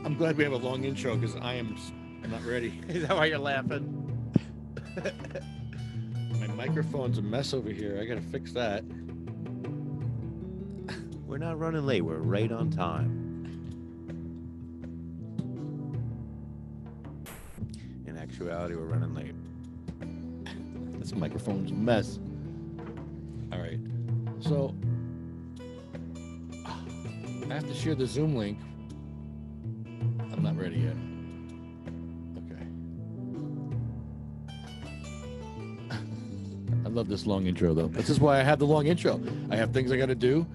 I'm glad we have a long intro because I'm not ready. Is that why you're laughing? My microphone's a mess over here. I gotta fix that. We're not running late. We're right on time. In actuality, we're running late. This microphone's a mess. All right. So I have to share the Zoom link. I'm not ready yet. Okay. I love this long intro though. This is why I have the long intro. I have things I got to do.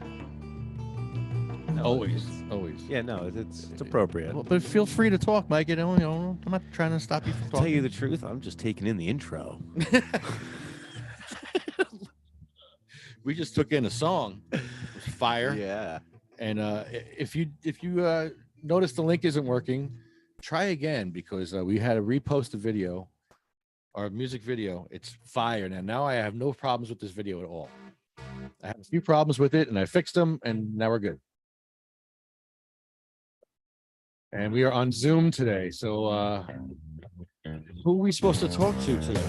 No, Always. Yeah, no, it's appropriate. Well, but feel free to talk, Mike. You know, I'm not trying to stop you from To talking. tell you the truth, I'm just taking in the intro. We just took in a song. It was fire. Yeah. And if you notice the link isn't working, try again because we had to repost a video, our music video. It's fire. Now I have no problems with this video at all. I had a few problems with it and I fixed them and now we're good. And we are on Zoom today. So who are we supposed to talk to today?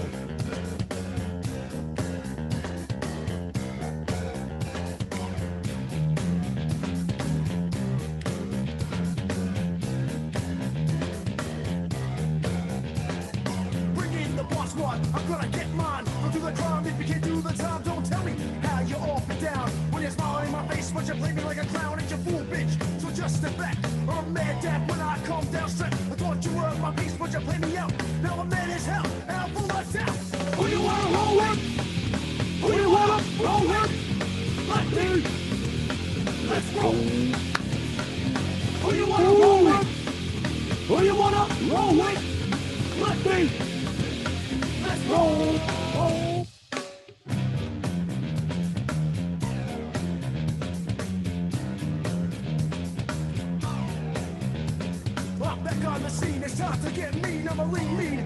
I'm gonna get mine. Go do the crime if you can't do the time. Don't tell me how you're off and down. When you're smiling in my face, but you play me like a clown. Ain't you fool, bitch? So just step back. I'm mad dad when I come down straight. I thought you were my piece, but you play me out. Now I'm mad as hell, and I'm full of doubt. Who you wanna roll with? Who you wanna roll with? Let me. Let's roll. Who you wanna roll with? Who you wanna roll with? Let me. Let's roll. I'm back on the scene. It's time to get mean. I'm a lean.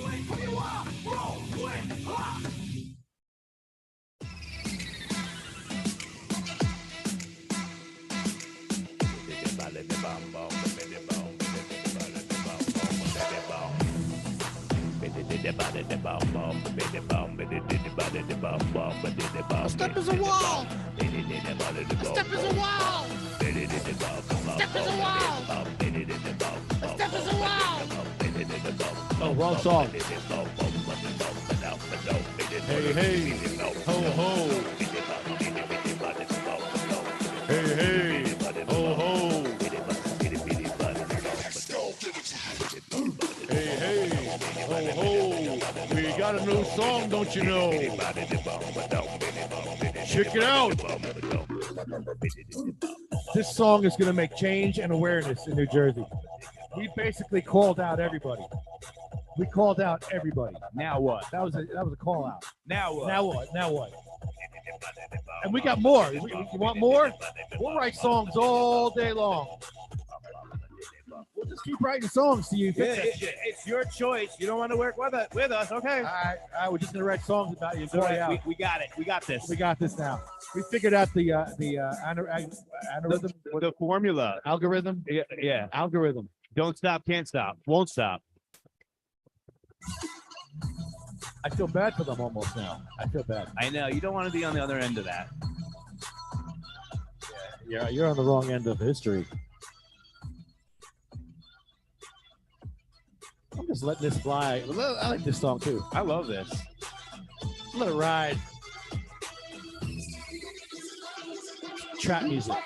A step is a wall. A step is a wall. A step is a wall. A step is a wall. Oh, wrong song. Hey, hey, ho, ho. Hey, hey, ho, ho. Hey, hey, ho, ho. We got a new song, don't you know? Check it out. This song is going to make change and awareness in New Jersey. We basically called out everybody. We called out everybody. Now what? That was a call out. Now what? Now what? Now what? And we got more. You want more? We'll write songs all day long. We'll just keep writing songs to you. It's your choice. You don't want to work with us, okay? All right, we're just gonna write songs about you. All right, we got it. We got this. We got this now. We figured out the The formula. algorithm. Yeah. Algorithm. Don't stop, can't stop, won't stop. I feel bad for them almost now. I feel bad. I know. You don't want to be on the other end of that. Yeah, you're on the wrong end of history. I'm just letting this fly. I like this song too. I love this. Let it ride. Trap music.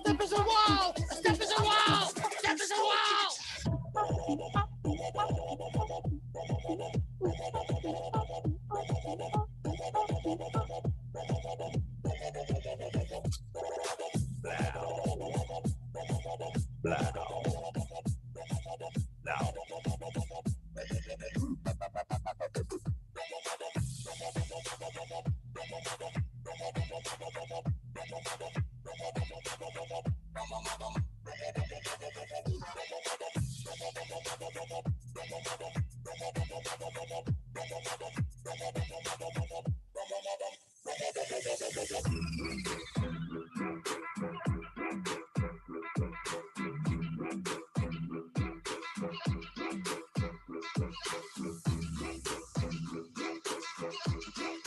Step is a wall. Step is a wall. Step is a wall.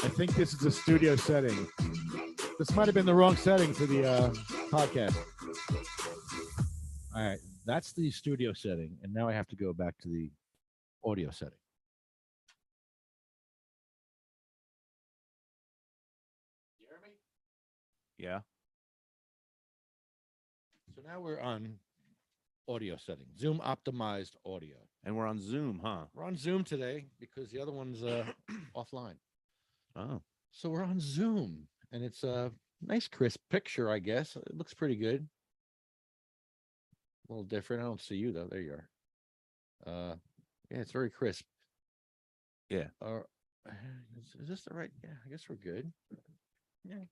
I think this is a studio setting. This might have been the wrong setting for the podcast. All right, That's the studio setting, and now I have to go back to the audio setting. You hear me? Yeah. So now we're on audio setting, Zoom optimized audio. And we're on Zoom, huh? We're on Zoom today because the other one's offline. Oh. So we're on Zoom, and it's a nice crisp picture, I guess. It looks pretty good. A little different. I don't see you though. There you are. Yeah, it's very crisp. Yeah. Is this the right? Yeah, I guess we're good. Yeah.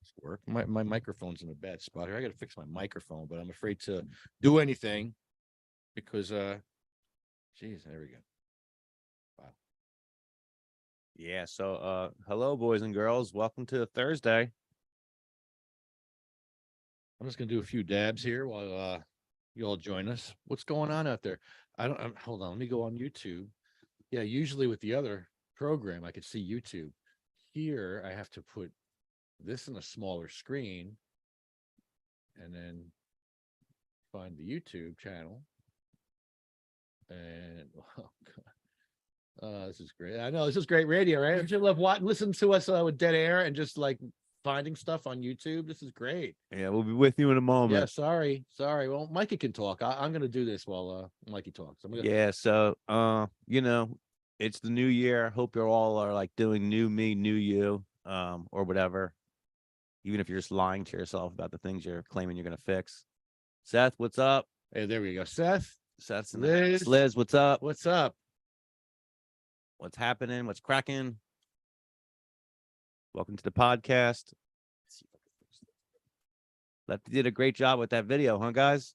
It's work. My microphone's in a bad spot here. I got to fix my microphone, but I'm afraid to do anything because geez, there we go. Wow. Yeah. So hello, boys and girls. Welcome to Thursday. I'm just gonna do a few dabs here while you all join us. What's going on out there? Hold on. Let me go on YouTube. Yeah, usually with the other program, I could see YouTube. Here, I have to put this in a smaller screen and then find the YouTube channel. And oh God, this is great. I know this is great radio, right? Don't you love listen to us with dead air and just like finding stuff on YouTube? This is great. Yeah, we'll be with you in a moment. Yeah, sorry. Well, Mikey can talk. I'm gonna do this while Mikey talks. Yeah, so you know, it's the new year. Hope you all are like doing new me, new you, or whatever. Even if you're just lying to yourself about the things you're claiming you're gonna fix. Seth, what's up? Hey, there we go. Seth's in the house. Liz, what's up? What's up? What's happening? What's cracking? Welcome to the podcast. Lefty did a great job with that video, huh, guys?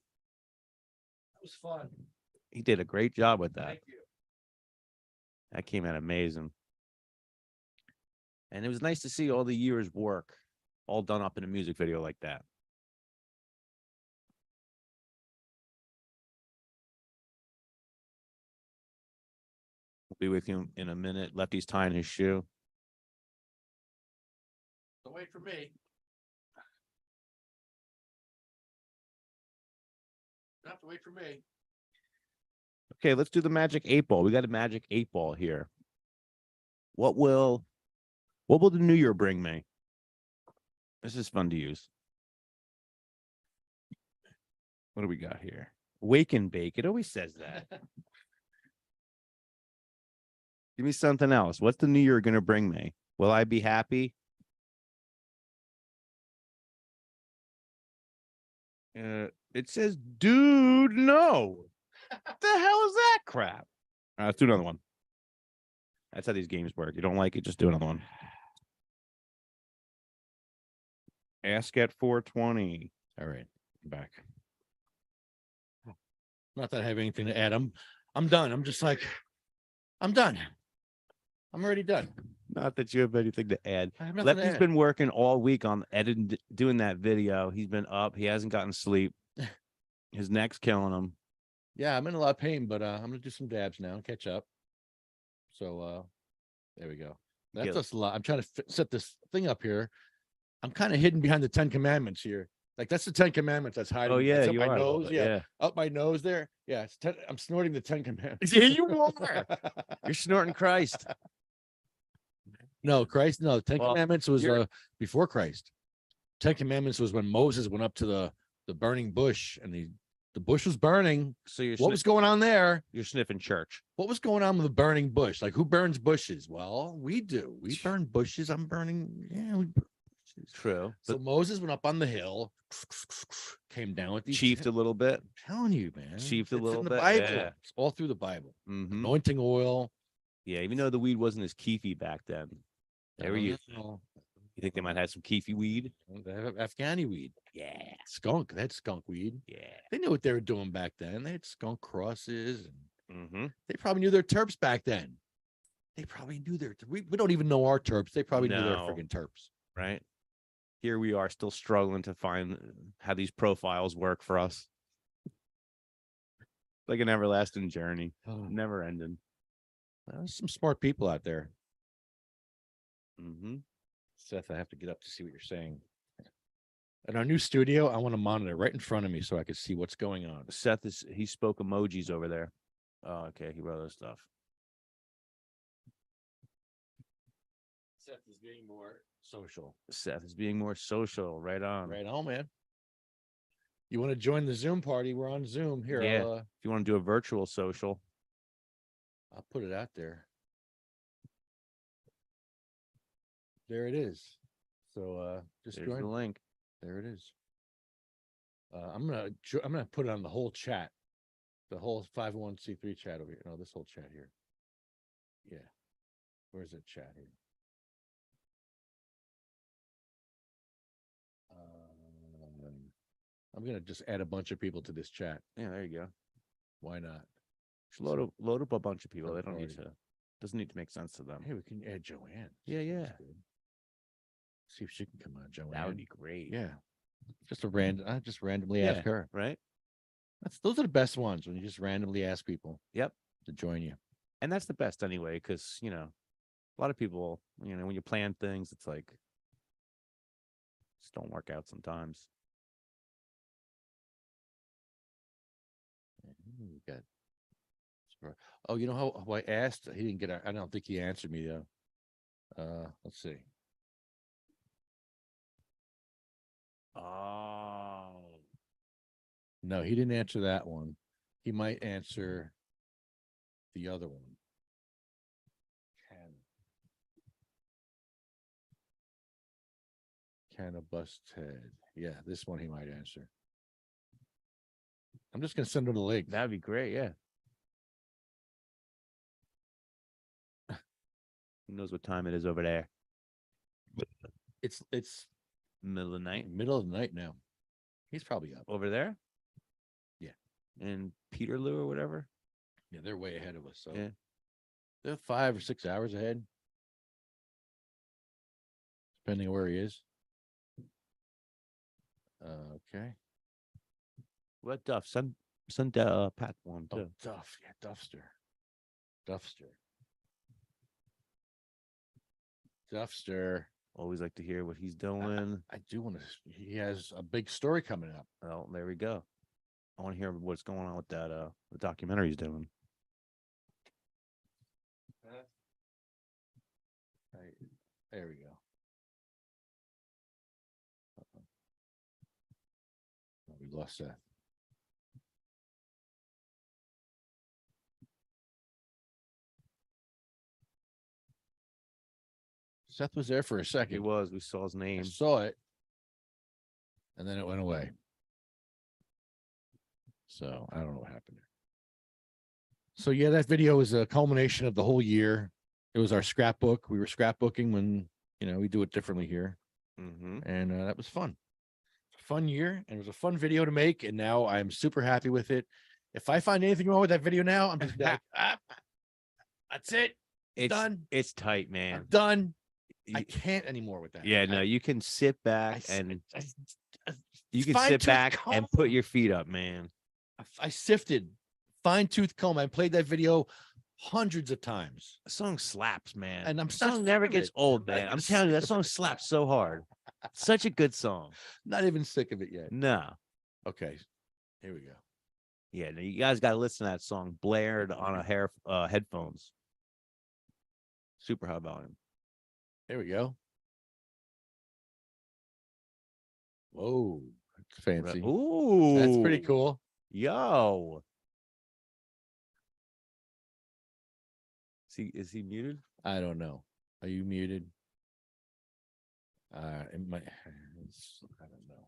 That was fun. He did a great job with that. Thank you. That came out amazing. And it was nice to see all the years' work all done up in a music video like that. We'll be with you in a minute. Lefty's tying his shoe. Don't wait for me. You have to wait for me. Okay, let's do the magic 8-ball. We got a magic 8-ball here. What will the new year bring me? This is fun to use. What do we got here? Wake and bake. It always says that. Give me something else. What's the new year going to bring me? Will I be happy? It says, dude, no. What the hell is that crap? All right, let's do another one. That's how these games work. You don't like it, just do another one. Ask at 420. All right, I'm back. Not that I have anything to add. I'm done. I'm just like, I'm done. I'm already done. Not that you have anything to add. I have nothing to Lefty's add. been working all week on editing, doing that video. He's been up. He hasn't gotten sleep. His neck's killing him. Yeah, I'm in a lot of pain, but I'm gonna do some dabs now and catch up. So there we go. That's Get- just a lot. I'm trying to set this thing up here. I'm kind of hidden behind the 10 Commandments here. Like that's the 10 Commandments that's hiding. Oh yeah, it's up you my are. nose. Yeah, up my nose there. Yeah, I'm snorting the 10 Commandments. Yeah, you are. You're snorting Christ. No, Christ. No, 10 Well, Commandments was before Christ. 10 Commandments was when Moses went up to the burning bush, and the bush was burning. So you're What was going on there? You're sniffing church. What was going on with the burning bush? Like, who burns bushes? Well, we do. We burn bushes. I'm burning. Yeah, we burn bushes. True. So Moses went up on the hill, came down with these. Chiefed a little bit. I'm telling you, man. Chiefed a It's little in the bit, Bible. yeah. It's all through the Bible. Mm-hmm. Anointing oil. Yeah, even though the weed wasn't as keefy back then. They were used. Oh, You think they might have some keefy weed? they have Afghani weed. Yeah. Skunk. They had skunk weed. Yeah. They knew what they were doing back then. They had skunk crosses, and Mm-hmm. they probably knew their terps back then. They probably knew we don't even know our terps. They probably knew their No. friggin' terps. Right. Here we are still struggling to find how these profiles work for us. Like an everlasting journey. Oh, Never ending. there's some smart people out there. Mm-hmm. Seth, I have to get up to see what you're saying. In our new studio, I want a monitor right in front of me so I can see what's going on. Seth he spoke emojis over there. Oh, okay. He wrote other stuff. Seth is being more social. Seth is being more social. Right on. Right on, man. You want to join the Zoom party? We're on Zoom here. Yeah. If you want to do a virtual social, I'll put it out there. There it is. So just there's join. the link. There it is. I'm gonna put it on the whole chat, the whole 501c3 chat over here. No, this whole chat here. Yeah. Where's that chat here? I'm gonna just add a bunch of people to this chat. Yeah, there you go. Why not? Just load up a bunch of people. They don't need Party. to. Doesn't need to make sense to them. Hey, we can add Joanne. Yeah, yeah. That's good. See if she can come on, Joanne. That would be great. Yeah. Just a random. I just randomly ask her. Right. Those are the best ones when you just randomly ask people. Yep. To join you. And that's the best anyway, because a lot of people, when you plan things, it's like just don't work out sometimes. We got. Oh, you know how I asked? He didn't get. I don't think he answered me though. Let's see. Oh. No, he didn't answer that one. He might answer the other one. Cannabis head. Yeah, this one he might answer. I'm just gonna send him the link. That'd be great. Yeah. Who knows what time it is over there? It's Middle of the night. middle of the night now. He's probably up. Over there? Yeah. And Peterloo or whatever? Yeah, they're way ahead of us. So Yeah. they're 5 or 6 hours ahead. Depending on where he is. Okay. What Duff? Send Pat one Oh, too. Duff. Yeah, Duffster. Always like to hear what he's doing. I do want to. He has a big story coming up. Well, there we go. I want to hear what's going on with that the documentary he's doing. Right. There we go. Oh, we lost that. Seth was there for a He second. was. We saw his I name. saw it, and then it went away. So I don't know what happened there. So yeah, that video was a culmination of the whole year. It was our scrapbook. We were scrapbooking when we do it differently here, Mm-hmm. and that was fun. Fun year, and it was a fun video to make. And now I'm super happy with it. If I find anything wrong with that video now, I'm just like, that's it. It's Done. It's tight, I'm man. done. I You- can't anymore with that. yeah, no, you can sit back and you can sit fine-tooth back and comb. put your feet up, man. I sifted fine-tooth comb. I played that video hundreds of times. The song slaps, man. And I'm the song not never sick of gets it. old, man. I'm telling you, that song slaps so hard. Such a good song. Not even sick of it yet. No. Okay, here we go. Yeah, no, you guys got to listen to that song blared on a headphones. Super high volume. Here we go. Whoa, that's fancy. Ooh, That's pretty cool. Yo. Is he muted? I don't know. Are you muted? It might. I don't know.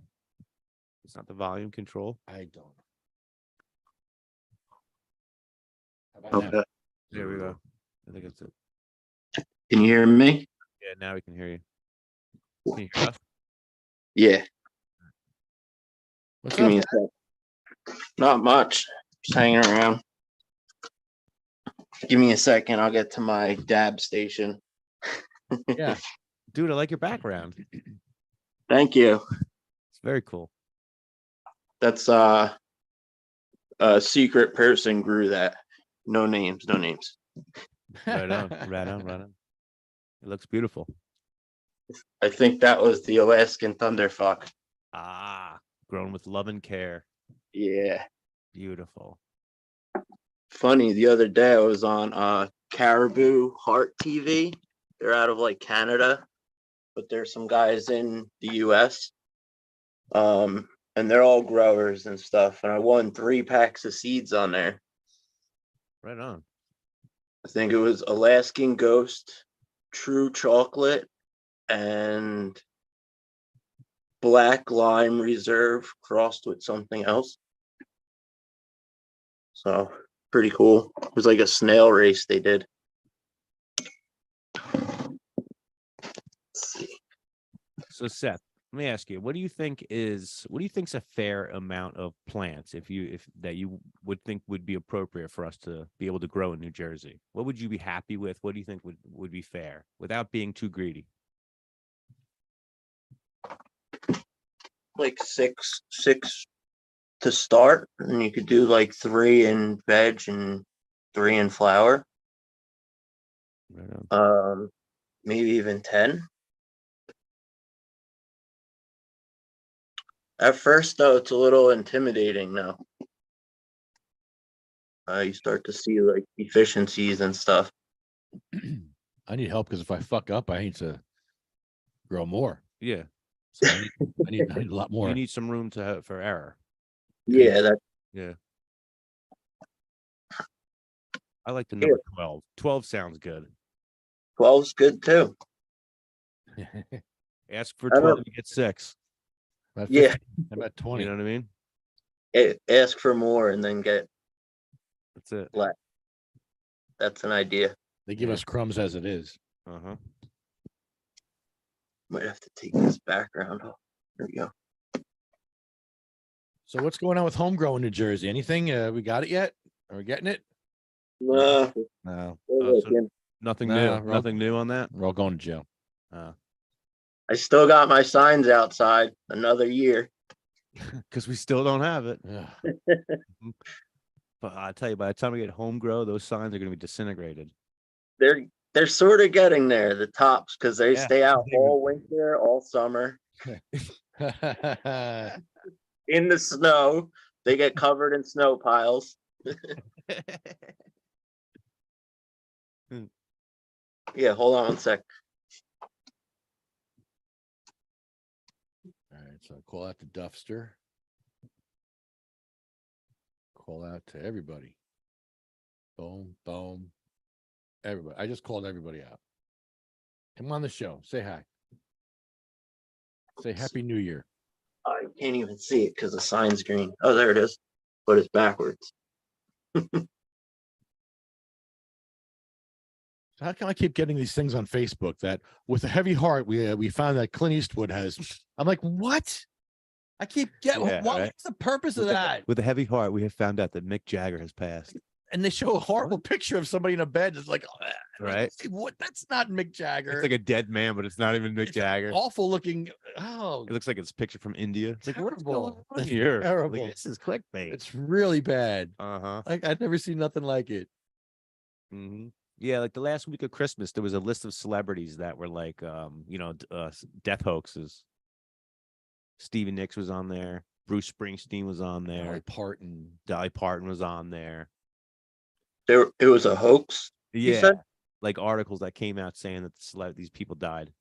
It's not the volume control. I don't. How about now? Okay. There we go. I think it's it. Can you hear me? Yeah, now we can hear you. Can you hear us? Yeah. What's Give up? me a sec. Not much. Just hanging around. Give me a second. I'll get to my dab station. Yeah. Dude, I like your background. Thank you. It's very cool. That's a secret person grew that. No names, no names. Right on, right on, right on. It looks beautiful. I think that was the Alaskan thunderfuck. Ah, grown with love and care. Yeah. Beautiful. Funny, the other day I was on Caribou Heart TV. They're out of like Canada, but there's some guys in the US. And they're all growers and stuff. And I won 3 packs of seeds on there. Right on. I think it was Alaskan Ghost, True Chocolate, and Black Lime Reserve crossed with something else. So pretty cool. It was like a snail race they did. Let's see. So Seth, let me ask you, what do you think's a fair amount of plants if that you would think would be appropriate for us to be able to grow in New Jersey? What would you be happy with? What do you think would be fair without being too greedy? Like six to start, and you could do like 3 in veg and 3 in flower. Right on. Maybe even 10. At first, though, it's a little intimidating now. You start to see like efficiencies and stuff. I need help because if I fuck up, I need to grow more. Yeah. So I need a lot more. You need some room for error. Yeah, that Yeah. I like the number 12. 12 sounds good. 12's good too. Ask for I don't- 12, you get 6. About Yeah. 15, about 20. You know what I mean? Ask for more and then get That's it. less. That's an idea. They give Yeah. us crumbs as it is. Uh-huh. Might have to take this background off. There we go. So what's going on with homegrown New Jersey? Anything? We got it yet? Are we getting it? No, No. Oh, so nothing Nah, new. Nothing new on that. We're all going to jail. I still got my signs outside. Another year. Because we still don't have it. Ugh. But I tell you, by the time we get home grow, those signs are going to be disintegrated. They're sort of getting there, the tops, because they Yeah. stay out all winter, all summer in the snow. They get covered in snow piles. Yeah, hold on one sec. All right, so call out to Duffster. Call out to everybody. Boom, boom. Everybody. I just called everybody out. Come on the show. Say hi. Say Happy New Year. I can't even see it because the sign's green. Oh, there it is. But it's backwards. So how come I keep getting these things on Facebook that with a heavy heart we found that Clint Eastwood has? I'm like, what? I keep getting. Yeah, What's right. the purpose of that? With a heavy heart, we have found out that Mick Jagger has passed. And they show a horrible picture of somebody in a bed. It's like, Right. What? That's not Mick Jagger. It's like a dead man, but it's not even Mick Jagger. Awful looking. Oh, It looks like it's a picture from India. It's like, what's going terrible. on That's here? terrible. Like, this is clickbait. It's really bad. Uh-huh. Like I'd never seen nothing like it. Mm-hmm. Yeah, like the last week of Christmas, there was a list of celebrities that were like, death hoaxes. Stevie Nicks was on there. Bruce Springsteen was on there. Dolly Parton was on there. It was a hoax. Yeah, said? like articles that came out saying that these people died.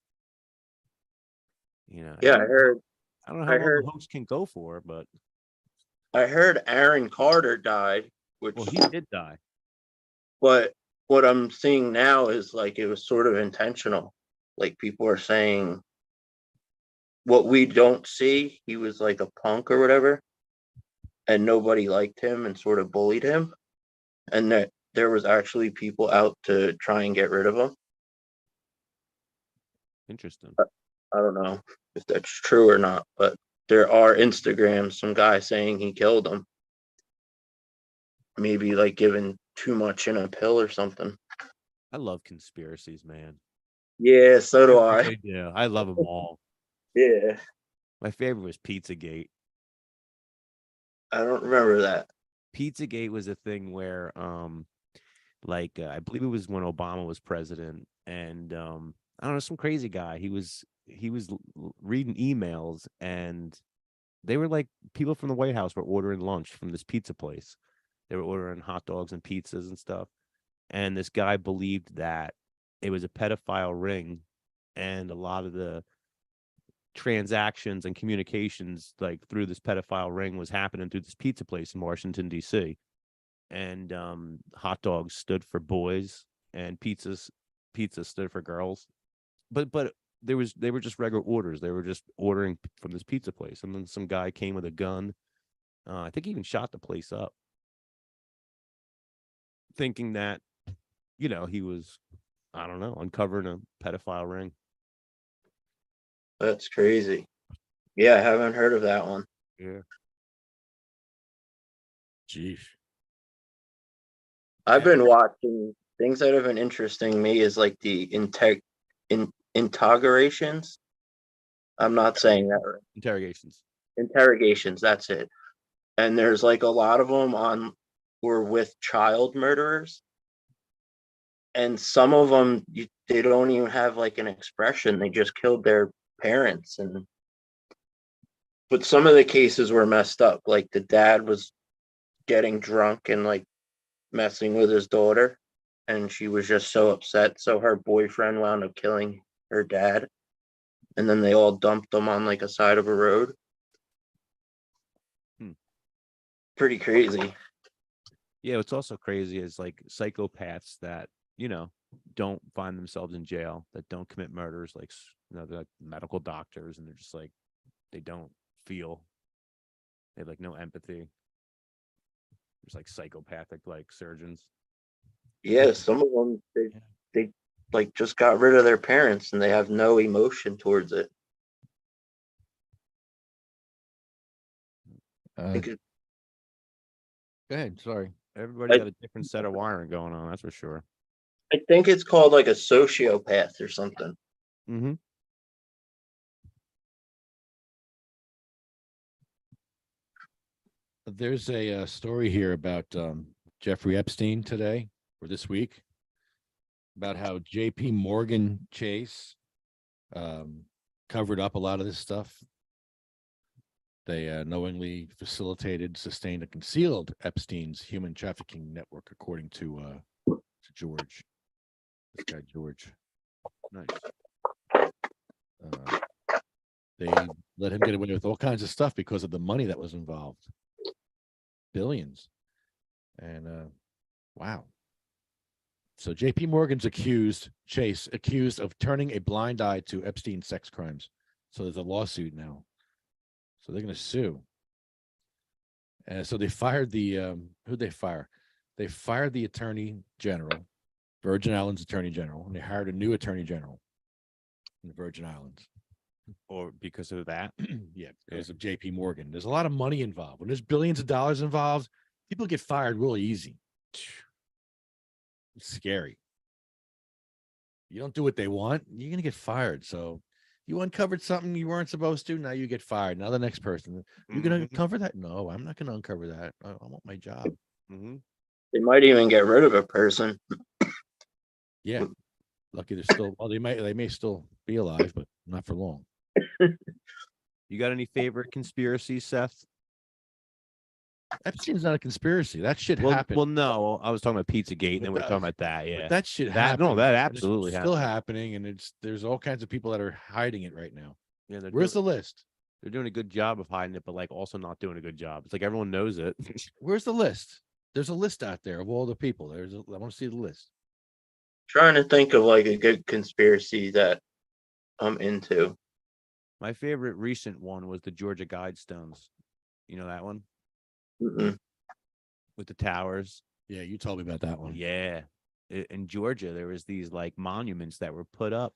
You know. Yeah, I heard. I don't know how long the hoax can go for, but I heard Aaron Carter died, which. well, he did die. But what I'm seeing now is like it was sort of intentional. Like people are saying what we don't see. He was like a punk or whatever, and nobody liked him and sort of bullied him, and that there was actually people out to try and get rid of him. Interesting. I don't know if that's true or not, but there are Instagrams, some guy saying he killed him. Maybe like giving too much in a pill or something. I love conspiracies, man. Yeah, so do I. really do. I love them all. Yeah, My favorite was Pizzagate. I don't remember that. Pizzagate was a thing where, I believe it was when Obama was president, and I don't know, some crazy guy. He was reading emails, and They were like people from the White House were ordering lunch from this pizza place. They were ordering hot dogs and pizzas and stuff. And this guy believed that it was a pedophile ring, and a lot of the transactions and communications like through this pedophile ring was happening through this pizza place in Washington D.C. And hot dogs stood for boys and pizza stood for girls. But they were just regular orders. They were just ordering from this pizza place, and then some guy came with a gun. I think he even shot the place up, thinking that he was, I don't know, uncovering a pedophile ring. That's crazy. Yeah, I haven't heard of that one. Yeah. Jeez. I've been watching things that have been interesting me is like the interrogations. I'm not saying that right. Interrogations. Interrogations, that's it. And there's like a lot of them were with child murderers. And some of them, they don't even have like an expression. They just killed their parents. But some of the cases were messed up. Like the dad was getting drunk and like messing with his daughter, and she was just so upset. So her boyfriend wound up killing her dad, and then they all dumped them on like a side of a road. Pretty crazy. Yeah, what's also crazy is like psychopaths that don't find themselves in jail, that don't commit murders, like they're like medical doctors, and they're just like they don't feel, they have like no empathy. There's like psychopathic like surgeons. Yeah, some of them they like just got rid of their parents and they have no emotion towards it. Go ahead. Sorry. Everybody got a different set of wiring going on, that's for sure. I think it's called like a sociopath or something. Mm-hmm. There's a story here about Jeffrey Epstein today or this week about how J.P. Morgan Chase covered up a lot of this stuff. They knowingly facilitated, sustained, and concealed Epstein's human trafficking network, according to George. This guy, George. Nice. They let him get away with all kinds of stuff because of the money that was involved. Billions. And wow. So JP Morgan's Chase accused of turning a blind eye to Epstein's sex crimes. So there's a lawsuit now. So they're going to sue. And so they fired who'd they fire? They fired the attorney general, Virgin Islands attorney general, and they hired a new attorney general in the Virgin Islands. Or because of that? Yeah, because of JP Morgan. There's a lot of money involved. When there's billions of dollars involved, people get fired really easy. It's scary. You don't do what they want, you're going to get fired. So you uncovered something you weren't supposed to. Now you get fired. Now the next person. You're going to uncover that? No, I'm not going to uncover that. I want my job. Mm-hmm. They might even get rid of a person. Yeah. Lucky they're still, well, they may still be alive, but not for long. You got any favorite conspiracies, Seth? Epstein's not a conspiracy. That shit happened. Well, no, I was talking about Pizzagate, and then we're talking about that. Yeah, but that shit happened. No, that and absolutely it's still happening, and there's all kinds of people that are hiding it right now. Yeah, where's the list? They're doing a good job of hiding it, but like also not doing a good job. It's like everyone knows it. Where's the list? There's a list out there of all the people. I want to see the list. Trying to think of like a good conspiracy that I'm into. My favorite recent one was the Georgia Guidestones. You know that one? Mm-mm. With the towers. Yeah, you told me about that one. Yeah. In Georgia, there was these like monuments that were put up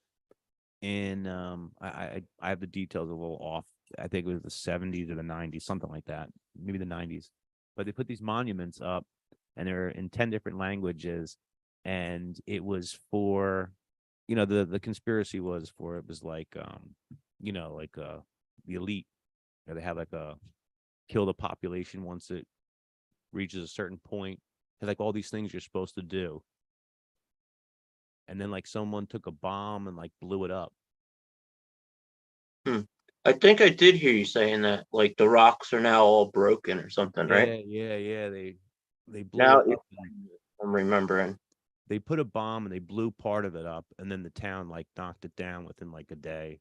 in I have the details a little off. I think it was the 70s or the 90s, something like that. Maybe the 90s. But they put these monuments up, and they're in 10 different languages, and it was for the conspiracy was for, it was like the elite. They have like a kill the population once it reaches a certain point. There's like all these things you're supposed to do. And then like someone took a bomb and like blew it up. I think I did hear you saying that, like the rocks are now all broken or something, right? Yeah. They blew Now it up. I'm remembering. They put a bomb and they blew part of it up, and then the town like knocked it down within like a day.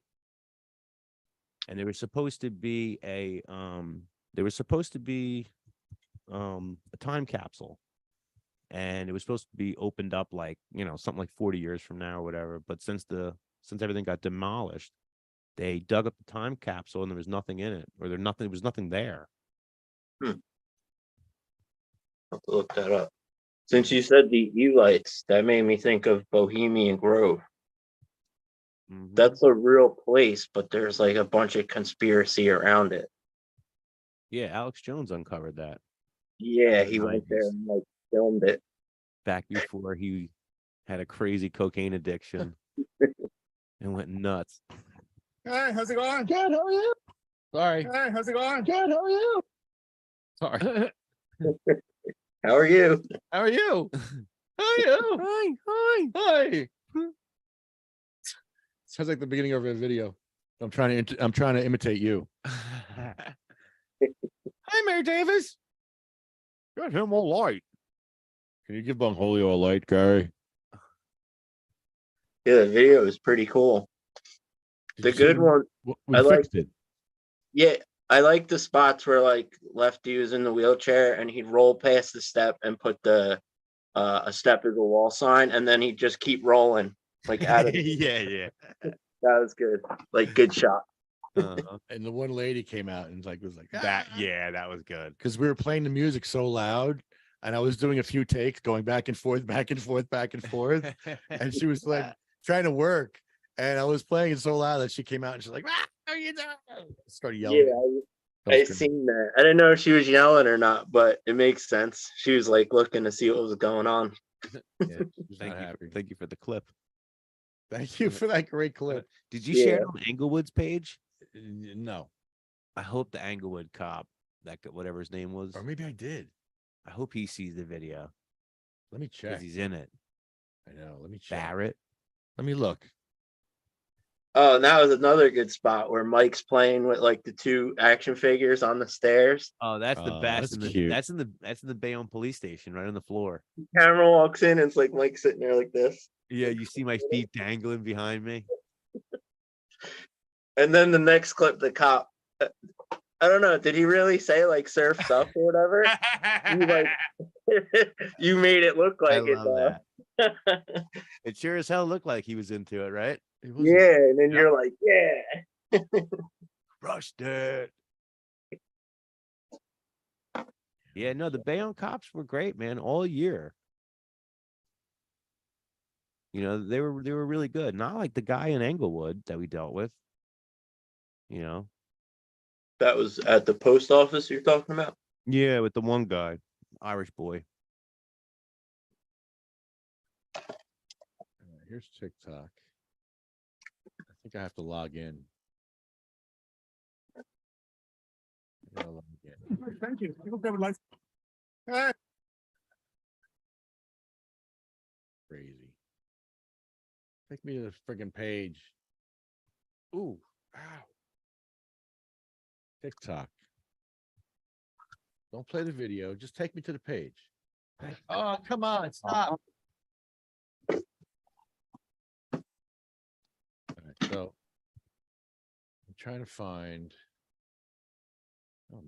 And there was supposed to be a time capsule, and it was supposed to be opened up like, something like 40 years from now or whatever. But since everything got demolished, they dug up the time capsule and there was nothing in it, or there was nothing there. I'll have to look that up. Since you said the E-lights, that made me think of Bohemian Grove. Mhm. That's a real place, but there's like a bunch of conspiracy around it. Yeah, Alex Jones uncovered that Yeah, in the he went there 90s, and like filmed it. back before he had a crazy cocaine addiction and went nuts. Hey, how's it going? Good, how are you? Sorry. Hey, how's it going? Good, how are you? Sorry. How are you? How are you? How are you? Hi. Sounds like the beginning of a video. I'm trying to imitate you. Hi, Mayor Davis. Got him all light. Can you give Bongholio a light, Gary? Yeah, the video is pretty cool. Did The you see good one, We I fixed it. yeah, I like the spots where like Lefty was in the wheelchair and he'd roll past the step and put the a step as a wall sign, and then he'd just keep rolling like out of Yeah. that was good. Like good shot. And the one lady came out and was like That was good. because we were playing the music so loud, and I was doing a few takes, going back and forth, back and forth, back and forth, and she was like trying to work, and I was playing it so loud that she came out and she's like, "Ah, how are you doing?" Started yelling. Yeah, I seen that. I didn't know if she was yelling or not, but it makes sense. She was like looking to see what was going on. Yeah, she's not happy. Thank you for the clip. Thank you for that great clip. Did you share Yeah. it on Englewood's page? No, I hope the Englewood cop, whatever his name was, or maybe I did. I hope he sees the video Let me because check. he's in it. I know. Let me check. Barrett. Let me look. Oh, and that was another good spot where Mike's playing with like the two action figures on the stairs. Oh, that's the best. That's cute. That's in the Bayonne police station, right on the floor. Camera walks in and it's like Mike sitting there like this. Yeah, you see my feet dangling behind me. And then the next clip, the cop, I don't know, did he really say like surf's up or whatever? You like you made it look I like it love though. that. It sure as hell looked like he was into it, right? Yeah, and then Yep. you're like, yeah. Rushed it. Yeah, no, the Bayonne cops were great, man, all year. They were really good. Not like the guy in Englewood that we dealt with. That was at the post office you're talking about? Yeah, with the one guy, Irish boy. Here's TikTok. I think I have to log in. I gotta log in. Thank you. I hope that would like. Hey. Crazy. Take me to the friggin' page. Ooh, ow. TikTok. Don't play the video. Just take me to the page. Oh, come on, stop. All right, so I'm trying to find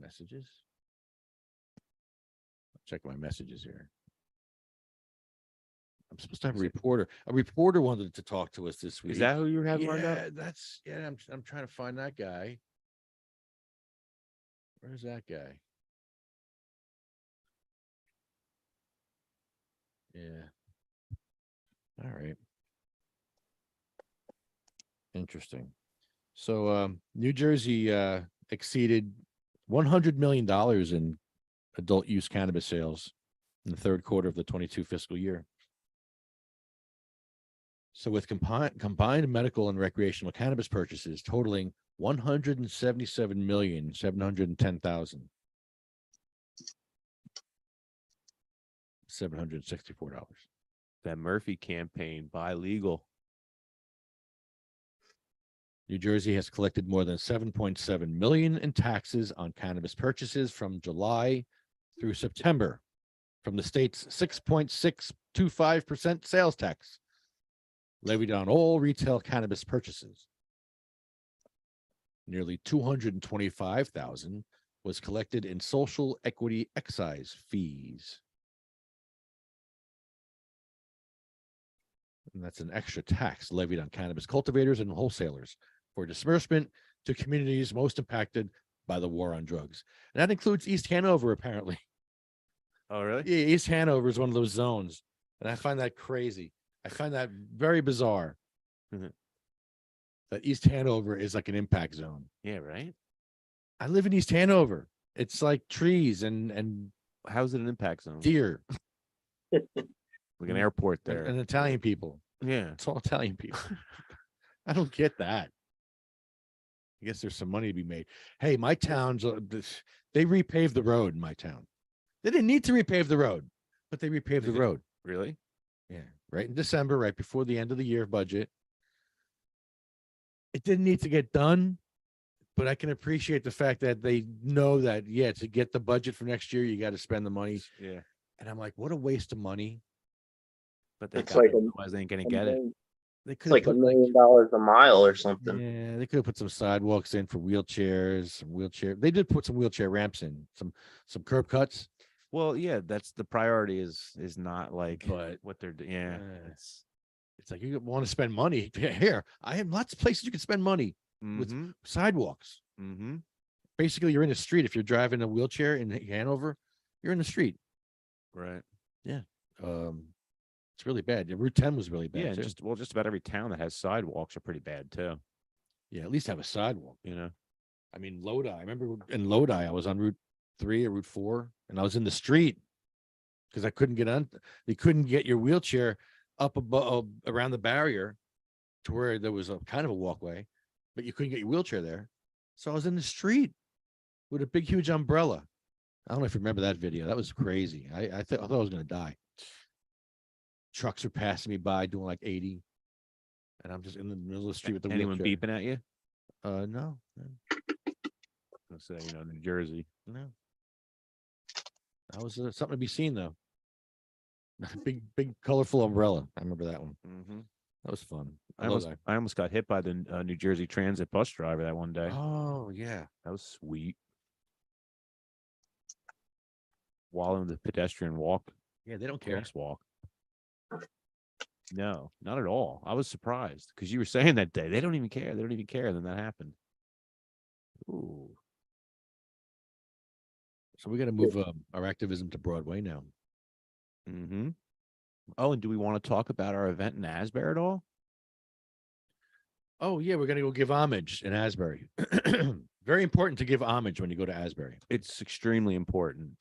messages. Check my messages here. I'm supposed to have a reporter. A reporter wanted to talk to us this week. Is that who you were having lined up? I'm trying to find that guy. Where's that guy? Yeah. All right. Interesting. So New Jersey exceeded $100 million in adult use cannabis sales in the third quarter of the 22 fiscal year. So with combined medical and recreational cannabis purchases totaling $177,710,764. That Murphy campaign, buy legal. New Jersey has collected more than 7.7 million in taxes on cannabis purchases from July through September from the state's 6.625% sales tax levied on all retail cannabis purchases. Nearly 225,000 was collected in social equity excise fees. And that's an extra tax levied on cannabis cultivators and wholesalers for disbursement to communities most impacted by the war on drugs. And that includes East Hanover, apparently. Oh, really? Yeah, East Hanover is one of those zones. And I find that crazy. I find that very bizarre. Mhm. That East Hanover is like an impact zone. Yeah, right. I live in East Hanover. It's like trees and How's it an impact zone? deer Like an airport and, there. and Italian people. Yeah. It's all Italian people. I don't get that. I guess there's some money to be made. Hey, my town's they repaved the road in my town. They didn't need to repave the road, but they repaved the road. Really? Yeah, right in December, right before the end of the year budget. It didn't need to get done, but I can appreciate the fact that they know that, yeah, to get the budget for next year, you got to spend the money. Yeah. And I'm like, what a waste of money. But they It's got like it, otherwise they ain't gonna get it. They It's could like have $1 put million a mile or something. yeah, they could have put some sidewalks in for wheelchairs, some wheelchair. They did put some wheelchair ramps in, some curb cuts, Well, yeah, that's the priority is not like but what they're doing. Yeah. it's like you want to spend money. Here, I have lots of places you can spend money with Mm-hmm. sidewalks. Mm-hmm. Basically, you're in the street. If you're driving a wheelchair in Hanover, you're in the street. Right. It's really bad. Yeah, Route 10 was really bad. Yeah, too. just about every town that has sidewalks are pretty bad too. Yeah, at least have a sidewalk. You know. I mean, Lodi. I remember in Lodi, I was on Route 3 or Route 4, and I was in the street because I couldn't get on. They couldn't get your wheelchair up above around the barrier to where there was a kind of a walkway, but you couldn't get your wheelchair there. So I was in the street with a big, huge umbrella. I don't know if you remember that video. That was crazy. I thought I was going to die. Trucks were passing me by doing like 80, and I'm just in the middle of the street with the Anyone wheelchair. beeping at you? No. I'll say, New Jersey. No. That was something to be seen, though. Big, colorful umbrella. I remember that one. Mm-hmm. That was fun. I almost got hit by the New Jersey Transit bus driver that one day. Oh, yeah. That was sweet. While in the pedestrian walk, Yeah, they don't care. crosswalk. No, not at all. I was surprised because you were saying that day they don't even care. They don't even care. Then that happened. Ooh. So we got to move our activism to Broadway now. Mm-hmm. Oh, and do we want to talk about our event in Asbury at all? Oh, yeah, we're going to go give homage in Asbury. Very important to give homage when you go to Asbury. It's extremely important.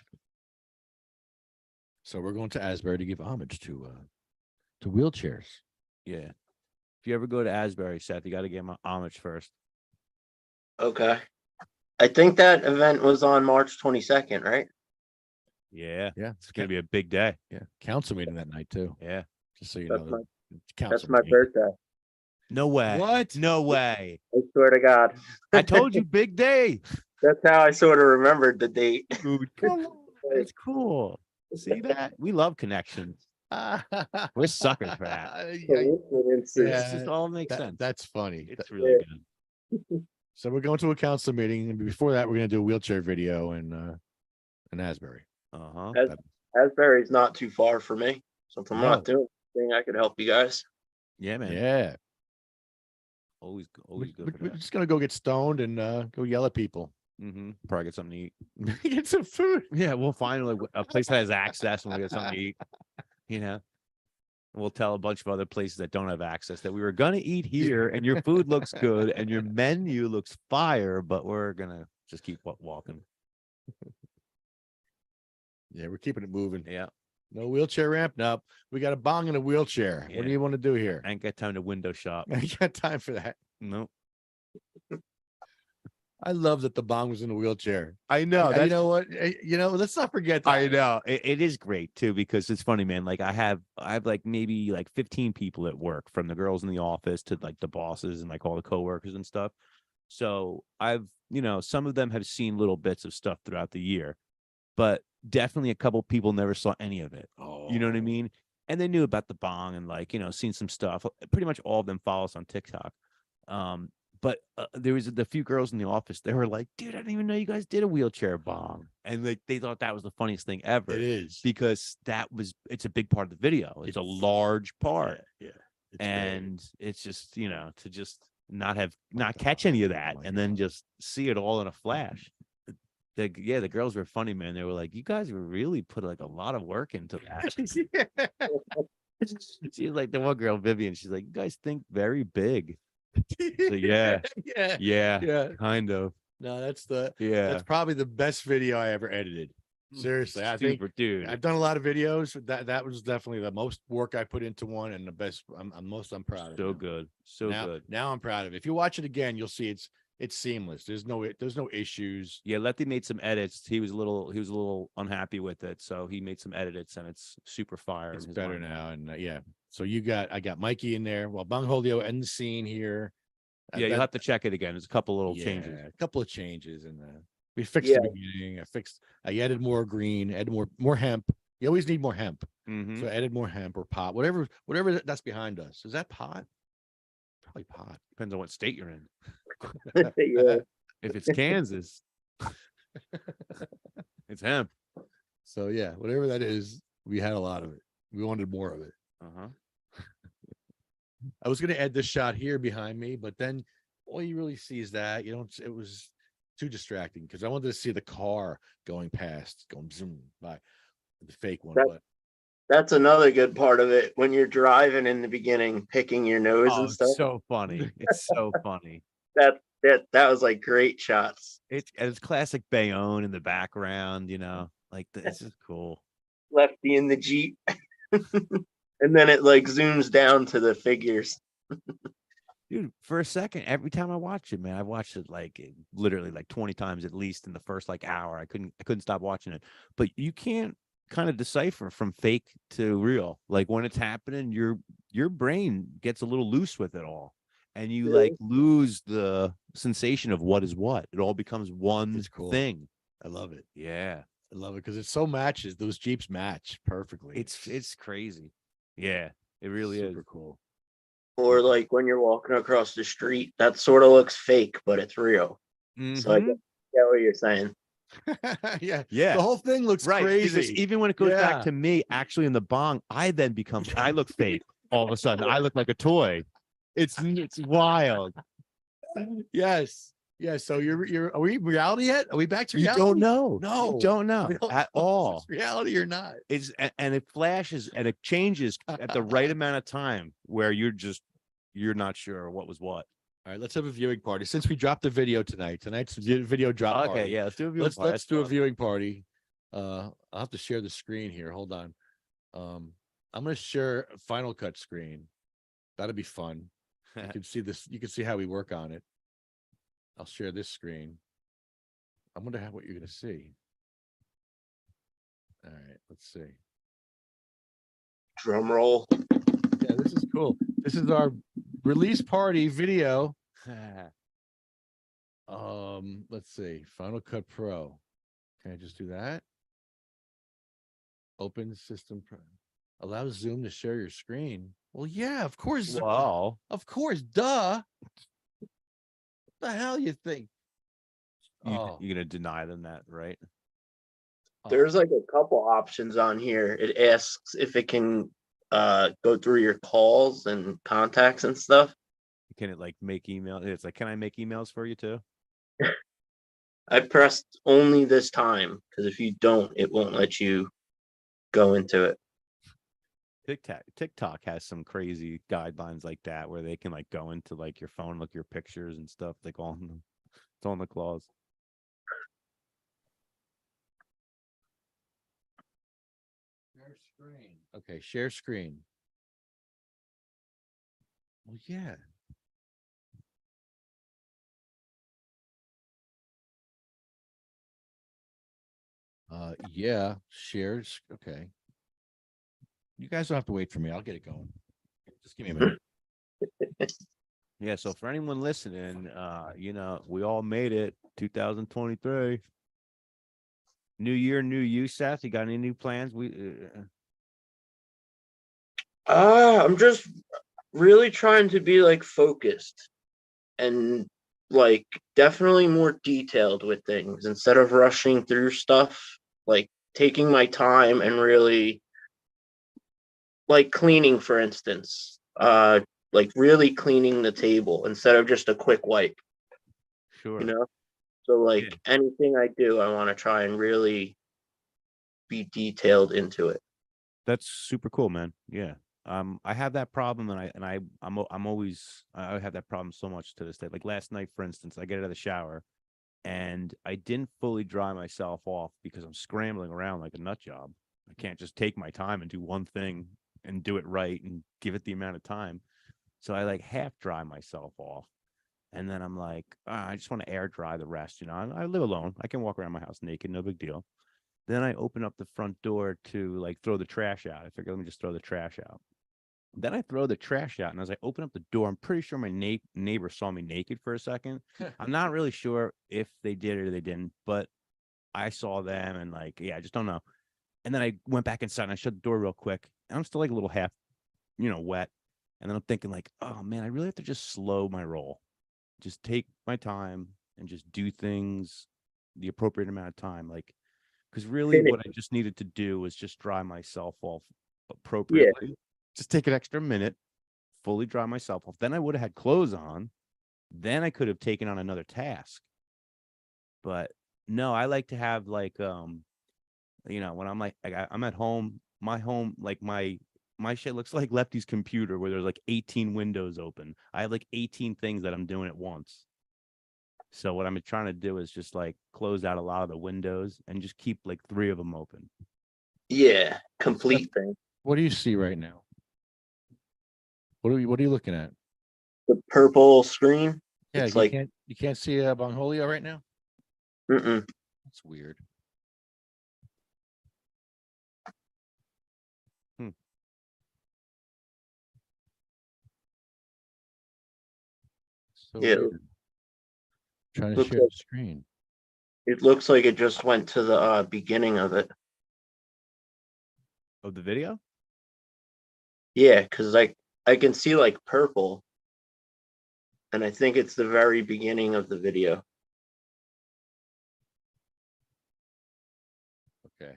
So we're going to Asbury to give homage to wheelchairs. Yeah. If you ever go to Asbury, Seth, you got to give him homage first. Okay. I think that event was on March 22nd, right? Yeah. Yeah, It's gonna be a big day. yeah. Council meeting that night too. Yeah. Just so you That's know. my- Council That's my meeting. birthday. No way. What? No way. I swear to God. I told you, big day. That's how I sort of remembered the date. Dude, come on. That's cool. See that? We love connections. We're suckers for that. Coincidences. Yeah. It just all makes sense. That's funny. It's really good. So we're going to a council meeting, and before that, we're going to do a wheelchair video in Asbury. Uh-huh. As- Asbury's not too far for me. So if I'm No. not doing anything, I could help you guys. Yeah, man. Yeah, Always we, good for we're that. just gonna go get stoned and go yell at people. Mm-hmm. Probably get something to eat. Get some food. Yeah, we'll find like a place that has access and we'll get something to eat. You know, we'll tell a bunch of other places that don't have access that we were gonna eat here, and your food looks good and your menu looks fire, but we're gonna just keep walking. Yeah, we're keeping it moving. Yeah, No wheelchair ramp. Nope. We got a bong in a wheelchair. What do Yeah. you want to do here? I ain't got time to window shop. I ain't got time for that. Nope. I love that the Bong was in a wheelchair. I know. You know what? Let's not forget that. I know it is great too, because it's funny, man. Like I have like maybe like 15 people at work, from the girls in the office to like the bosses and like all the coworkers and stuff. So I've, some of them have seen little bits of stuff throughout the year, but definitely a couple people never saw any of it. You know what I Oh. mean? And they knew about the Bong and like, seen some stuff. Pretty much all of them follow us on TikTok. But there was the few girls in the office. They were like, "Dude, I didn't even know you guys did a wheelchair Bong," and like they thought that was the funniest thing ever. It is. Because it's a big part of the video. It's a large part, Yeah. and it's just to just not catch any of that, and then just see it all in a flash. The girls were funny, man. They were like, "You guys really put like a lot of work into that." She's like, the one girl, Vivian. She's like, "You guys think very big." So yeah, kind of. No, that's probably the best video I ever edited. Seriously, I think, dude, I've done a lot of videos. That was definitely the most work I put into one, and the best. I'm proud of. So it. good, so good. Now I'm proud of it. If you watch it again, you'll see it's seamless. There's no issues. Yeah, Letty made some edits. He was a little unhappy with it, so he made some edits, and it's super fire. It's better now, and So I got Mikey in there. Well, Bangholdio and the scene here. Yeah, you'll have to check it again. There's a couple little changes. A couple of changes, and we fixed the beginning. I added more green, added more hemp. You always need more hemp, so I added more hemp or pot, whatever that's behind us. Is that pot? Probably pot. Depends on what state you're in. Yeah. If it's Kansas, it's hemp. So yeah, whatever that is, we had a lot of it. We wanted more of it. I was gonna add this shot here behind me, but then all you really see is that it was too distracting because I wanted to see the car going zoom by the fake one. But that's another good part of it when you're driving in the beginning, picking your nose and stuff. It's so funny. It's so funny. That was like great shots. It's classic Bayonne in the background, like this is cool. Lefty in the Jeep. And then it like zooms down to the figures. Dude, for a second, every time I watch it, man, I watched it like literally like 20 times at least in the first like hour. I couldn't stop watching it. But you can't kind of decipher from fake to real. Like when it's happening, your brain gets a little loose with it all. And you like lose the sensation of what is what. It all becomes one thing. I love it. Yeah. I love it because it so matches. Those Jeeps match perfectly. It's crazy. Yeah, it really is super cool. Or like when you're walking across the street, that sort of looks fake, but it's real. So I get what you're saying. Yeah. The whole thing looks crazy. Because even when it goes back to me, actually in the Bong, I look fake. All of a sudden, I look like a toy. It's wild. Yes. Yeah. So are we reality yet? Are we back to reality? You don't know. No, you don't know at all. If it's reality or not. And it flashes and it changes at the right amount of time where you're not sure what was what. All right, let's have a viewing party. Since we dropped the video tonight, tonight's video drop. Okay, yeah, let's do a viewing party. Let's do a viewing party. I'll have to share the screen here. Hold on. I'm gonna share a Final Cut screen. That'll be fun. You can see this. You can see how we work on it. I'll share this screen. I wonder what you're gonna see. All right, let's see. Drum roll. Yeah, this is cool. This is our release party video. Let's see. Final Cut Pro. Can I just do that? Open System Pro. Allow Zoom to share your screen. Well, yeah, of course. Wow. Of course, duh. What the hell you think? You're gonna deny them that, right? There's like a couple options on here. It asks if it can go through your calls and contacts and stuff. Can it like make email? It's like, can I make emails for you too? I pressed only this time because if you don't, it won't let you go into it. TikTok has some crazy guidelines like that where they can like go into like your phone, look at your pictures and stuff, like it's on the clause. Share screen. Okay, share screen. Well, yeah. Yeah, shares. Okay. You guys don't have to wait for me. I'll get it going. Just give me a minute. Yeah, so for anyone listening, we all made it 2023. New year, new you, Seth. You got any new plans? I'm just really trying to be like focused and like definitely more detailed with things instead of rushing through stuff, like taking my time and really like cleaning, for instance, like really cleaning the table instead of just a quick wipe, Sure. you know? So like Yeah. anything I do, I want to try and really be detailed into it. That's super cool, man. Yeah. I have that problem, and I have that problem so much to this day. Like last night, for instance, I get out of the shower and I didn't fully dry myself off because I'm scrambling around like a nut job. I can't just take my time and do one thing and do it right and give it the amount of time. So I like half dry myself off. And then I'm like, I just want to air dry the rest. I live alone. I can walk around my house naked, no big deal. Then I open up the front door to like throw the trash out. I figure, let me just throw the trash out. Then I throw the trash out, and as I open up the door, I'm pretty sure my neighbor saw me naked for a second. I'm not really sure if they did or they didn't, but I saw them, and like, yeah, I just don't know. And then I went back inside and I shut the door real quick, and I'm still like a little half, wet. And then I'm thinking like, oh man, I really have to just slow my roll, just take my time and just do things the appropriate amount of time, like. Because really, Finish. what I just needed to do was just dry myself off Yeah. appropriately. Just take an extra minute, fully dry myself off. Then I would have had clothes on. Then I could have taken on another task. But no, I like to have like when I'm like I'm at home, my home, like my shit looks like Lefty's computer where there's like 18 windows open. I have like 18 things that I'm doing at once. So what I'm trying to do is just like close out a lot of the windows and just keep like 3 of them open. Yeah, complete thing. What do you see right now? What are you looking at? The purple screen. Yeah, It's you like, can't see Bongholio right now. mm-mm. That's weird. So Yeah, weird. Trying to looks share like the screen. it looks like it just went to the beginning of it. Of the video? Yeah, because I can see like purple, and I think it's the very beginning of the video. Okay.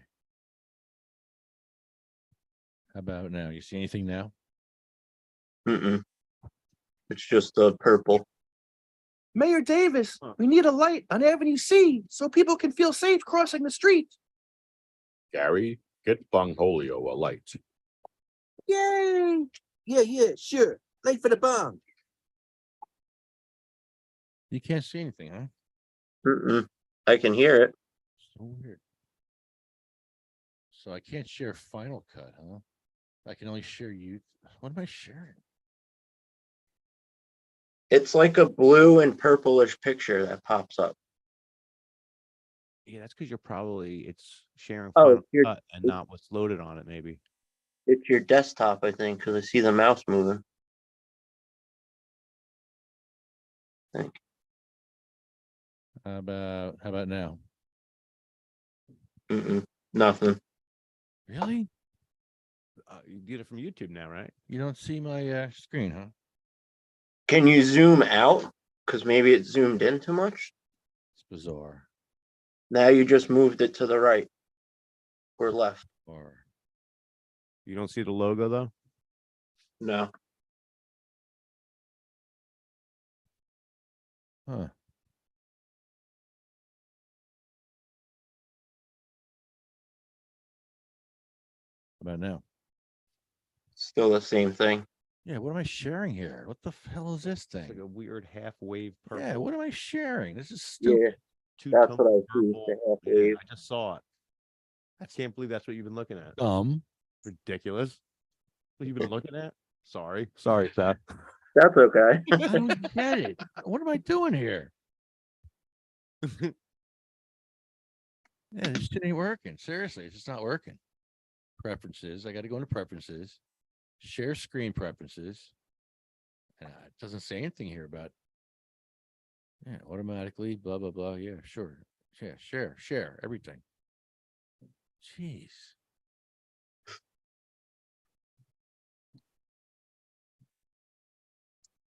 How about now? You see anything now? Mm-mm. It's just the purple. Mayor Davis, we need a light on Avenue C so people can feel safe crossing the street. Gary, get Bongholio a light. Yay! Yeah, sure. Light for the bomb. You can't see anything, huh? Mm-mm. I can hear it. So weird. So I can't share Final Cut, huh? I can only share you. What am I sharing? It's like a blue and purplish picture that pops up. Yeah, that's because it's sharing Oh, Final Cut and not what's loaded on it, maybe. it's your desktop, I think, because I see the mouse moving. I think. How about now? Mm-mm. Nothing. Really? You get it from YouTube now, right? You don't see my screen, huh? Can you zoom out? Because maybe it zoomed in too much. It's bizarre. Now you just moved it to the right or left. Or You don't see the logo though? No. huh? How about now? Still the same thing. Yeah. What am I sharing here? What the hell is this It's like thing? a weird half wave purple. Yeah. What am I sharing? This is stupid. Yeah, Two that's tones what I of see. purple. The half Yeah, wave. I just saw it. I can't believe that's what you've been looking at. Ridiculous. What you've been looking at? Sorry, Seth. That's okay. I don't get it. What am I doing here? Yeah, this shit ain't working. Seriously, it's just not working. Preferences. I got to go into preferences. Share screen preferences. It doesn't say anything here about automatically, blah, blah, blah. Yeah, sure. Yeah, share everything. Jeez.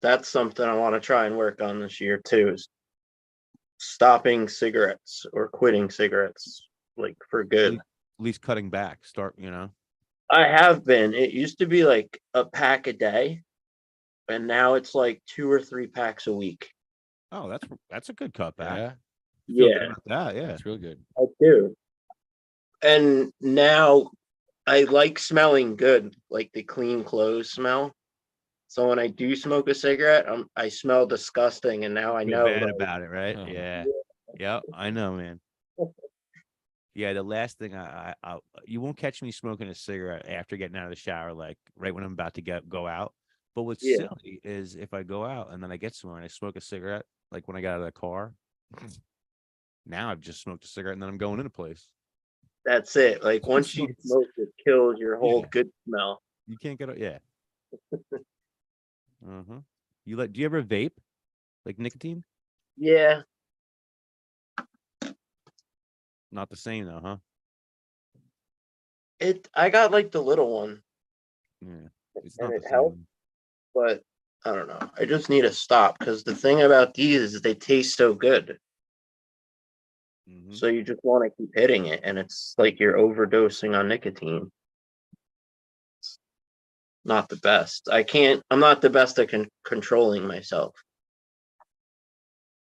That's something I want to try and work on this year too, is stopping cigarettes or quitting cigarettes, like for good. At least cutting back. Start, you know. I have been. It used to be like a pack a day, and now it's like 2 or 3 packs a week. Oh, that's a good cutback. Yeah, Feel good Yeah, about that. Yeah. that's real good. I do. And now I like smelling good, like the clean clothes smell. So when I do smoke a cigarette, I smell disgusting, and now I Feel know. bad Like, about it, right? Uh-huh. Yeah. Yep. I know, man. Yeah, the last thing I you won't catch me smoking a cigarette after getting out of the shower, like right when I'm about to go out. But what's Yeah. silly is if I go out and then I get somewhere and I smoke a cigarette, like when I got out of the car. Now I've just smoked a cigarette and then I'm going in a place. That's it. Like once you smoke, it kills your whole Yeah. good smell. You can't get it. Yeah. Uh-huh. Do you ever vape? Like nicotine? Yeah, Not the same though, huh? I got like the little one, Yeah. It's and not it the helps, same. but I don't know. I just need to stop because the thing about these is they taste so good. Mhm. So you just want to keep hitting it, and it's like you're overdosing on nicotine. Not the best. I'm not the best at controlling myself.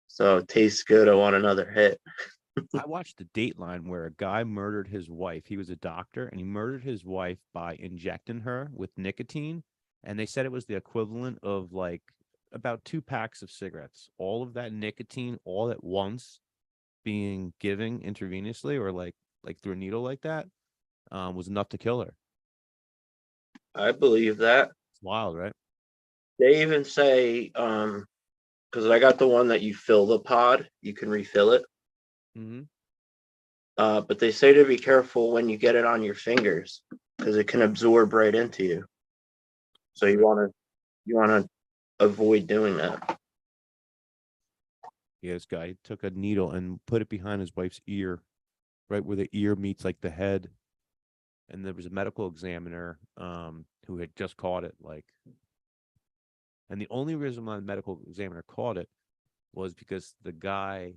So it tastes good. I want another hit. I watched a Dateline where a guy murdered his wife. He was a doctor and he murdered his wife by injecting her with nicotine. And they said it was the equivalent of like about 2 packs of cigarettes. All of that nicotine all at once being given intravenously or like through a needle like that was enough to kill her. I believe that. It's wild, right? They even say, because I got the one that you fill the pod, you can refill it. Mm-hmm. But they say to be careful when you get it on your fingers because it can absorb right into you. So you want to avoid doing that. Yeah, this guy took a needle and put it behind his wife's ear, right where the ear meets like the head. And there was a medical examiner who had just caught it, like, and the only reason why the medical examiner caught it was because the guy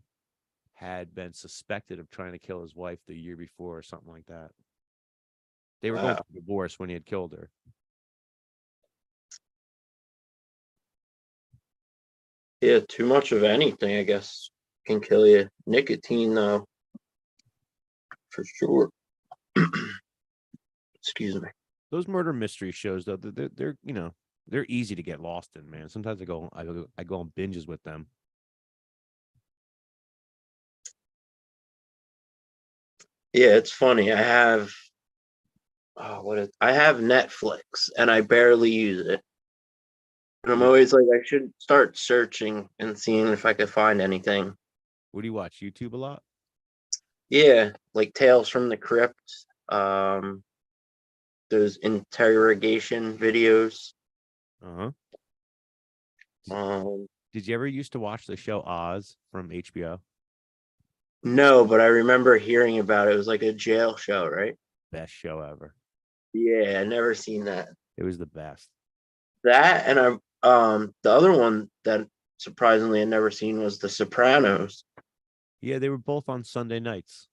had been suspected of trying to kill his wife the year before or something like that. They were going Wow. through divorce when he had killed her. Yeah, too much of anything, I guess, can kill you. Nicotine, though, for sure. Excuse me. Those murder mystery shows, though, they're they're easy to get lost in, man. Sometimes I go on binges with them. Yeah, it's funny. I have Netflix and I barely use it. And I'm always like, I should start searching and seeing if I could find anything. What do you watch? YouTube a lot? Yeah, like Tales from the Crypt, those interrogation videos. Uh-huh. Um, Did you ever used to watch the show Oz from HBO? no, but I remember hearing about it. It was like a jail show, right? Best show ever. Yeah, I never seen that. It was the best. That and the other one that surprisingly I never seen was The Sopranos. Yeah, they were both on Sunday nights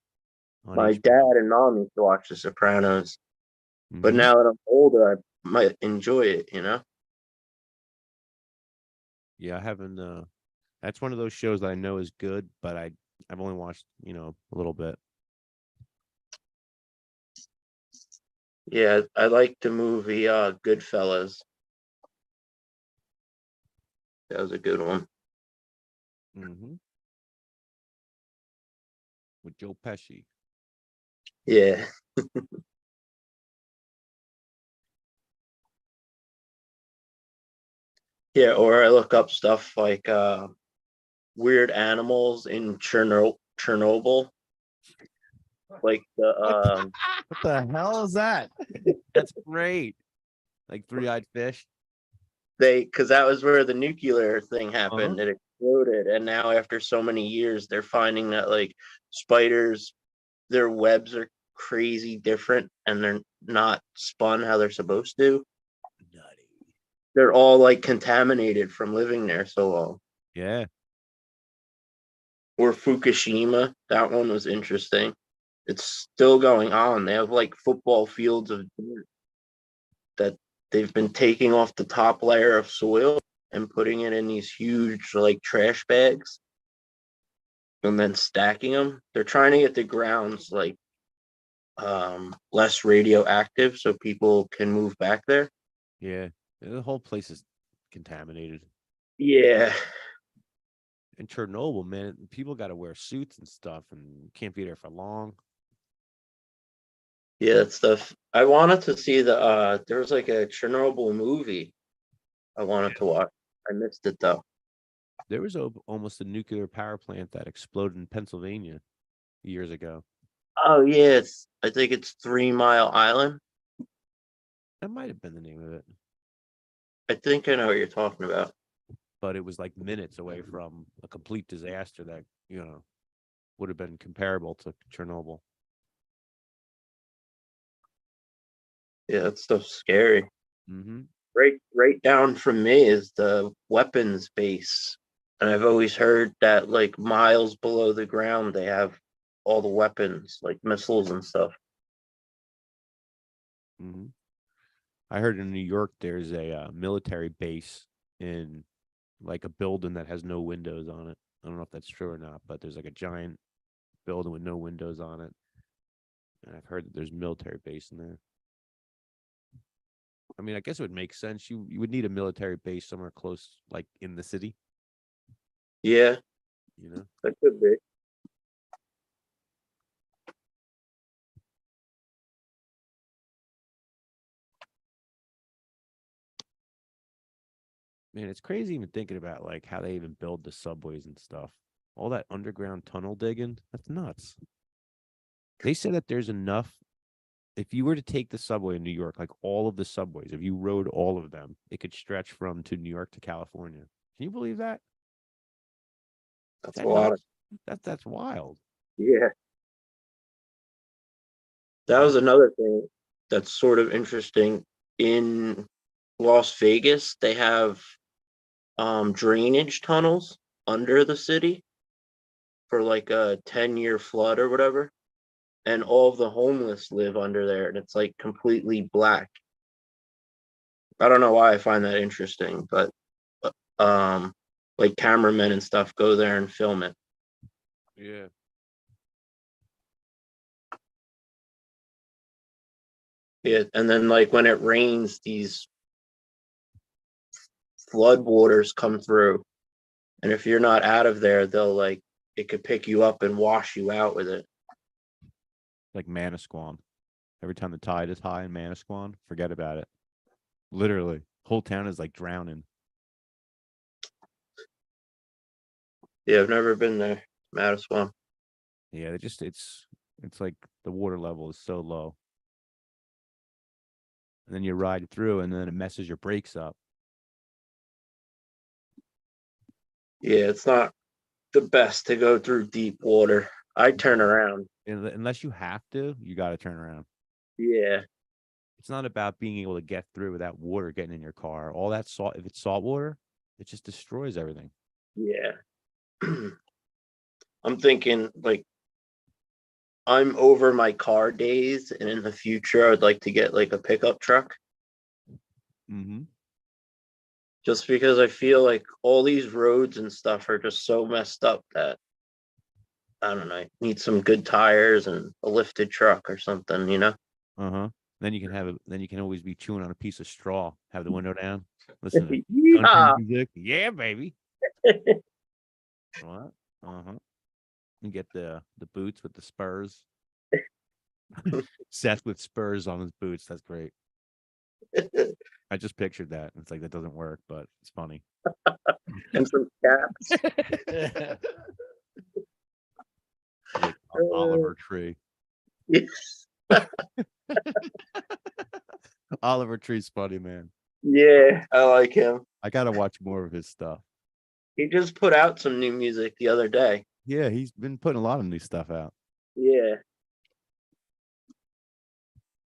on My HBO. dad and mom used to watch The Sopranos, but Mhm. now that I'm older, I might enjoy it. Yeah, I haven't. That's one of those shows that I know is good, but I've only watched a little bit. Yeah, I like the movie Goodfellas. That was a good one. Mm-hmm. With Joe Pesci. Yeah. Yeah, or I look up stuff like weird animals in Chernobyl. like the What the hell is that? That's great. Like three-eyed fish. because that was where the nuclear thing happened. It exploded, and now after so many years, they're finding that like spiders, their webs are crazy different, and they're not spun how they're supposed to. Nutty. They're all like contaminated from living there so long. Yeah. Or Fukushima, that one was interesting. It's still going on. They have like football fields of dirt that they've been taking off the top layer of soil and putting it in these huge like trash bags and then stacking them. They're trying to get the grounds like less radioactive so people can move back there. Yeah. The whole place is contaminated. Yeah. In Chernobyl, man, people got to wear suits and stuff and can't be there for long. Yeah, that stuff. I wanted to see the there was like a Chernobyl movie I wanted to watch. I missed it though. There was almost a nuclear power plant that exploded in Pennsylvania years ago. Oh yeah, I think it's 3 Mile Island. That might have been the name of it, I think I know what you're talking about. but it was like minutes away from a complete disaster that, would have been comparable to Chernobyl. Yeah, that stuff's scary. Mm-hmm. Right down from me is the weapons base. And I've always heard that like miles below the ground they have all the weapons, like missiles and stuff. Mm-hmm. I heard in New York there's a military base in like a building that has no windows on it. I don't know if that's true or not, but there's like a giant building with no windows on it. And I've heard that there's a military base in there. I mean, I guess it would make sense. You would need a military base somewhere close, like in the city, Yeah, you know? that could be. Man, it's crazy even thinking about like how they even build the subways and stuff. All that underground tunnel digging, that's nuts. They said that there's enough. If you were to take the subway in New York, like all of the subways, if you rode all of them, it could stretch from to New York to California. Can you believe that? Is That's that a lot nuts? of That's wild. yeah. That was another thing that's sort of interesting. In Las Vegas, they have drainage tunnels under the city for like a 10-year flood or whatever. And all of the homeless live under there, and it's like completely black. I don't know why I find that interesting, but um like cameramen and stuff go there and film it. Yeah. Yeah, and then like when it rains, these flood waters come through, and if you're not out of there, they'll like it could pick you up and wash you out with it. Like Manasquan. Every time the tide is high in Manasquan, forget about it. Literally, whole town is like drowning. Yeah, I've never been there, Madison. Yeah, it's like the water level is so low. And then you ride through and then it messes your brakes up. Yeah, it's not the best to go through deep water. I turn around. Unless you have to, you got to turn around. Yeah. It's not about being able to get through without water getting in your car. All that salt, if it's salt water, it just destroys everything. Yeah. I'm thinking like I'm over my car days, and in the future I'd like to get like a pickup truck. Mm-hmm. Just because I feel like all these roads and stuff are just so messed up that I don't know, I need some good tires and a lifted truck or something, you know? Uh-huh. Then you can always be chewing on a piece of straw, have the window down, listen to country Yeah. music. Yeah, baby. What? Uh-huh. And get the boots with the spurs. Seth with spurs on his boots. That's great. I just pictured that. It's like that doesn't work, but it's funny. And some caps. Like Oliver Tree. Oliver Tree's funny, man. Yeah, I like him. I gotta watch more of his stuff. He just put out some new music the other day. Yeah, he's been putting a lot of new stuff out. Yeah.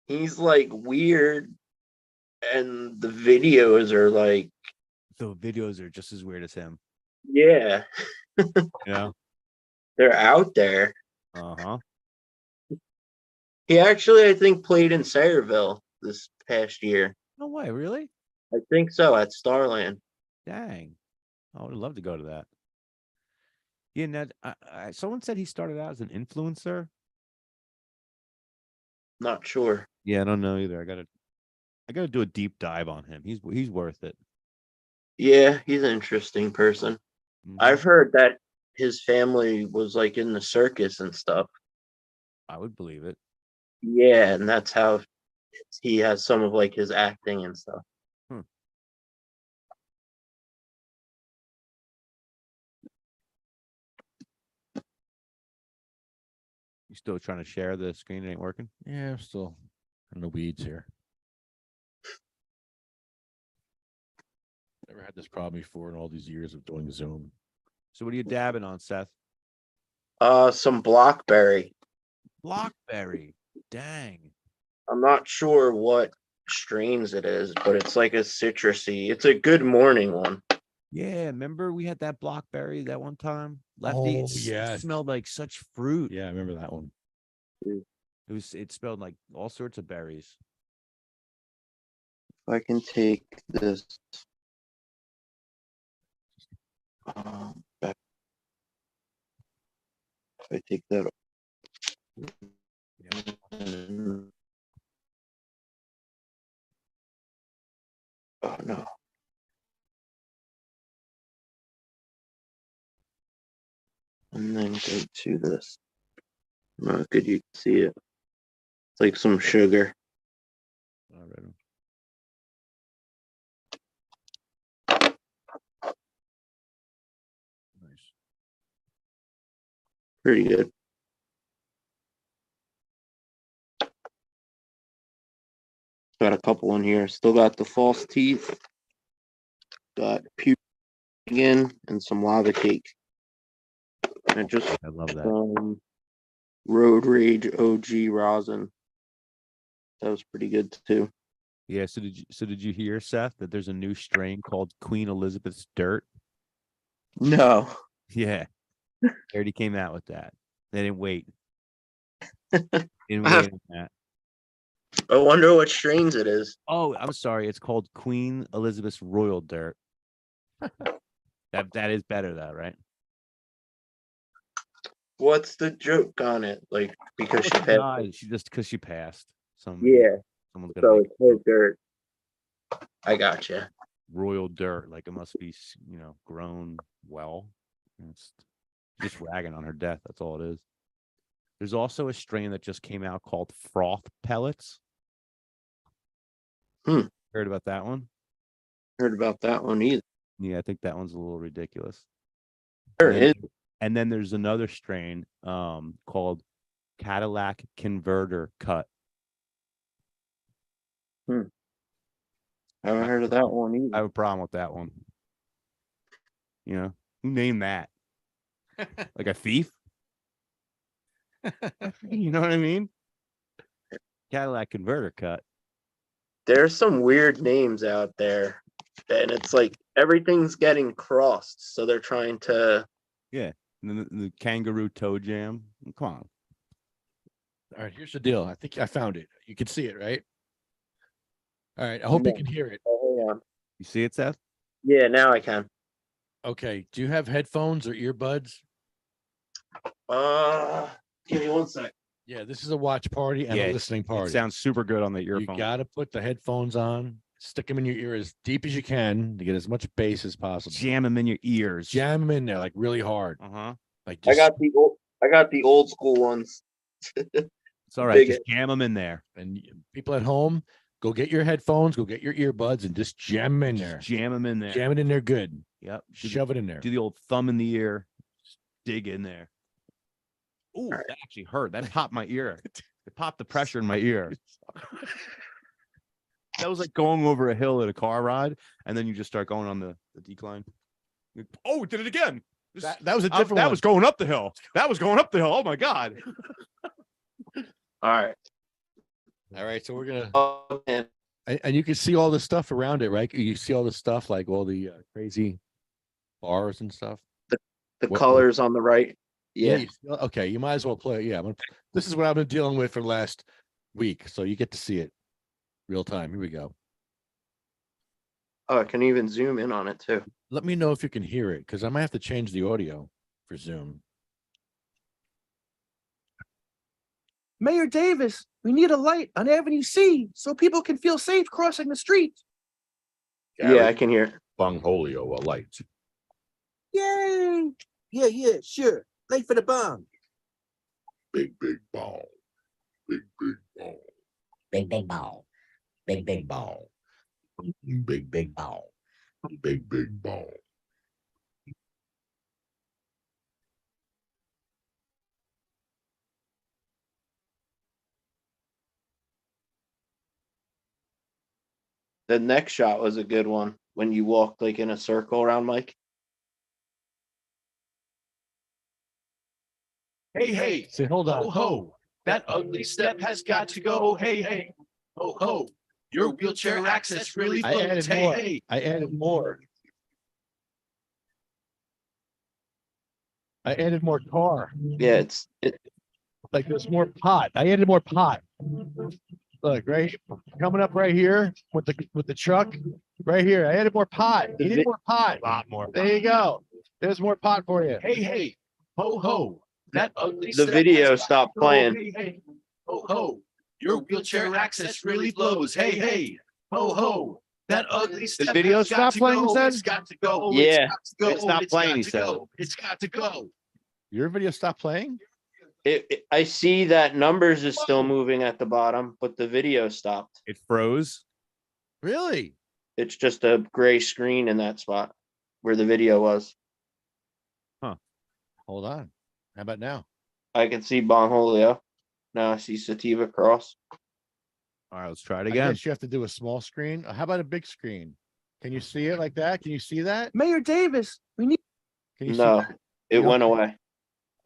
He's like weird, and the videos are like, The videos are just as weird as him. yeah, Yeah. they're out there. Uh-huh. He actually, I think, played in Sayreville this past year. No way, really? I think so, at Starland. Dang. I would love to go to that. Yeah, Ned, someone said he started out as an influencer. Not sure. Yeah, I don't know either. I gotta do a deep dive on him. He's worth it. Yeah, he's an interesting person. Mhm. I've heard that his family was like in the circus and stuff. I would believe it. Yeah, and that's how he has some of like his acting and stuff. You still trying to share the screen? It ain't working. Yeah, I'm still in the weeds here. Never had this problem before in all these years of doing Zoom. So what are you dabbing on, Seth? Some Blockberry. Blackberry. Dang. I'm not sure what strains it is, but it's like a citrusy. It's a good morning one. Yeah, remember we had that blackberry that one time? Lefty, Oh, yeah. it smelled like such fruit. Yeah, I remember that one. It smelled like all sorts of berries. If I can take this back. If I take that oh no. And then go to this. Not good, you can see it. It's like some sugar. All right. Nice. Pretty good. Got a couple in here. Still got the false teeth. Got puke again and some lava cake. And just I love that. Road Rage OG rosin. That was pretty good too. Yeah. So did you hear, Seth, that there's a new strain called Queen Elizabeth's Dirt? No. Yeah. They already came out with that. They didn't wait. Didn't wait on that. I wonder what strains it is. Oh, I'm sorry. It's called Queen Elizabeth's Royal Dirt. That is better though, right? What's the joke on it? Like because she passed. She just because she passed. Yeah. Someone's gonna So make it's no dirt. I gotcha. royal dirt. Like it must be, grown well. It's just ragging on her death. That's all it is. There's also a strain that just came out called Froth Pellets. Heard about that one? Heard about that one either. Yeah, I think that one's a little ridiculous. There it is. And then there's another strain called Cadillac Converter Cut. Haven't heard of that one either. I have a problem with that one. Who named that? Like a thief? You know what I mean? Cadillac Converter Cut. There's some weird names out there. And it's like everything's getting crossed. So they're trying to. Yeah. And then the Kangaroo Toe Jam. Come on. All right, here's the deal. I think I found it. You can see it, right? All right. I hope you can hear it. Oh, hang on. You see it, Seth? Yeah, now I can. Okay. Do you have headphones or earbuds? Give me 1 sec. Yeah, this is a watch party and a listening party. It sounds super good on the You earphone. got to put the headphones on, stick them in your ear as deep as you can to get as much bass as possible. Jam them in your ears. Jam them in there like really hard. Like just, I got the old school ones. It's all right. Big Just jam them in there. and people at home, go get your headphones, go get your earbuds, and just jam them in there. Just jam them in there. Jam it in there good. Yep. Shove it in there. Do the old thumb in the ear. Just dig in there. Ooh, Right. that actually hurt. That popped my ear. It popped the pressure in my ear. That was like going over a hill at a car ride, and then you just start going on the decline. Oh, it did it again. That was a different That one. was going up the hill. That was going up the hill. Oh my God. All right. All right, so we're gonna Oh, and and you can see all the stuff around it, right? You see all the stuff like all the crazy bars and stuff. the What- colors on the right. Yeah. Okay, you might as well play it. Yeah, this is what I've been dealing with for the last week, so you get to see it real time. Here we go. Oh, I can even zoom in on it too. Let me know if you can hear it, because I might have to change the audio for Zoom. Mayor Davis, we need a light on Avenue C so people can feel safe crossing the street. Gary, Yeah, I can hear. Bungholio, a light. Yay! Yeah, sure. Light for the bomb. Big bong. Big bong. Big ball. Big ball. Big Ball. big bong. The next shot was a good one when you walked like in a circle around Mike. Hey, Say, hold on. ho, that ugly step has got to go. Hey, ho, your wheelchair access really I added floats. more. Hey. I added more. I added more car. Yeah, it Like there's more pot. I added more pot. Look, right coming up right here with the truck. Right here. I added more pot. You need more pot. A lot more. There you go. There's more pot for you. Hey, ho, that ugly the step video has got stopped to go. playing. Hey, ho, your wheelchair access really blows. Hey, ho, that ugly step video has got stop to playing, you go. said? It's got to go. Yeah. It's got to go. It stopped It's playing, got he to said. go. It's got to go. Your video stopped playing? I see that numbers is still moving at the bottom, but the video stopped. It froze. Really? It's just a gray screen in that spot where the video was. Hold on. How about now? I can see Bongholio. Now I see Sativa Cross. All right, let's try it I again. guess you have to do a small screen. How about a big screen? Can you see it like that? Can you see that? Mayor Davis, we need Can you see No, that? it You went don't- away.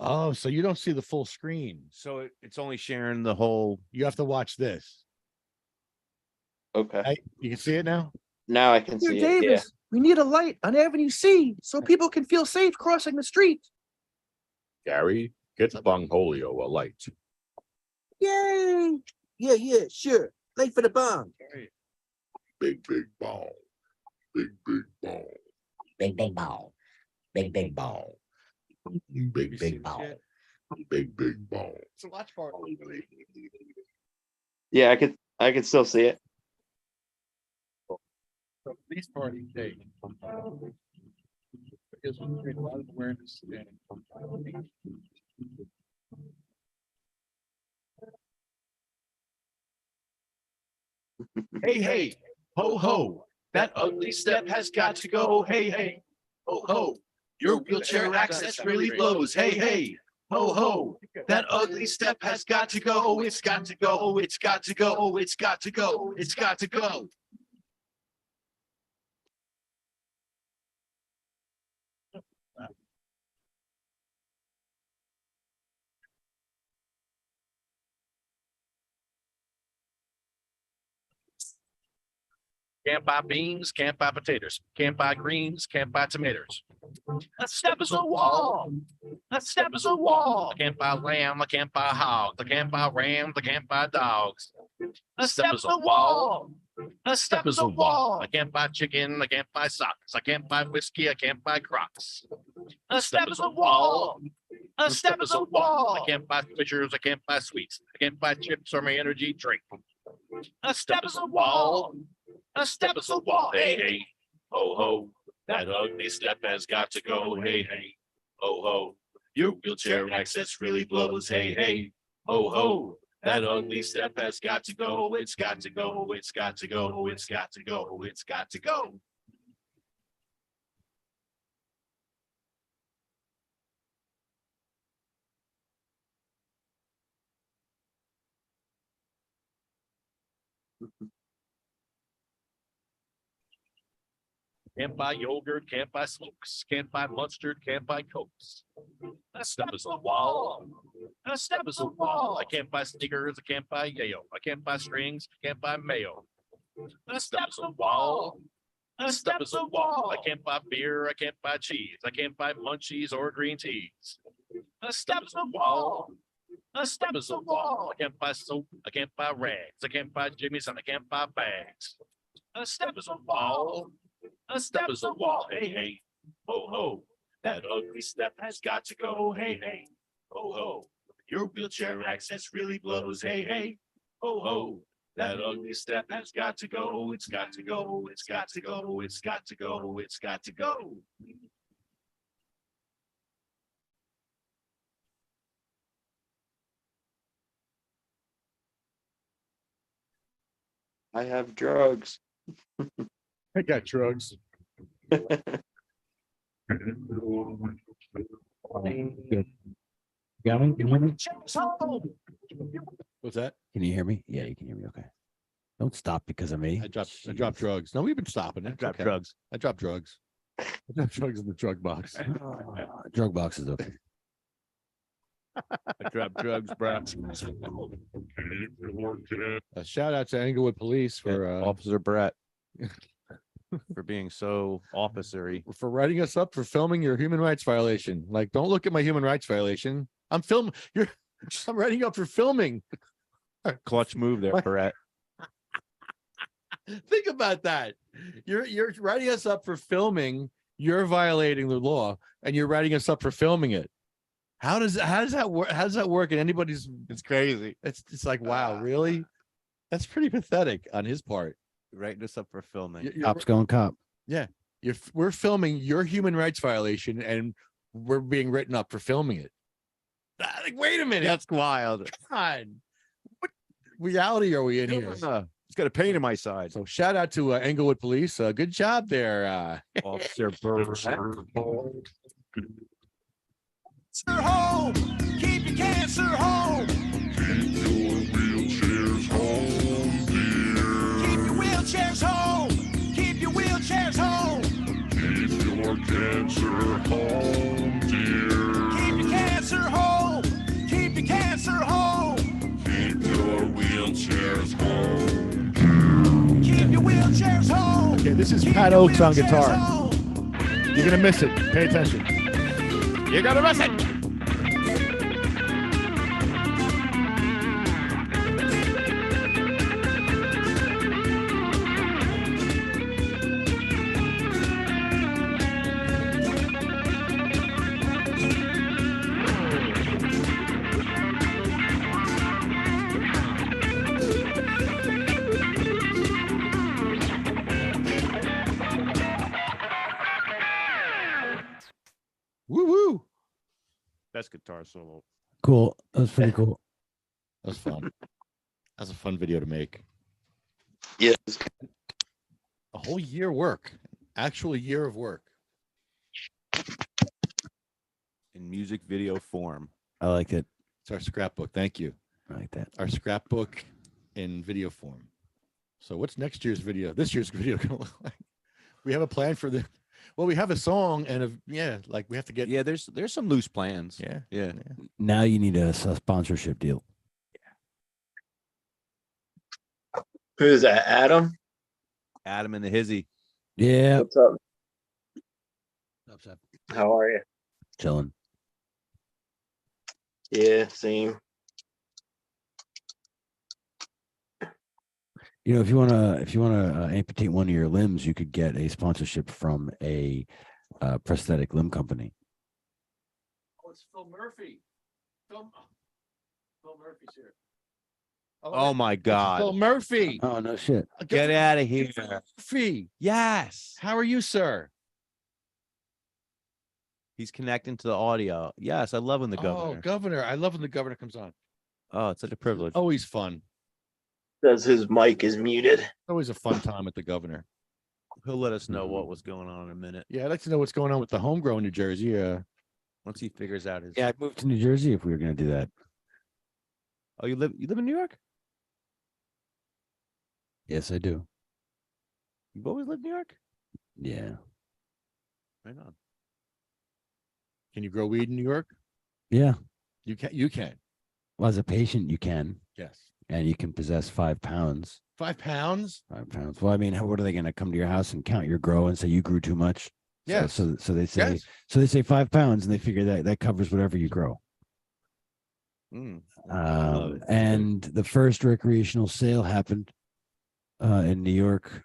Oh, so you don't see the full screen. So it's only sharing the whole. You have to watch this. Okay. You can see it now? Now I can Mayor see it. Yeah. Davis, we need a light on Avenue C so people can feel safe crossing the street. Gary, get Bungholio, a light. Yay! Yeah, sure. Light for the bomb. Big bong. Big bong. Big ball. Big ball. Big ball. big bong. It's a watch party. Yeah, I could still see it. So police party day. Because we create a lot of awareness. Hey, ho, that ugly step has got to go. Hey, ho, your wheelchair access really blows. Hey, ho, that ugly step has got to go. It's got to go. It's got to go. It's got to go. It's got to go. Can't buy beans, can't buy potatoes, can't buy greens, can't buy tomatoes. A step is a wall. A step is a wall. I can't buy lamb, I can't buy hogs, I can't buy rams, I can't buy dogs. A step is a wall. A step is a wall. I can't buy chicken, I can't buy socks, I can't buy whiskey, I can't buy Crocs. A step is a wall. A step is a wall. I can't buy Fishers, I can't buy sweets, I can't buy chips or my energy drink. A step is a wall. A step is a wall. Hey, ho, that ugly step has got to go. Hey, ho, your wheelchair access really blows. Hey, ho, that ugly step has got to go. It's got to go. It's got to go. It's got to go. It's got to go. Can't buy yogurt, can't buy smokes, can't buy mustard, can't buy cokes. That stuff is a wall. That stuff is a wall. I can't buy Snickers, I can't buy yayo. I can't buy strings, I can't buy mayo. That stuff is a wall. That stuff is a wall. I can't buy beer, I can't buy cheese. I can't buy munchies or green teas. That stuff is a wall. That stuff is a wall. I can't buy soap, I can't buy rags. I can't buy jimmies and I can't buy bags. That stuff is a wall. A step is a wall. Hey, hey, ho, ho. That ugly step has got to go. Hey, hey, ho, ho. Your wheelchair access really blows. Hey, hey, ho, ho. That ugly step has got to go. It's got to go. It's got to go. It's got to go. It's got to go. I have drugs. I got drugs. Got me? Can you hear me? What's that? Can you hear me? Yeah, you can hear me. Okay. Don't stop because of me. I dropped drugs. No, we've been stopping it. Drop Okay. drugs. I dropped drugs. I dropped drugs in the drug box. Drug box is open. I drop drugs, bro. A shout out to Englewood Police for Officer Brett for being so officery. writing us up for filming your human rights violation. Like, don't look at my human rights violation. I'm writing up for filming. Clutch move there, What? Brett. Think about that. You're writing us up for filming. You're violating the law, and you're writing us up for filming it. How does that work? How does that work in anybody's? It's crazy. It's like, wow, really? That's pretty pathetic on his part. Writing us up for filming. You're- Cops going cop. we're filming your human rights violation, and we're being written up for filming it. Like, wait a minute. That's wild. Come on. What reality are we in here? It's got a pain in my side. So shout out to Englewood Police. Good job there. Officer Burr. Home. Keep your cancer home. Keep your wheelchairs home, dear. Keep your wheelchairs home. Keep your wheelchairs home. Keep your cancer home, dear. Keep your cancer home. Keep your cancer home. Keep your wheelchairs home. Keep your wheelchairs home. Okay, this is Keep Pat your Oates on wheelchairs guitar. home. You're gonna miss it. Pay attention. You're gonna miss it. Woo woo. Best guitar solo. Cool. That was pretty cool. That was fun. That was a fun video to make. Yes. A whole year work. Actual year of work. In music video form. I liked it. It's our scrapbook. Thank you. I like that. Our scrapbook in video form. So what's next year's video? This year's video gonna look like? We have a plan for the. Well, we have a song and like we have to get. Yeah, there's some loose plans. Yeah. Yeah. Now you need a sponsorship deal. Who's that? Adam? Adam and the Hizzy. Yeah. What's up? What's up? How are you? Chilling. Yeah, same. You know, if you wanna amputate one of your limbs, you could get a sponsorship from a prosthetic limb company. Oh, it's Phil Murphy. Phil Murphy's here. Oh my Phil God. Murphy. Oh no shit. Get out of here. Phil Murphy. Yes. How are you, sir? He's connecting to the audio. Yes, I love when the Oh, governor. governor. I love when the governor comes on. Oh, it's such a privilege. Always fun. Says his mic is muted. Always a fun time at the governor. He'll let us know what was going on in a minute Yeah, I'd like to know what's going on with the homegrown New Jersey. once he figures out his. Yeah, I'd move to New Jersey if we were gonna do that. Oh, you live in New York? Yes, I do. You've always lived in New York? Yeah. Right on. Can you grow weed in New York? Yeah. You can. You can. Well, as a patient, you can, Yes. and you can possess 5 pounds. 5 pounds. 5 pounds. Well, I mean, what are they going to come to your house and count your grow and say you grew too much? Yes. So they say Yes. so they say 5 pounds, and they figure that covers whatever you grow. Mm, I love it. And the first recreational sale happened in New York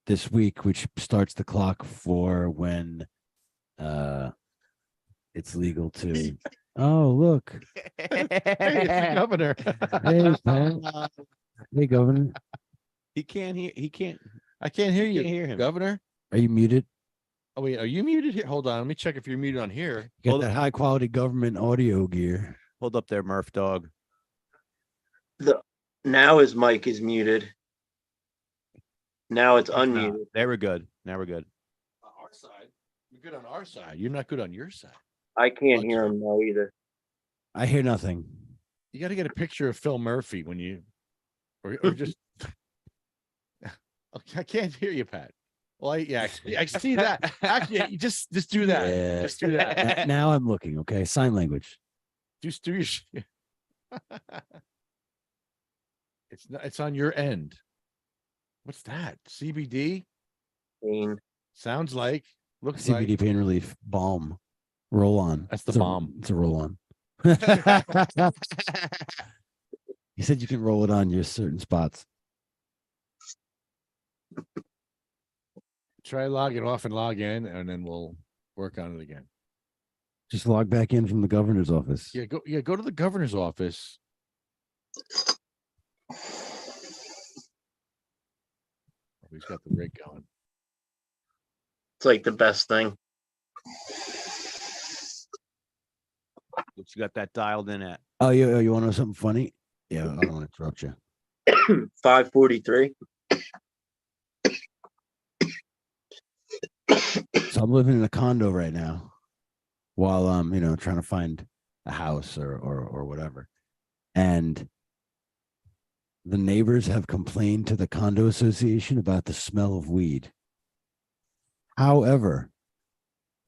this week, which starts the clock for when it's legal to. Oh, look. Hey, it's the governor. Hey, Pat. Hey, Governor. He can't hear. He can't. I can't hear you. Can't hear him. Governor. Are you muted? Oh wait, are you muted here? Hold on, let me check if you're muted on here. You got Hold that high quality government audio gear. Hold up there, Murph dog. Now his mic is muted. Now it's It's not. unmuted. There we're good. Now we're good. On our side, you're good on our side. You're not good on your side. I can't hear him now either. I hear nothing. You got to get a picture of Phil Murphy when you, or just. Okay, I can't hear you, Pat. Well, I see that. Actually, you just do that. Yeah. Just do that. Now I'm looking. Okay, sign language. Just do your. It's not. It's on your end. What's that? CBD? Pain. Sounds like. Looks CBD like. pain relief balm. Roll on. That's the It's a- balm. It's a roll on. You said you can roll it on your certain spots. Try logging off and log in, and then we'll work on it again. Just log back in from the governor's office. Yeah, go to the governor's office. Oh, he's got the rig going. It's like the best thing. What you got that dialed in at? Oh, you want to know something funny? Yeah, I don't want to interrupt you. 543. So I'm living in a condo right now while I'm, trying to find a house or whatever. And the neighbors have complained to the condo association about the smell of weed. However,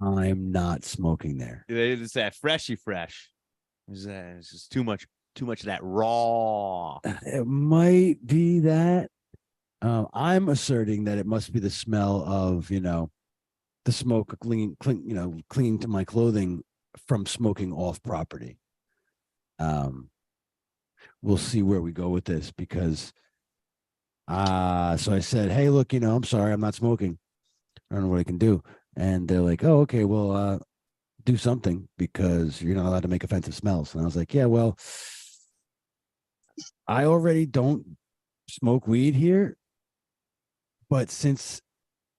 I'm not smoking there. It's that freshy fresh. It's just too much of that raw. It might be that. I'm asserting that it must be the smell of, the smoke clinging to my clothing from smoking off property. We'll see where we go with this because so I said, hey, look, I'm sorry, I'm not smoking. I don't know what I can do. And they're like, oh, okay, well, do something because you're not allowed to make offensive smells. And I was like, yeah, well, I already don't smoke weed here. But since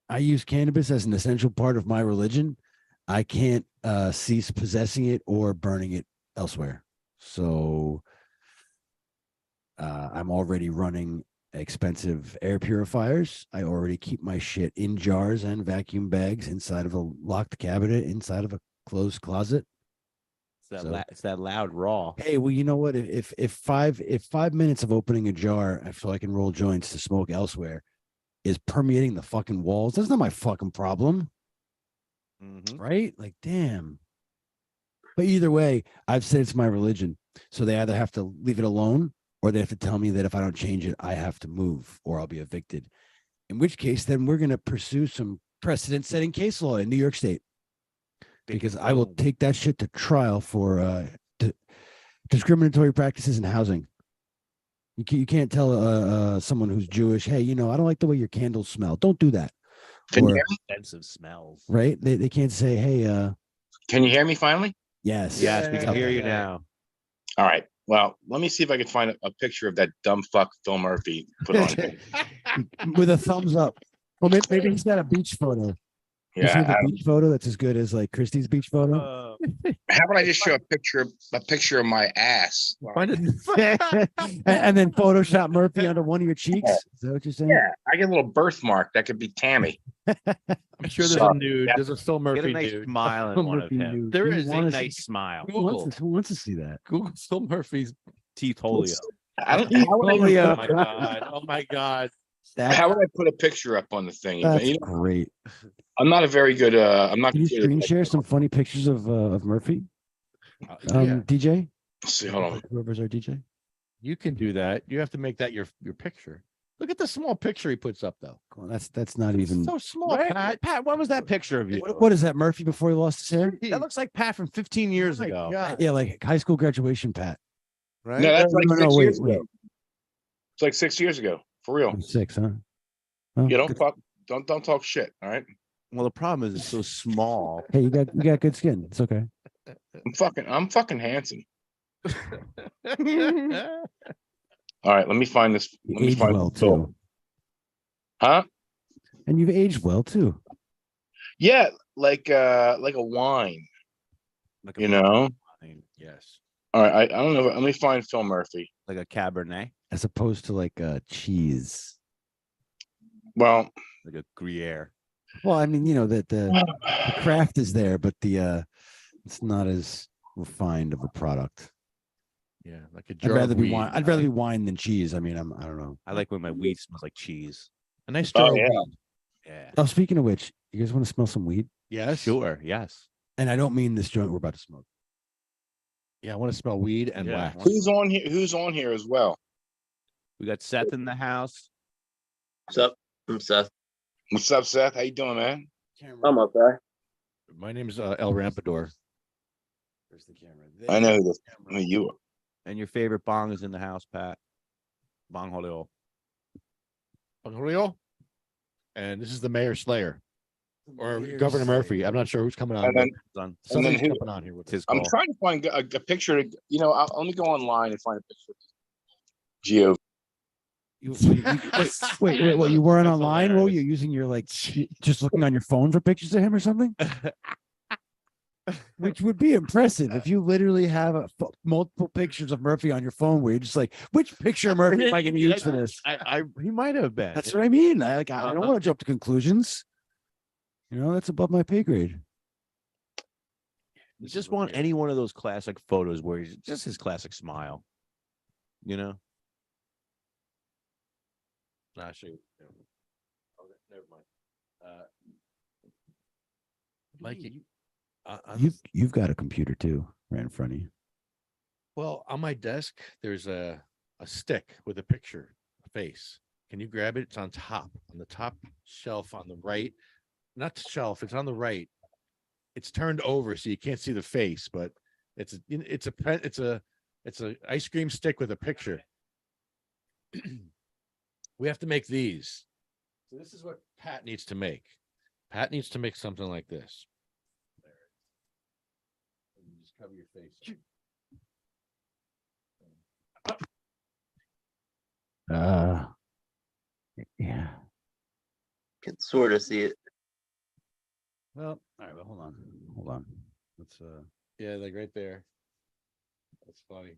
I use cannabis as an essential part of my religion, I can't cease possessing it or burning it elsewhere. So I'm already running expensive air purifiers. I already keep my shit in jars and vacuum bags inside of a locked cabinet, inside of a closed closet. It's that loud raw. Hey, well, you know what? If 5 minutes of opening a jar so I can roll joints to smoke elsewhere is permeating the fucking walls, that's not my fucking problem. Mm-hmm. Right? Like, damn. But either way, I've said it's my religion. So they either have to leave it alone or they have to tell me that if I don't change it, I have to move or I'll be evicted. In which case, then we're going to pursue some precedent-setting case law in New York State. Because I will take that shit to trial for discriminatory practices in housing. You can't tell someone who's Jewish, hey, I don't like the way your candles smell. Don't do that. Can you Or, hear me? Offensive smells. right? They can't say, hey, Can you hear me finally? yes. Yes, we can hear you Yeah. now. All right. Well, let me see if I can find a picture of that dumb fuck Phil Murphy put on. With a thumbs up. Well, maybe he's got a beach photo. You see Yeah. the beach photo that's as good as like Christie's beach photo? How about I just show a picture of my ass? Find it. and then Photoshop Murphy onto one of your cheeks. Is that what you're saying? Yeah, I get a little birthmark. That could be Tammy. I'm sure there's So- a nude. There's a Phil Get Murphy a nice nude. smile in one of Murphy him. nude. There You is a wanna Nice see- smile. Who wants to see that? Google Phil Murphy's. Teeth holio. I don't. How would I Oh even- my god! Oh my god! How would I put a picture up on the thing? That's You know, great. I'm not a very good. I'm not Can you good screen at. share some funny pictures of Murphy? Yeah, DJ? Let's see, hold on. Whoever's our DJ. you can do that. You have to make that your picture. Look at the small picture he puts up, though. Come on, that's not even. So small, Right? Pat. Pat, what was that picture of you? What is that, Murphy? Before he lost his hair? That looks like Pat from 15 years My ago. God. Yeah, like high school graduation, Pat. Right? No, that's like No, 6 wait, years wait. ago. It's like 6 years ago, for real. 6, huh? Oh, You don't good. talk. Don't talk shit. All right. Well, the problem is it's so small. Hey, you got good skin. It's okay. I'm fucking handsome. All right, let me find this. You Let me aged find well this film. too, Huh? and you've aged well too. Yeah, like a wine. Like a You know. wine, Yes. All right, I don't know. Let me find Phil Murphy. like a Cabernet, As opposed to like cheese. Well, like a Gruyere. Well, I mean, you know that the craft is there, but the it's not as refined of a product. Yeah, like a I'd jar rather of be weed. wine. I'd rather be wine than cheese. I mean, I don't know. I like when my weed smells like cheese. A nice jar Oh, of yeah. weed. Yeah. Oh, speaking of which, you guys want to smell some weed? Yes. Sure. Yes. And I don't mean this joint we're about to smoke. Yeah, I want to smell weed and Yeah. wax. who's on here? Who's on here as well? We got Seth in the house. What's up? I'm Seth. What's up, Seth? How you doing, man? I'm okay. My name is El Rampador. Where's the camera? I know who you are. And your favorite bong is in the house, Pat. Bong Holio. Julio. And this is the Mayor Slayer or Governor Murphy. I'm not sure who's coming on. And then Done. Somebody's who- jumping on here with It's his I'm call. trying to find a picture. Let me go online and find a picture. Geo. Wait, what? You weren't That's online? Well, hilarious. you're using your just looking on your phone for pictures of him or something? Which would be impressive if you literally have multiple pictures of Murphy on your phone where you're just like, which picture of Murphy am I going to use for this? He might have been. That's what I mean. I don't want to jump to conclusions. You know, that's above my pay grade. You just want any one of those classic photos where he's just his classic smile. You know? Nah, shoot. Okay, never mind. Mikey, You've got a computer too, right in front of you. well, on my desk, there's a stick with a picture, a face. Can you grab it? It's on the top shelf on the right. Not the shelf, it's on the right. It's turned over so you can't see the face, but it's a ice cream stick with a picture. We have to make these. So this is what Pat needs to make. Pat needs to make something like this. There. And you just cover your face. Yeah. Can sort of see it. Well, all right, well, hold on. Let's Yeah, like right there. That's funny.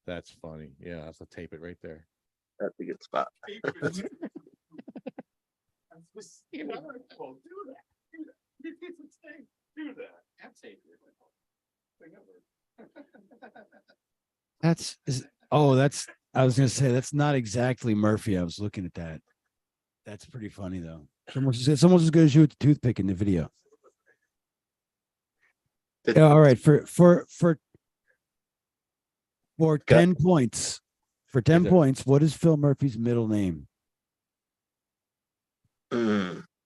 That's funny. Yeah, I'll have to tape it right there. That's a good spot. I was gonna say that's not exactly Murphy. I was looking at that. That's pretty funny though. It's almost as good as you with the toothpick in the video. Yeah, all right, for 10 points. For 10 it? points, what is Phil Murphy's middle name?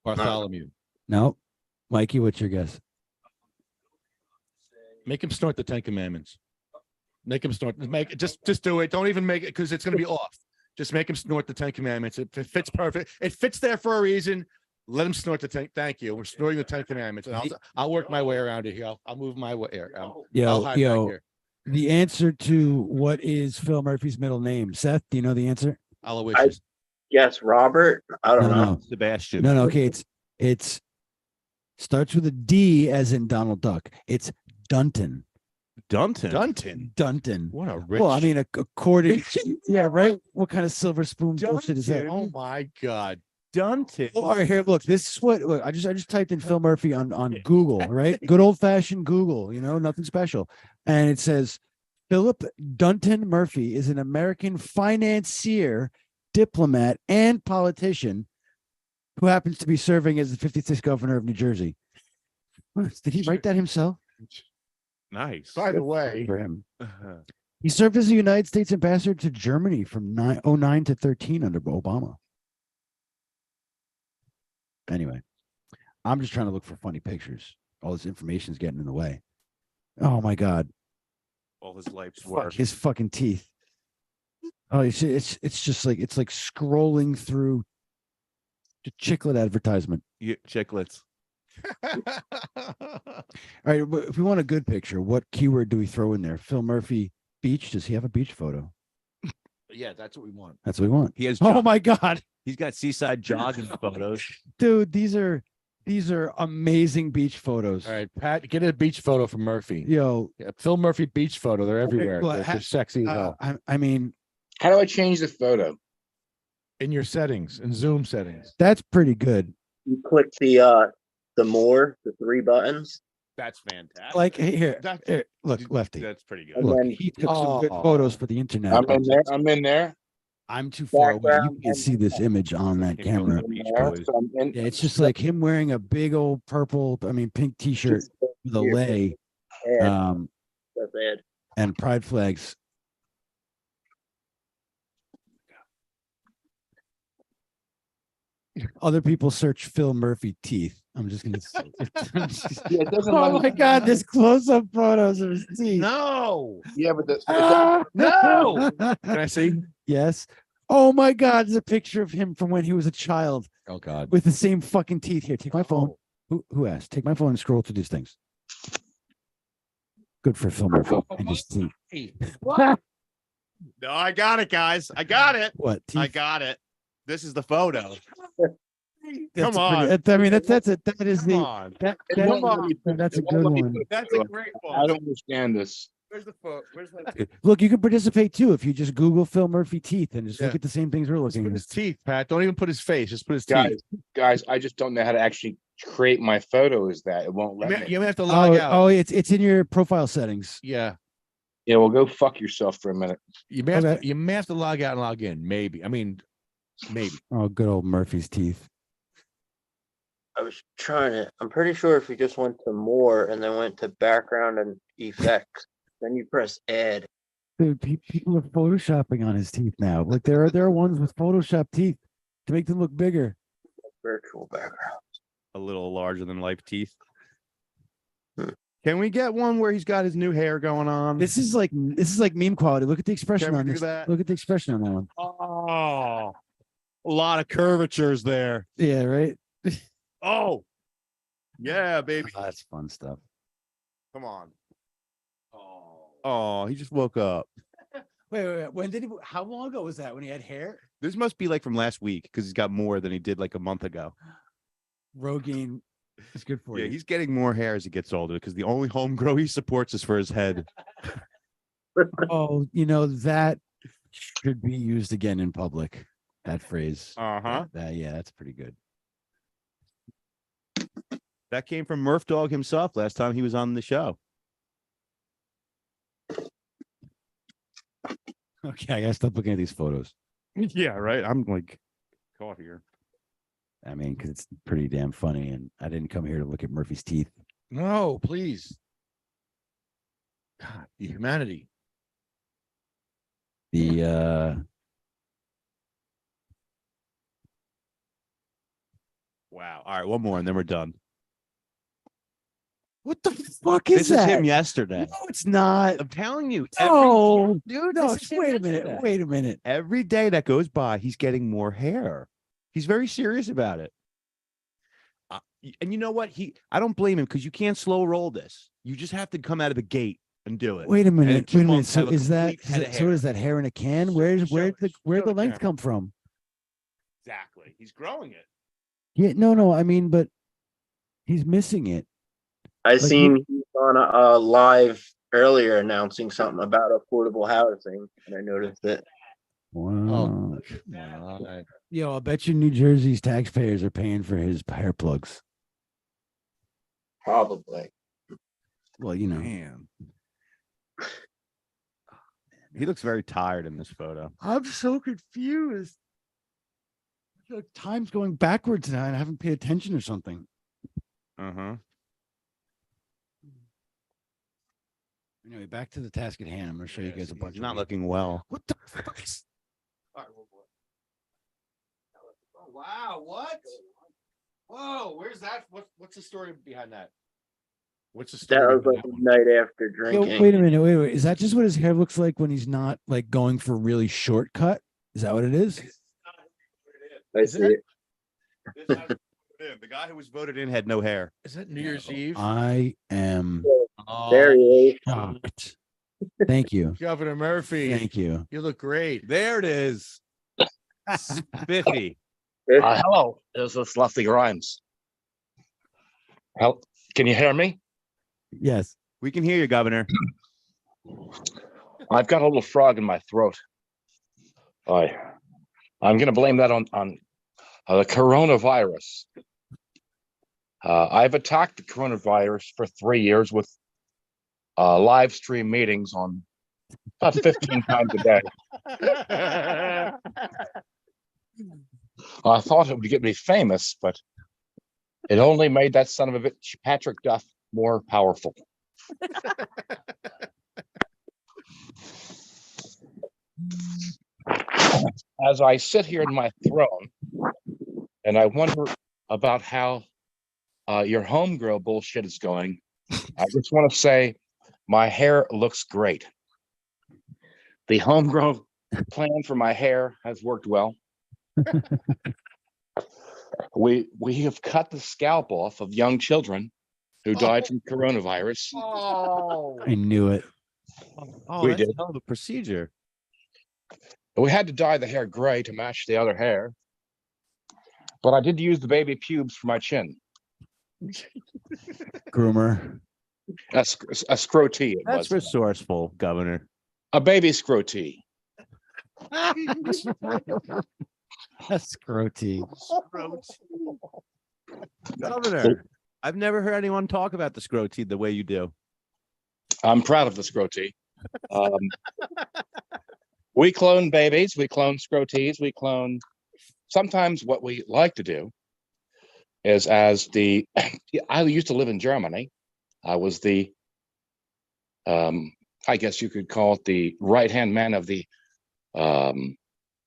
Bartholomew. No. Mikey, what's your guess? Make him snort the 10 Commandments. Make him snort. Just do it. Don't even make it because it's gonna be off. Just make him snort the 10 Commandments. It fits perfect. It fits there for a reason. Let him snort the 10. Thank you. We're snorting the 10 Commandments, and I'll work my way around it here. I'll move my way here. I'll hide back here. The answer to what is Phil Murphy's middle name? Seth, do you know the answer? Aloysius. Yes, Robert. I don't know. Sebastian. No. Okay, it's starts with a D as in Donald Duck. It's Dunton. Dunton. What a rich. Well, I mean, according, yeah, right. What kind of silver spoon bullshit is that? Oh my God. Dunton. All right, here, look. This is what look, I just typed in Phil Murphy on Google, right? Good old fashioned Google, nothing special. And it says Philip Dunton Murphy is an American financier diplomat, and politician who happens to be serving as the 56th governor of New Jersey. Did he write that himself? Nice. By the way, For him. He served as a United States ambassador to Germany from 09 to 13 under Obama. Anyway, I'm just trying to look for funny pictures. All this information is getting in the way. Oh my God. All his life's Fuck, work. his fucking teeth. Oh, it's just like it's like scrolling through the chiclet advertisement. Chiclets. All right, but if we want a good picture, what keyword do we throw in there? Phil Murphy beach. Does he have a beach photo? yeah, that's what we want. That's what we want. He has. Oh my God, He's got seaside jogging photos. dude, these are amazing beach photos. All right, Pat, get a beach photo from Murphy. Yo, Yeah, Phil Murphy beach photo. They're everywhere. well, They're sexy as hell. I mean, How do I change the photo? In your settings, in Zoom settings. that's pretty good. You click the more, the 3 buttons, That's fantastic. Like here, That's- here, look, Lefty. That's pretty good. and Look, then he took some good photos for the internet. I'm in there. I'm in there. I'm too far away. You Background can and- see this image on that Can't go to camera. the beach, There, boys. so I'm in- Yeah, it's just like him wearing a big old pink T-shirt with a Here. lei, Add, that's add. and pride flags. Other people search Phil Murphy teeth. I'm just gonna. Yeah, it doesn't let Oh me- my God! This close-up photos of his teeth. No, Yeah, but no. Can I see? Yes. Oh my God! There's a picture of him from when he was a child Oh God. with the same fucking teeth. Here, take my phone. Who asked? Take my phone and scroll through these things. Good for Phil Murphy and his teeth. No, I got it, guys. I got it. What? I Teeth? got it. This is the photo. That's Come a pretty- on. I mean, that is Come the on. Come on. that's a It won't good let me one. put That's a great I one. don't understand this. Where's the photo? Where's that? Look, you can participate too if you just Google Phil Murphy teeth and just look Yeah. at the same things we're Just looking put at. his teeth, Pat. Don't even put his face. Just put his Guys, teeth. guys, I just don't know how to actually create my photo as that. It won't You let may, me. you may have to log out. Oh, it's in your profile settings. Yeah, Yeah, well, go fuck yourself for a minute. you may have Okay. to, you may have to log out and log in. Maybe. I mean, maybe. Oh, good old Murphy's teeth. I was trying to. I'm pretty sure if you just went to more and then went to background and effects, then you press add. Dude, people are photoshopping on his teeth now. Like there are ones with Photoshop teeth to make them look bigger. Virtual background. A little larger than life teeth. Hmm. Can we get one where he's got his new hair going on? This is like meme quality. Look at the expression Can we on do this. that? Look at the expression on that one. Oh, a lot of curvatures there. Yeah, right. Oh, yeah, baby. Oh, that's fun stuff. Come on. Oh, he just woke up. Wait. When did he? How long ago was that? When he had hair? This must be like from last week because he's got more than he did like a month ago. Rogaine is good for Yeah, you. he's getting more hair as he gets older because the only home grow he supports is for his head. Oh, that should be used again in public. That phrase. Uh-huh. Yeah, that's pretty good. That came from Murph Dog himself last time he was on the show. Okay, I gotta stop looking at these photos. Yeah, right. I'm like caught here. I mean, because it's pretty damn funny, and I didn't come here to look at Murphy's teeth. No, please. God, the humanity. The Wow. All right, one more and then we're done. what the fuck is This that? is him yesterday. No, it's not. I'm telling you. No, Dude, no. this is him Wait a minute. yesterday. Wait a minute. Every day that goes by, he's getting more hair. He's very serious about it. And you know what? I don't blame him because you can't slow roll this. You just have to come out of the gate and do it. Wait a And in minute. 2 Wait a minute. months, So have a is that complete head of so? hair. Is that hair in a can? Where'd show the the length camera. come from? Exactly. He's growing it. Yeah, no. I mean, but he's missing it. I Like, seen he was on a live earlier announcing something about affordable housing, and I noticed it. Wow. Come on. Yo, I bet you New Jersey's taxpayers are paying for his hair plugs. Probably. Well, Man. He looks very tired in this photo. I'm so confused. Time's going backwards now, and I haven't paid attention or something. Uh-huh. Anyway, back to the task at hand. I'm going to show you guys a bunch. He's not of looking well. What the fuck is? All right, oh, wow, what? Whoa, where's that? What's the story behind that? What's the story That was behind like that the one? night after Yo, drinking. wait a minute. Wait. Is that just what his hair looks like when he's not like going for really shortcut? Is that what it is? I Is see it? it. The guy who was voted in had no hair. Is that New Year's Eve? I am There he is. shocked. Thank you. Governor Murphy. Thank you. You look great. There it is. Spiffy. Hello, this is Lefty Grimes. Can you hear me? Yes. We can hear you, Governor. I've got a little frog in my throat. I'm going to blame that on the coronavirus. I've attacked the coronavirus for 3 years with live stream meetings on about 15 times a day. I thought it would get me famous, but it only made that son of a bitch, Patrick Duff, more powerful. As I sit here in my throne, and I wonder about how your homegrown bullshit is going, I just want to say my hair looks great. The homegrown plan for my hair has worked well. We have cut the scalp off of young children who died from coronavirus. Oh, I knew it. Oh, We that's did. a hell of a procedure. We had to dye the hair gray to match the other hair, but I did use the baby pubes for my chin. Groomer. A scrotee it That's was. resourceful, Governor. A baby scrotee. That's grody. Governor, I've never heard anyone talk about the scrotee the way you do. I'm proud of the scrotee. We clone babies, we clone scrotees, we clone. Sometimes what we like to do is I used to live in Germany. I was I guess you could call it the right-hand man of the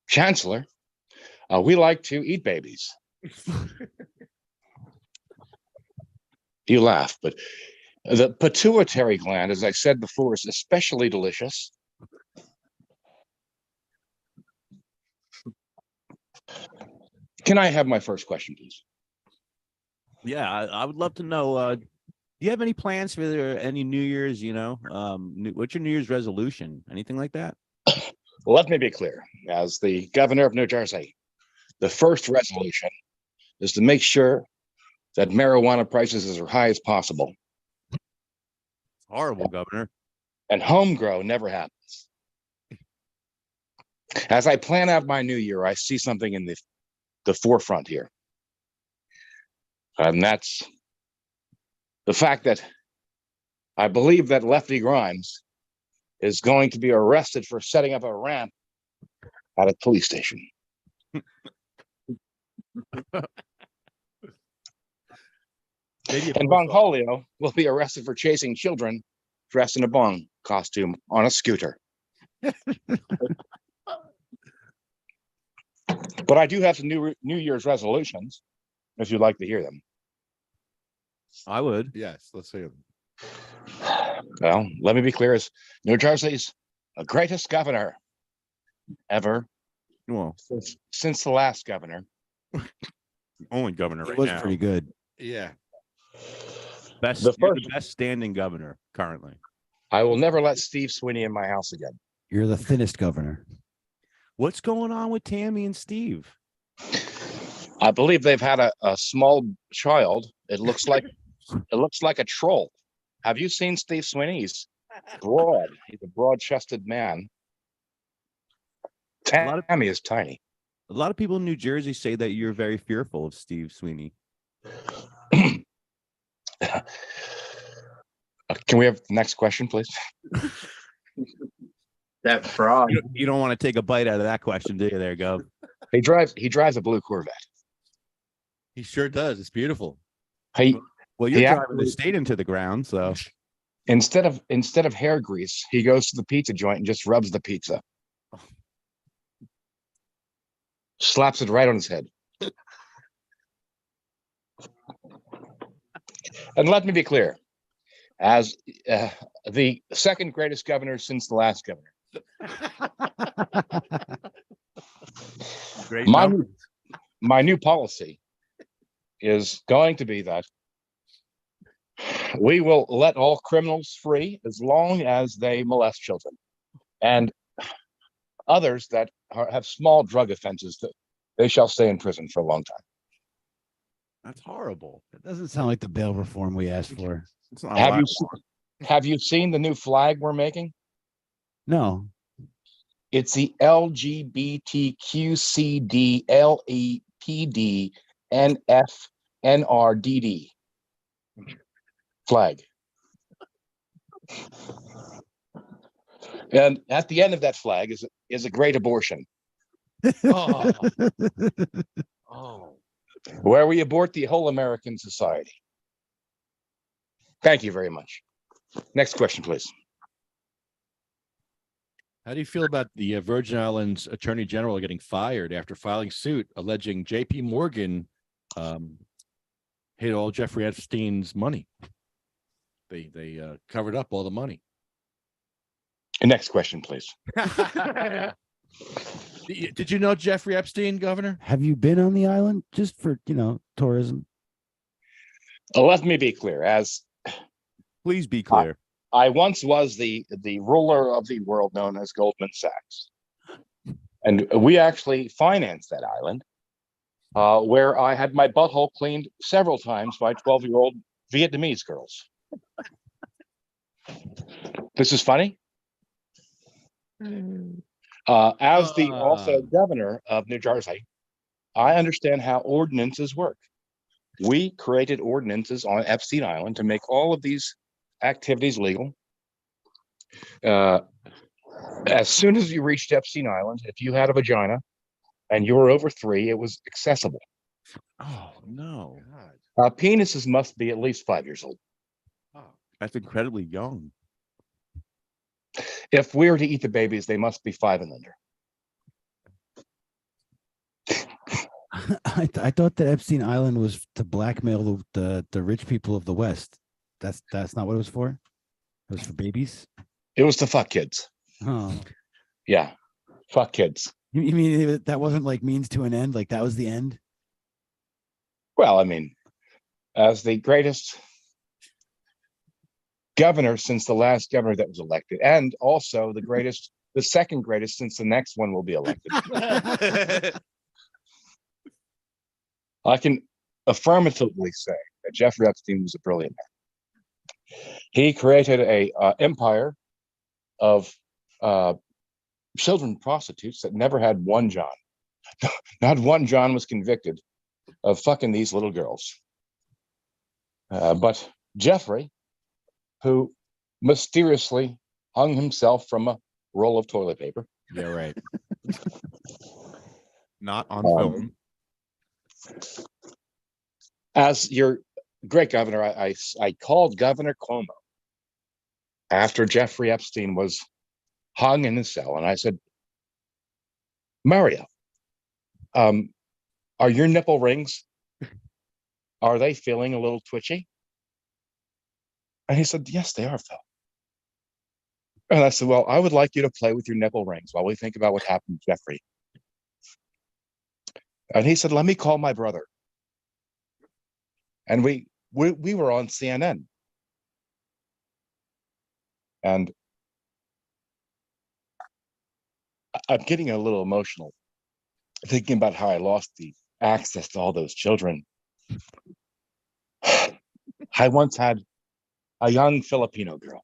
chancellor. We like to eat babies. You laugh, but the pituitary gland, as I said before, is especially delicious. Can I have my first question, please? Yeah, I would love to know. Do you have any plans for any New Year's? What's your New Year's resolution? Anything like that? Let me be clear. As the governor of New Jersey, the first resolution is to make sure that marijuana prices are as high as possible. Horrible, Governor. And homegrown never happens. As I plan out my new year, I see something in the forefront here. And that's the fact that I believe that Lefty Grimes is going to be arrested for setting up a ramp at a police station. And Bongholio will be arrested for chasing children dressed in a bong costume on a scooter. But I do have some New Year's resolutions, if you'd like to hear them. I would. yes. Let's see. Well, let me be clear, as New Jersey's greatest governor ever Well, since the last governor. only governor It right was now. pretty good. Yeah. Best, The you're first- the best standing governor currently. I will never let Steve Sweeney in my house again. You're the thinnest governor. What's going on with Tammy and Steve? I believe they've had a small child. It looks like a troll. Have you seen Steve Sweeney? He's broad. He's a broad-chested man. lot of- Tammy is tiny. A lot of people in New Jersey say that you're very fearful of Steve Sweeney. Can we have the next question, please? That frog. You don't want to take a bite out of that question, do you, there, Gov? He drives a blue Corvette. He sure does. It's beautiful. He Well, you're he driving the actually, state into the ground, so instead of hair grease, he goes to the pizza joint and just rubs the pizza. Slaps it right on his head. And let me be clear, as the second greatest governor since the last governor, great my numbers. my new policy is going to be that we will let all criminals free as long as they molest children, and others that have small drug offenses, that they shall stay in prison for a long time. That's horrible. That doesn't sound like the bail reform we asked for. It's not a Have lot you of have you seen the new flag we're making? No. It's the LGBTQCDLEPDNFNRDD flag. And at the end of that flag is a great abortion, Oh, oh. where we abort the whole American society. Thank you very much. Next question, please. How do you feel about the Virgin Islands Attorney General getting fired after filing suit alleging J.P. Morgan hid all Jeffrey Epstein's money? They covered up all the money. Next question, please. Did you know Jeffrey Epstein, Governor? Have you been on the island just for, tourism? Let me be clear. As Please be clear. I once was the ruler of the world known as Goldman Sachs. And we actually financed that island, where I had my butthole cleaned several times by 12-year-old Vietnamese girls. This is funny. As the also governor of New Jersey, I understand how ordinances work. We created ordinances on Epstein Island to make all of these activities legal. As soon as you reached Epstein Island, if you had a vagina and you were over 3, it was accessible. Oh no, Penises must be at least 5 years old. that's incredibly young. If we were to eat the babies, they must be 5 and under. I thought that Epstein Island was to blackmail the rich people of the West. That's not what it was for. It was for babies. It was to fuck kids. Oh, Yeah, fuck kids. you mean that wasn't like means to an end? Like that was the end? Well, I mean, as the greatest governor since the last governor that was elected, and also the second greatest since the next one will be elected. I can affirmatively say that Jeffrey Epstein was a brilliant man. He created a empire of children prostitutes that never had one John. Not one John was convicted of fucking these little girls. But Jeffrey, who mysteriously hung himself from a roll of toilet paper. Yeah, right. Not on film. As your great governor, I called Governor Cuomo after Jeffrey Epstein was hung in his cell, and I said, Mario, are your nipple rings, are they feeling a little twitchy? And he said, yes, they are, Phil. And I said, well, I would like you to play with your nipple rings while we think about what happened to Jeffrey. And he said, let me call my brother. And we were on CNN. And I'm getting a little emotional thinking about how I lost the access to all those children. I once had a young Filipino girl.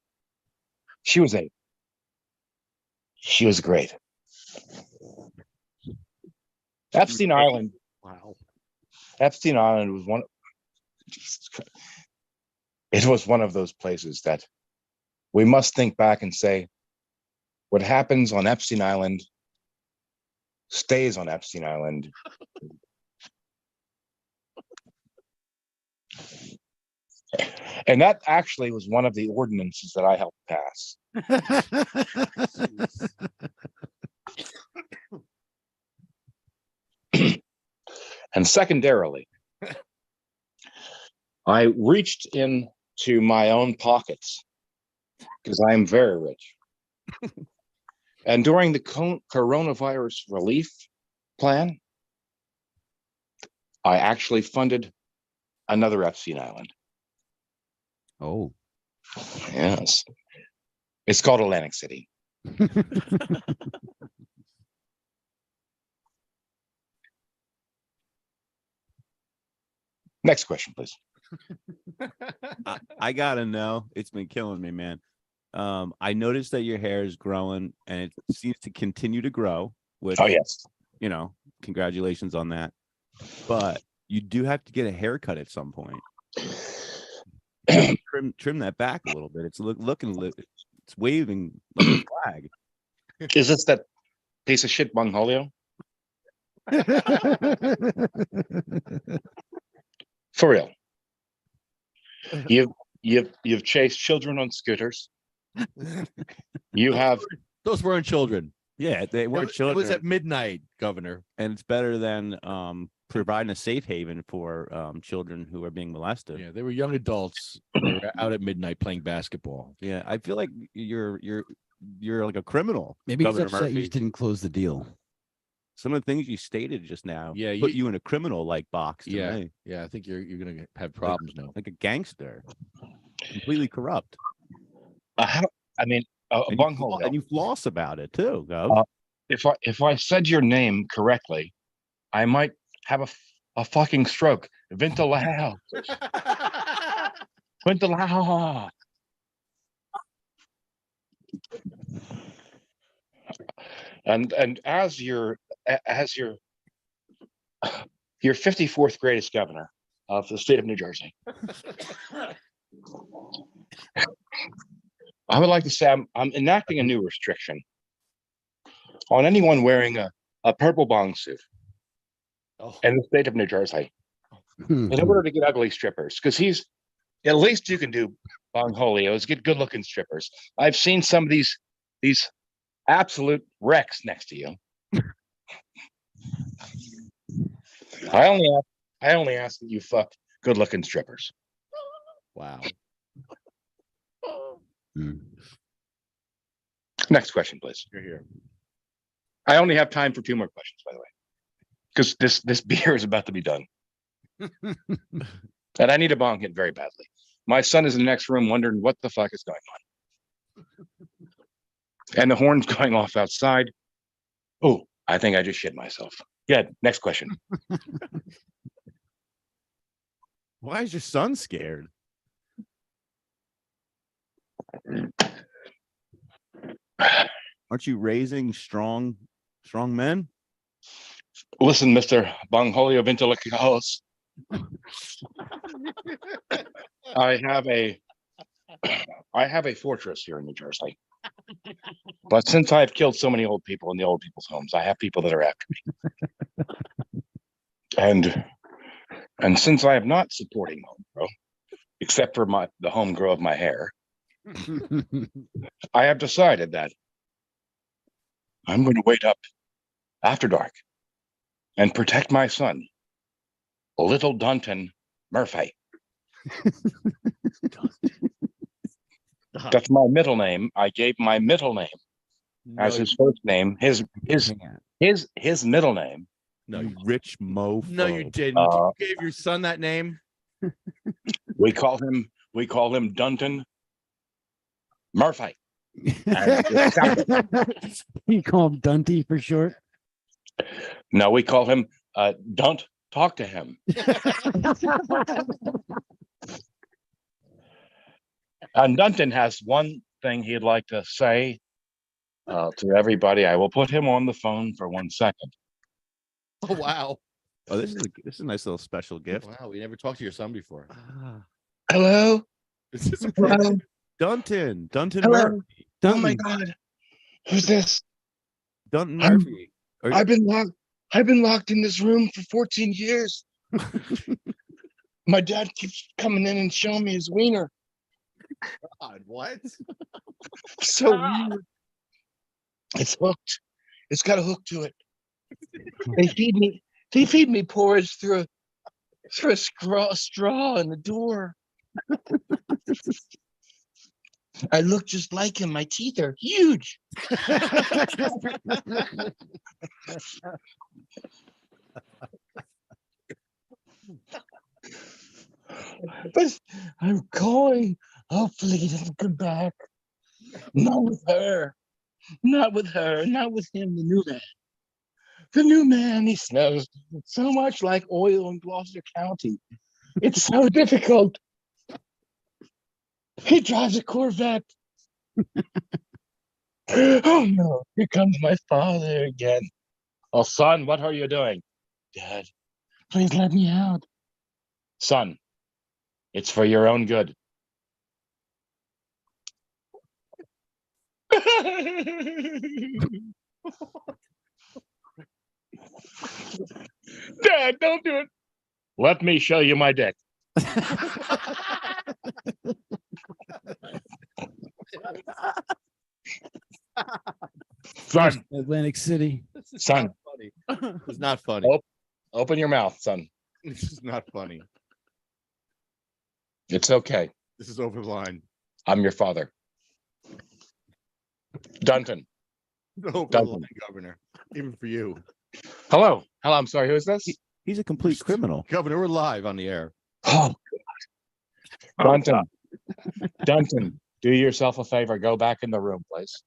She was great. Epstein Island. Wow. Epstein Island was one of those places that we must think back and say, what happens on Epstein Island stays on Epstein Island. And that actually was one of the ordinances that I helped pass. And secondarily, I reached into my own pockets because I am very rich. And during the coronavirus relief plan, I actually funded another Epstein Island. Oh. Yes. It's called Atlantic City. Next question, please. I gotta know. It's been killing me, man. I noticed that your hair is growing and it seems to continue to grow, which, Oh, yes. you know, congratulations on that. But you do have to get a haircut at some point. trim that back a little bit. It's it's waving like a flag. Is this that piece of shit Bongholio? For real. You've chased children on scooters. You have Those weren't children. Yeah, they were It children. was at midnight, Governor. And it's better than providing a safe haven for children who are being molested. Yeah, they were young adults. They were out at midnight playing basketball. Yeah, I feel like you're like a criminal. Maybe he's Governor upset you Murphy. just didn't close the deal. Some of the things you stated just now, Yeah, put you in a criminal like box. To Yeah, me. yeah. I think you're gonna have problems now. Like a gangster, completely corrupt. And Bongholio. you floss about it too, Gov. If I said your name correctly, I might have a fucking stroke. Vintalao. Vintalao. And as your 54th greatest governor of the state of New Jersey, I would like to say I'm enacting a new restriction on anyone wearing a purple bong suit in the state of New Jersey in order to get ugly strippers. Because at least you can do Bongholios, get good looking strippers. I've seen some of these absolute wrecks next to you. I only ask that you fuck good looking strippers. Wow. Next question, please. You're here. I only have time for 2 more questions, by the way, because this beer is about to be done. And I need a bong hit very badly. My son is in the next room wondering what the fuck is going on. And the horn's going off outside. Oh, I think I just shit myself. Yeah, next question. Why is your son scared? Aren't you raising strong men? Listen, Mr. Bongholio Vintilicos. I have a fortress here in New Jersey. But since I've killed so many old people in the old people's homes, I have people that are after me. And since I am not supporting home grow, except for the home grow of my hair, I have decided that I'm going to wait up after dark and protect my son, little Dunton Murphy. That's my middle name. I gave my middle name as his first name. His middle name. No, you rich mofo. No, you didn't. You gave your son that name. We call him Dunton Murphy. You call him Dunty for short? No, we call him Don't Talk to Him. And Dunton has one thing he'd like to say to everybody. I will put him on the phone for 1 second. Oh wow. Oh, this is a nice little special gift. Wow, we never talked to your son before. Hello? Is this a Hello? Dunton Hello? Murphy. Oh my God. Who's this? Dunton Murphy. I've been locked in this room for 14 years. My dad keeps coming in and showing me his wiener. God, what? So weird. It's hooked. It's got a hook to it. They feed me porridge through a straw in the door. I look just like him. My teeth are huge. But I'm going. Hopefully he doesn't come back. Not with her. Not with her. Not with him, the new man. The new man, he smells so much like oil in Gloucester County. It's so difficult. He drives a Corvette. Oh no, here comes my father again. Oh, son, what are you doing? Dad, please let me out. Son, it's for your own good. Dad, don't do it. Let me show you my dick. Son, Atlantic City. son, It's not funny. open your mouth, son. This is not funny. It's okay. This is over the line. I'm your father. Dunton. Over the Duncan. line, Governor. Even for you. Hello. Hello, I'm sorry. Who is this? He's a complete criminal. Governor, we're live on the air. Oh, God. Dunton. Dunton, do yourself a favor. Go back in the room, please.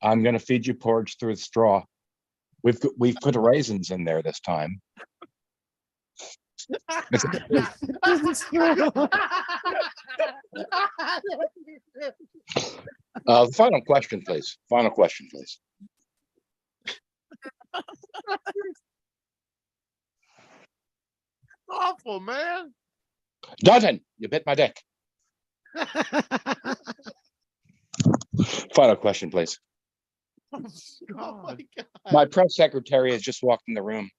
I'm going to feed you porridge through a straw. We've put raisins in there this time. Final question, please. Final question, please. Awful, man. Dunton, you bit my dick. Final question, please. Oh my God. My press secretary has just walked in the room.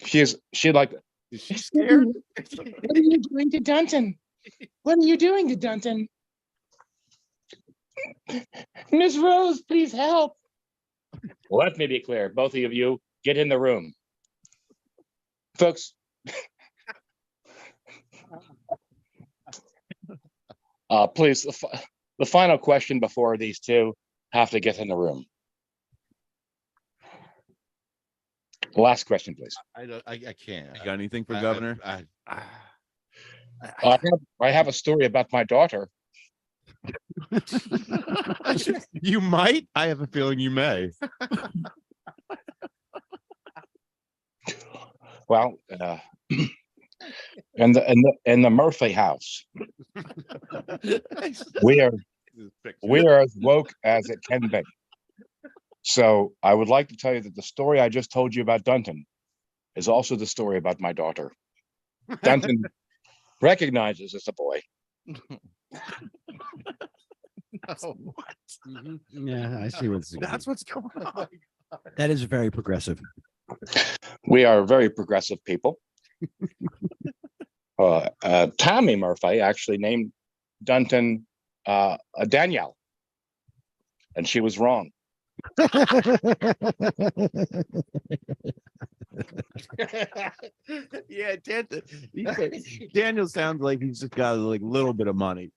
She'd like. Is she scared? What are you doing to Dunton? What are you doing to Dunton? Miss Rose, please help. Let me be clear. Both of you, get in the room. Folks. Please, the final question before these two have to get in the room. Last question, please. I can't. You got anything for Governor? I have a story about my daughter. You might. I have a feeling you may. Well, in the Murphy house, we are as woke as it can be. So I would like to tell you that the story I just told you about Dunton is also the story about my daughter. Dunton recognizes as a boy. Oh, what? Yeah, I see what's. That's what's going on. That is very progressive. We are very progressive people. Tommy Murphy actually named Dunton Danielle, and she was wrong. Yeah, Daniel sounds like he's just got like a little bit of money.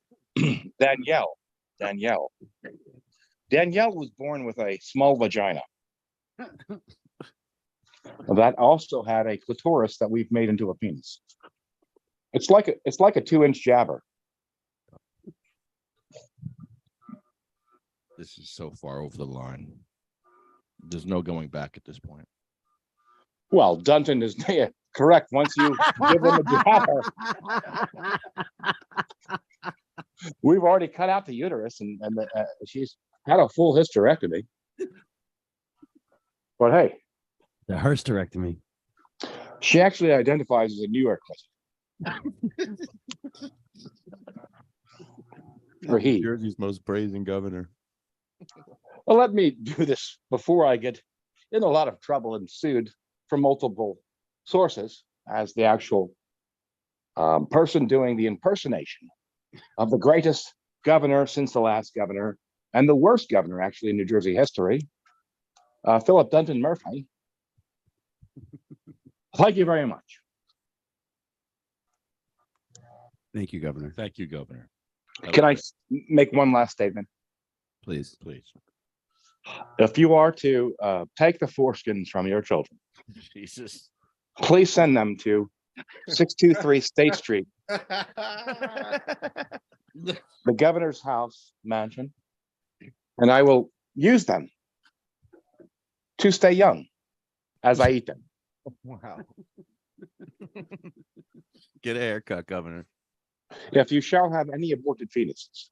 Danielle was born with a small vagina that also had a clitoris that we've made into a penis. It's like a 2-inch jabber. This is so far over the line. There's no going back at this point. Well, Dunton is correct. Once you give him a jabber, we've already cut out the uterus, and she's had a full hysterectomy. But hey, The hysterectomy. she actually identifies as a New York resident. Or he. Jersey's most brazen governor. Well, let me do this before I get in a lot of trouble and sued from multiple sources as the actual person doing the impersonation of the greatest governor since the last governor and the worst governor actually in New Jersey history, Philip Dunton Murphy. Thank you very much. Thank you, Governor. Thank you, Governor. Can I make one last statement? Please. Please. If you are to take the foreskins from your children, Jesus. please send them to 623 State Street, the governor's house mansion, and I will use them to stay young as I eat them. Wow. Get a haircut, Governor. If you shall have any aborted fetuses,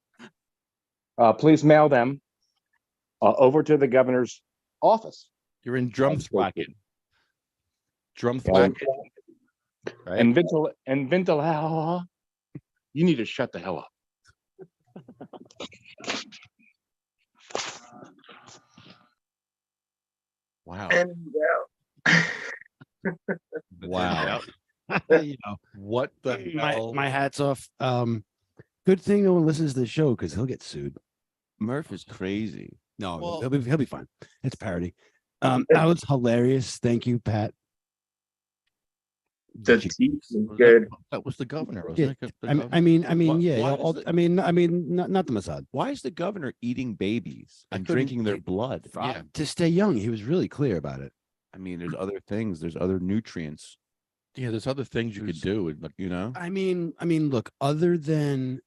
please mail them over to the governor's office. You're in Drumthwacket. Drumthwacket. Right? And Vintel, you need to shut the hell up. Wow. And Wow. You know, What the hell? my hat's off. Good thing no one listens to the show because he'll get sued. Murph is crazy. No, Well- he'll be fine. It's parody. That was hilarious. Thank you, Pat. the Did you- teeth is good. That was the governor, Yeah, wasn't it? The I governor? mean, Why- yeah. why all- is I mean, not the Mossad. Why is the governor eating babies I and couldn't- drinking their blood? Yeah. To stay young, he was really clear about it. I mean, there's other things. There's other nutrients. Yeah, there's other things you could There's- do. Like, You know. I mean, look, other than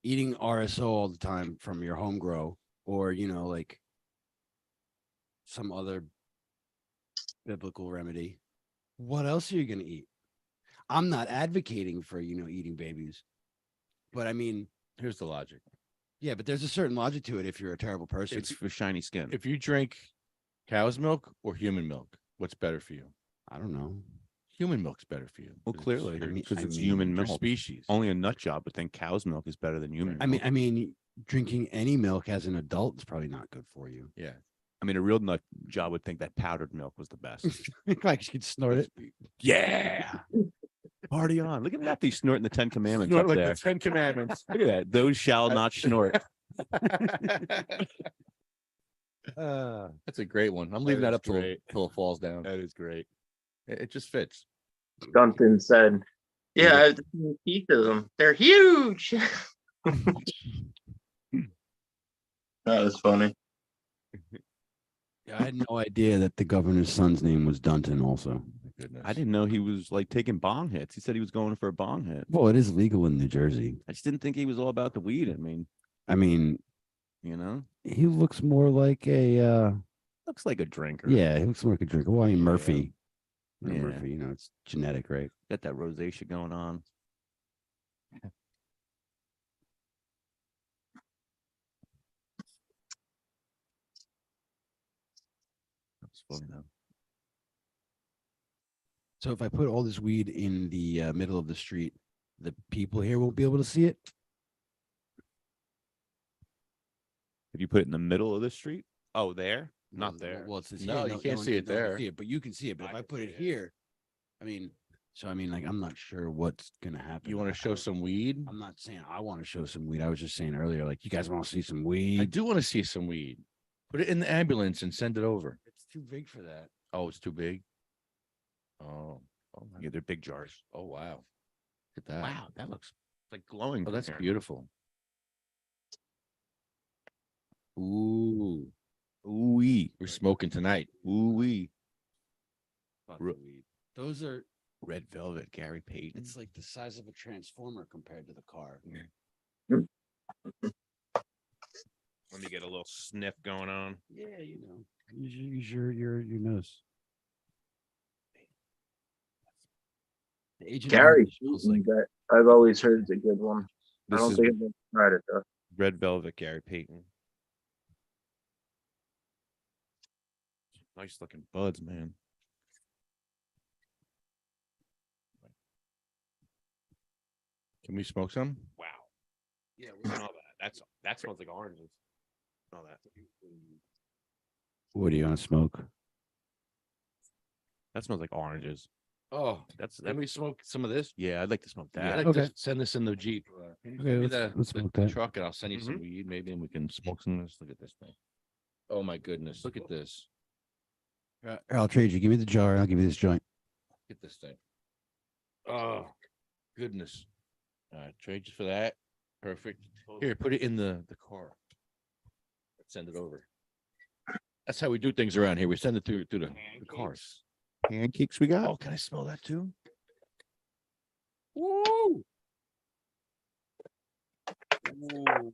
eating RSO all the time from your home grow, or like some other biblical remedy, what else are you gonna eat? I'm not advocating for eating babies, but I mean, here's the logic. yeah, but there's a certain logic to it if you're a terrible person. It's for shiny skin. If you drink cow's milk or human milk, what's better for you? I don't know. Human milk's better for you. Well, 'cause clearly, you're- because I it's mean, human your milk. species. Only a nut job would think cow's milk is better than human. I milk. mean, drinking any milk as an adult is probably not good for you. Yeah. I mean, a real nut job would think that powdered milk was the best. Like you could snort it. Yeah. Party on. Look at that. He's snorting the 10 Commandments Snort up like there. the 10 Commandments. Look at that. Those shall not snort. That's a great one. I'm leaving that is up till great. it falls down. That is great. It just fits. Duncan said, "Yeah, I've seen teeth of them. They're huge." That was funny. Yeah, I had no idea that the governor's son's name was Dunton also. My goodness. I didn't know he was like taking bong hits. He said he was going for a bong hit. Well, it is legal in New Jersey. I just didn't think he was all about the weed. I mean, You know, he looks more like a looks like a drinker. yeah, he looks more like a drinker. Well, I mean, Murphy. Yeah. Murphy, it's genetic, right? Got that rosacea going on. That's funny though. So if I put all this weed in the middle of the street, the people here won't be able to see it. If you put it in the middle of the street, oh, there, not there. Well, it's No, you can't see it there. but you can see it. But if I put it here, I mean, like, I'm not sure what's gonna happen. You want to show some weed? I'm not saying I want to show some weed. I was just saying earlier, like, you guys want to see some I weed? do want to see some weed. Put it in the ambulance and send it over. It's too big for that. Oh, it's too big. Oh, Yeah, they're big jars. oh wow. Look at that. Wow, that looks like glowing. Oh, from that's here. beautiful. Ooh, ooh wee, We're smoking tonight. ooh wee. Fuck Ru- the weed. Those are. Red velvet, Gary Payton. It's like the size of a transformer compared to the car. Let me get a little sniff going on. Yeah, use your nose. The Agent Gary, Orange smells like that I've always heard is a good one. I This don't is think I've been tried it though. red velvet, Gary Payton. Nice looking buds, man. Can we smoke some? Wow. Yeah, look at all that. That smells like oranges. Smell that. What do you want to smoke? That smells like oranges. Oh, That's let me smoke some of this. yeah. I'd like to smoke Yeah, that. I'd like Okay. to send this in the Jeep. Can you Okay, send me let's the smoke that. truck and I'll send you some weed maybe and we can smoke some of this. Look at this thing. Oh my goodness. Look at this. Here, I'll trade you. Give me the jar. I'll give you this joint. Look at this thing. Oh goodness. All right, trade you for that. Perfect. Here, put it in the car. Send it over. That's how we do things around here. We send it through the cars. Pancakes we got. Oh, can I smell that too? Woo! Ooh.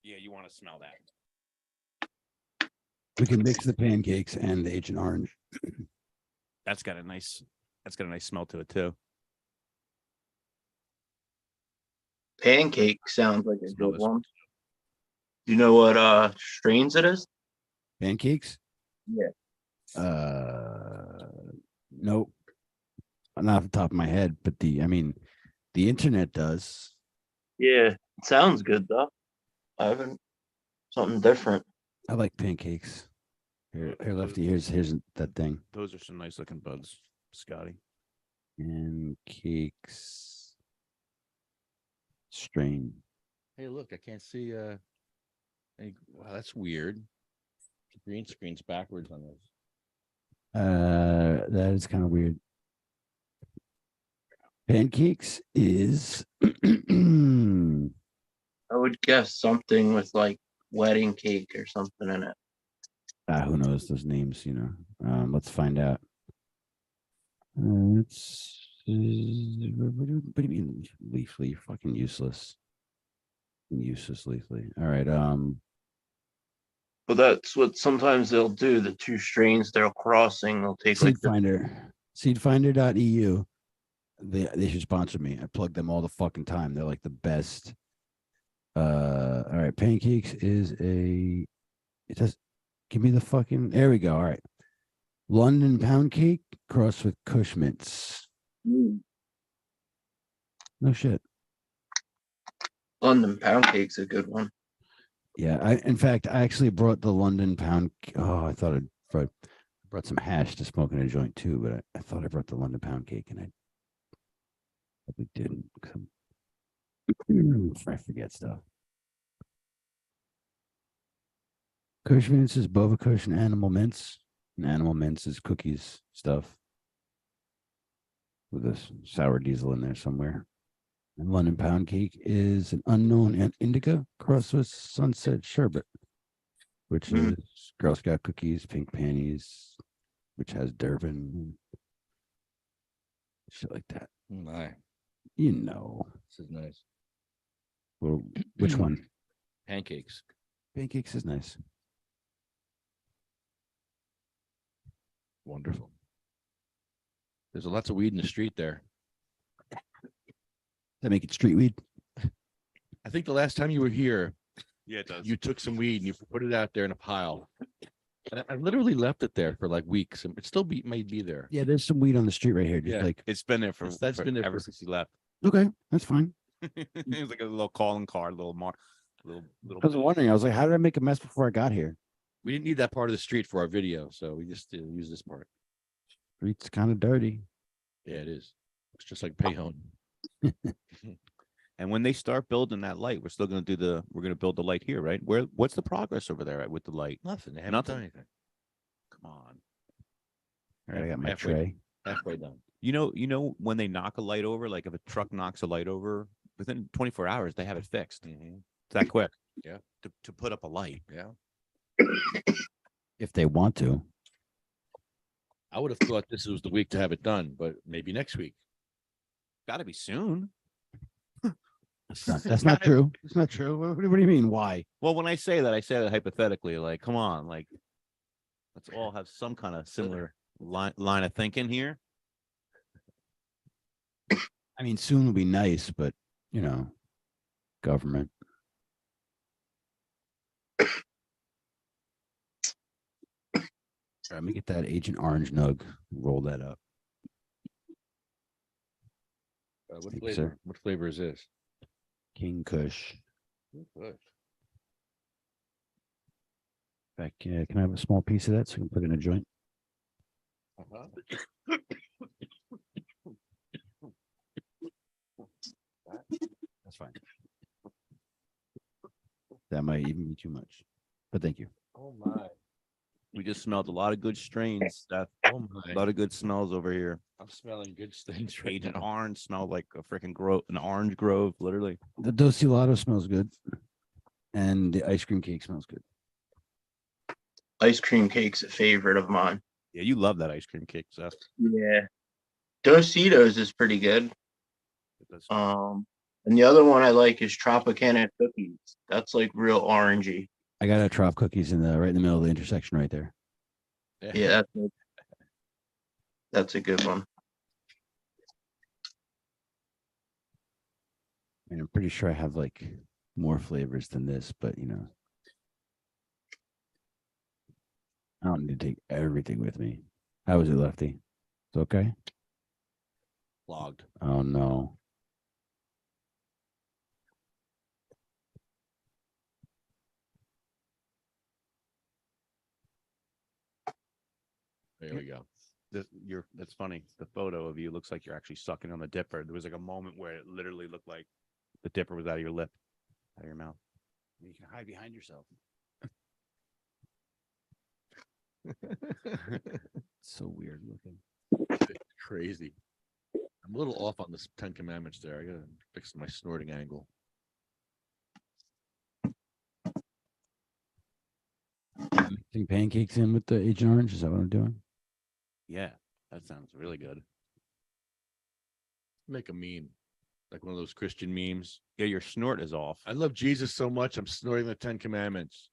Yeah, you want to smell that. We can mix the pancakes and the Agent Orange. That's got a nice smell to it too. Pancake sounds like a Smell good this. one. Do you know what strains it is? Pancakes? Yeah. Nope. Not off the top of my head, but the internet does. Yeah, it sounds good though. I haven't something different. I like pancakes. Here, Lefty. Here's that thing. Those are some nice looking buds, Scotty. Pancakes. Strain. Hey, look, I can't see wow, that's weird. The green screen's backwards on this. That is kind of weird. Pancakes is I would guess something with like wedding cake or something in it. who knows those names, let's find out. It's what do you mean Leafly? You're fucking useless. Useless Leafly. All right. But that's what sometimes they'll do. The two strains they're crossing, they'll take like Seed Finder. Seedfinder.eu. They should sponsor me. I plug them all the fucking time. They're like the best. All right. Pancakes is it does give me the fucking there we go. All right. London pound cake crossed with Kush mints. Mm. No shit. London pound cake's a good one. Yeah, in fact, I actually brought the London pound. Oh, I thought I brought some hash to smoke in a joint too, but I thought I brought the London pound cake, and I probably didn't. I forget stuff. Kush mints is Bova Kush and Animal Mints. And Animal Mints is cookies stuff with a sour diesel in there somewhere. And London pound cake is an unknown indica crossed with sunset sherbet, which is Girl Scout cookies, pink panties, which has Durban, shit like that. My, This is nice. Well, which one? Pancakes. Pancakes is nice. Wonderful. There's lots of weed in the street there. That make it street weed. I think the last time you were here, Yeah, it does. you took some weed and you put it out there in a pile. And I literally left it there for like weeks, and it still may be there. Yeah, there's some weed on the street right here. Just Yeah. like It's been there for That's been there ever for- since he left. okay, that's fine. It was like a little calling card, little. I was wondering. I was like, how did I make a mess before I got here? We didn't need that part of the street for our video, so we just use this part. Street's kind of dirty. Yeah, it is. It's just like Payhone. And when they start building that light, we're still going to we're going to build the light here, right? What's the progress over there with the light? Nothing. They haven't Nothing. done anything. Come on. All right, I got my Halfway. tray. Halfway done. You know when they knock a light over, like if a truck knocks a light over, within 24 hours they have it fixed. It's that quick. Yeah. To put up a light. Yeah. If they want to. I would have thought this was the week to have it done, but maybe next week. Got to be soon. That's not true. It's not true. What do you mean? Why? Well, when I say that hypothetically. Like, come on, like, let's all have some kind of similar line of thinking here. I mean, soon will be nice, but government. Let me get that Agent Orange nug. Roll that up. What Thank you, flavor? sir. What flavor is this? King Kush. Good. Back, can I have a small piece of that so I can put it in a joint? That's fine. That might even be too much, but thank you. Oh my. We just smelled a lot of good strains, Seth. Oh A my. lot of good smells over here. I'm smelling good things right Agent now. Orange smelled like a freaking grove, an orange grove, literally. The Doscilato smells good, and the ice cream cake smells good. Ice cream cake's a favorite of mine. Yeah, you love that ice cream cake, Seth. Yeah. Dositos is pretty good. It does. And the other one I like is Tropicana cookies. That's like real orangey. I got a Trop cookies in the right in the middle of the intersection right there. Yeah, that's a good one. And I'm pretty sure I have like more flavors than this, but you know, I don't need to take everything with me. How was it, Lefty? It's okay. Logged. Oh no. There we go. That's funny. The photo of you looks like you're actually sucking on the dipper. There was like a moment where it literally looked like the dipper was out of your lip, out of your mouth. You can hide behind yourself. So weird looking. Crazy. I'm a little off on this 10 Commandments there. I gotta fix my snorting angle. Mixing pancakes in with the Agent Orange. Is that what I'm doing? Yeah, that sounds really good. Make a meme, like one of those Christian memes. Yeah, your snort is off, I love Jesus so much. I'm snorting the 10 Commandments.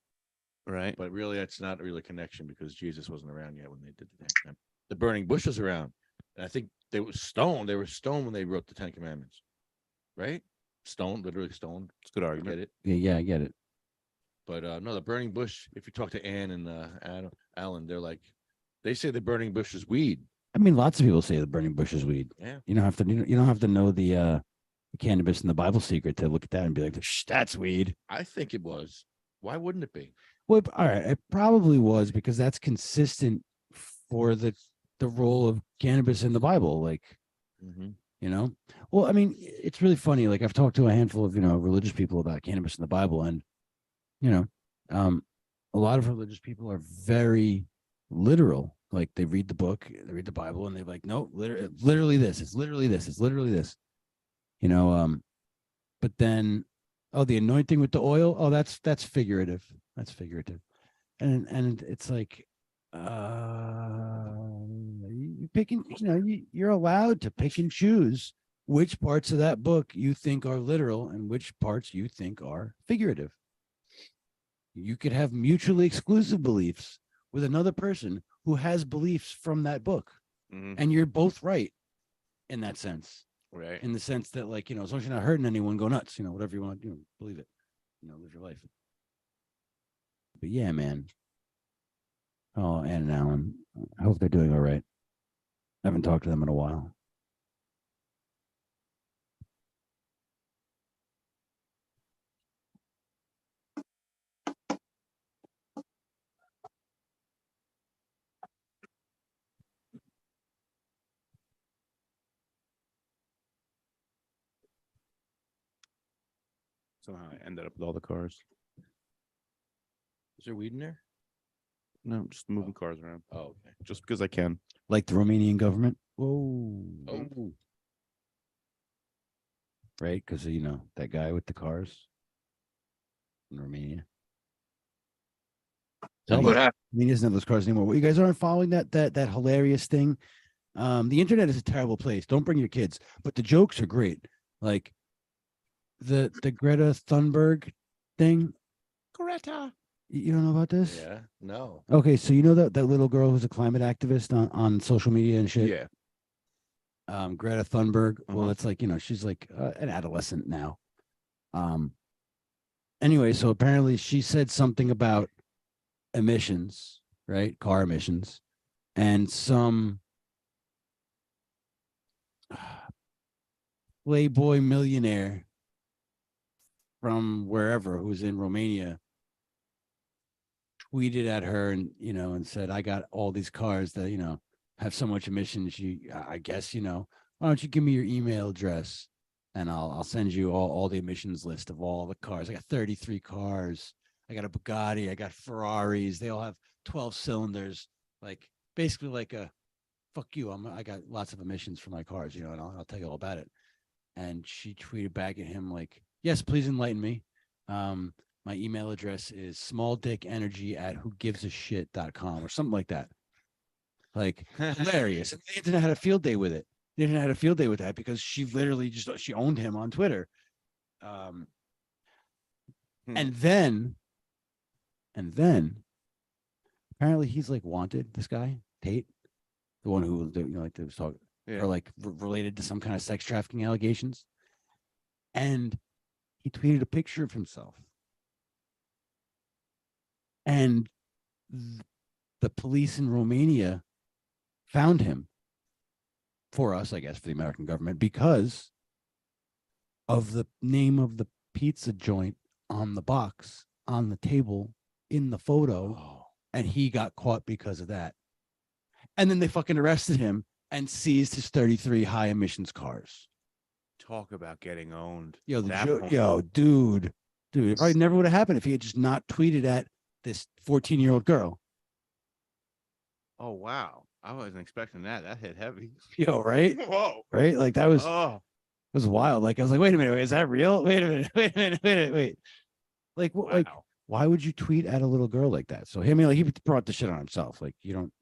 right? But really, that's not really a connection because Jesus wasn't around yet when they did the 10 Commandments. The burning bush was around. And I think they were stoned. They were stoned when they wrote the 10 Commandments. Right? Stoned, literally stoned. It's a good I argument. get it. Yeah, I get it. But no, the burning bush, if you talk to Ann and Alan, they're like, they say the burning bush is weed. I mean, lots of people say the burning bush is weed. Yeah. You don't have to. You don't have to know the cannabis and the Bible secret to look at that and be like, "Shh, that's weed." I think it was. Why wouldn't it be? Well, all right, it probably was because that's consistent for the role of cannabis in the Bible. Like, you know, well, I mean, it's really funny. Like, I've talked to a handful of religious people about cannabis in the Bible, and a lot of religious people are very literal. Like, they read the book, they read the Bible, and they're like, "No, literally this. It's literally this. It's literally this." But then, oh, the anointing with the oil. Oh, that's figurative. That's figurative. And it's like, you picking, you're allowed to pick and choose which parts of that book you think are literal and which parts you think are figurative. You could have mutually exclusive beliefs with another person who has beliefs from that book, and you're both right in that sense. Right. In the sense that, like, as long as you're not hurting anyone, go nuts, whatever you want to do, believe it, live your life. But yeah, man. Oh, Ann and Alan, I hope they're doing all right. I haven't talked to them in a while. Somehow I ended up with all the cars. Is there weed in there? No, just moving cars around. Oh, okay. Just because I can. Like the Romanian government. Whoa. Oh, Right? Because, that guy with the cars in Romania. tell What me. happened? He doesn't have those cars anymore. Well, you guys aren't following that hilarious thing. The internet is a terrible place. Don't bring your kids, but the jokes are great. Like the Greta Thunberg thing. Greta. You don't know about this? Yeah, no. Okay, so that little girl who's a climate activist on social media and shit. Yeah. Greta Thunberg. Well, Uh-huh. it's like, she's like an adolescent now. Anyway, so apparently she said something about emissions, right? Car emissions, and some Playboy millionaire from wherever who's in Romania tweeted at her and, and said, I got all these cars that, have so much emissions. I guess, why don't you give me your email address and I'll send you all the emissions list of all the cars. I got 33 cars. I got a Bugatti. I got Ferraris. They all have 12 cylinders. Like basically like a fuck you. I got lots of emissions for my cars, and I'll tell you all about it. And she tweeted back at him like, yes, please enlighten me. My email address is smalldickenergy@whogivesashit.com or something like that. Like hilarious. And the internet had a field day with it. The internet had a field day with that because she literally she owned him on Twitter. And then apparently he's like wanted, this guy, Tate, the one who like was talking or like related to some kind of sex trafficking allegations. And he tweeted a picture of himself. And the police in Romania found him for us, I guess, for the American government, because of the name of the pizza joint on the box, on the table, in the photo. And he got caught because of that. And then they fucking arrested him and seized his 33 high emissions cars. Talk about getting owned. Yo, dude, it probably never would have happened if he had just not tweeted at this 14-year-old girl. Oh, wow. I wasn't expecting that. That hit heavy. Yo, right? Whoa. Right? Like that was, Oh. it was wild. Like I was like, wait a minute, is that real? Wait a minute. Like, Wow. like, why would you tweet at a little girl like that? So I mean, like he brought the shit on himself. Like you don't.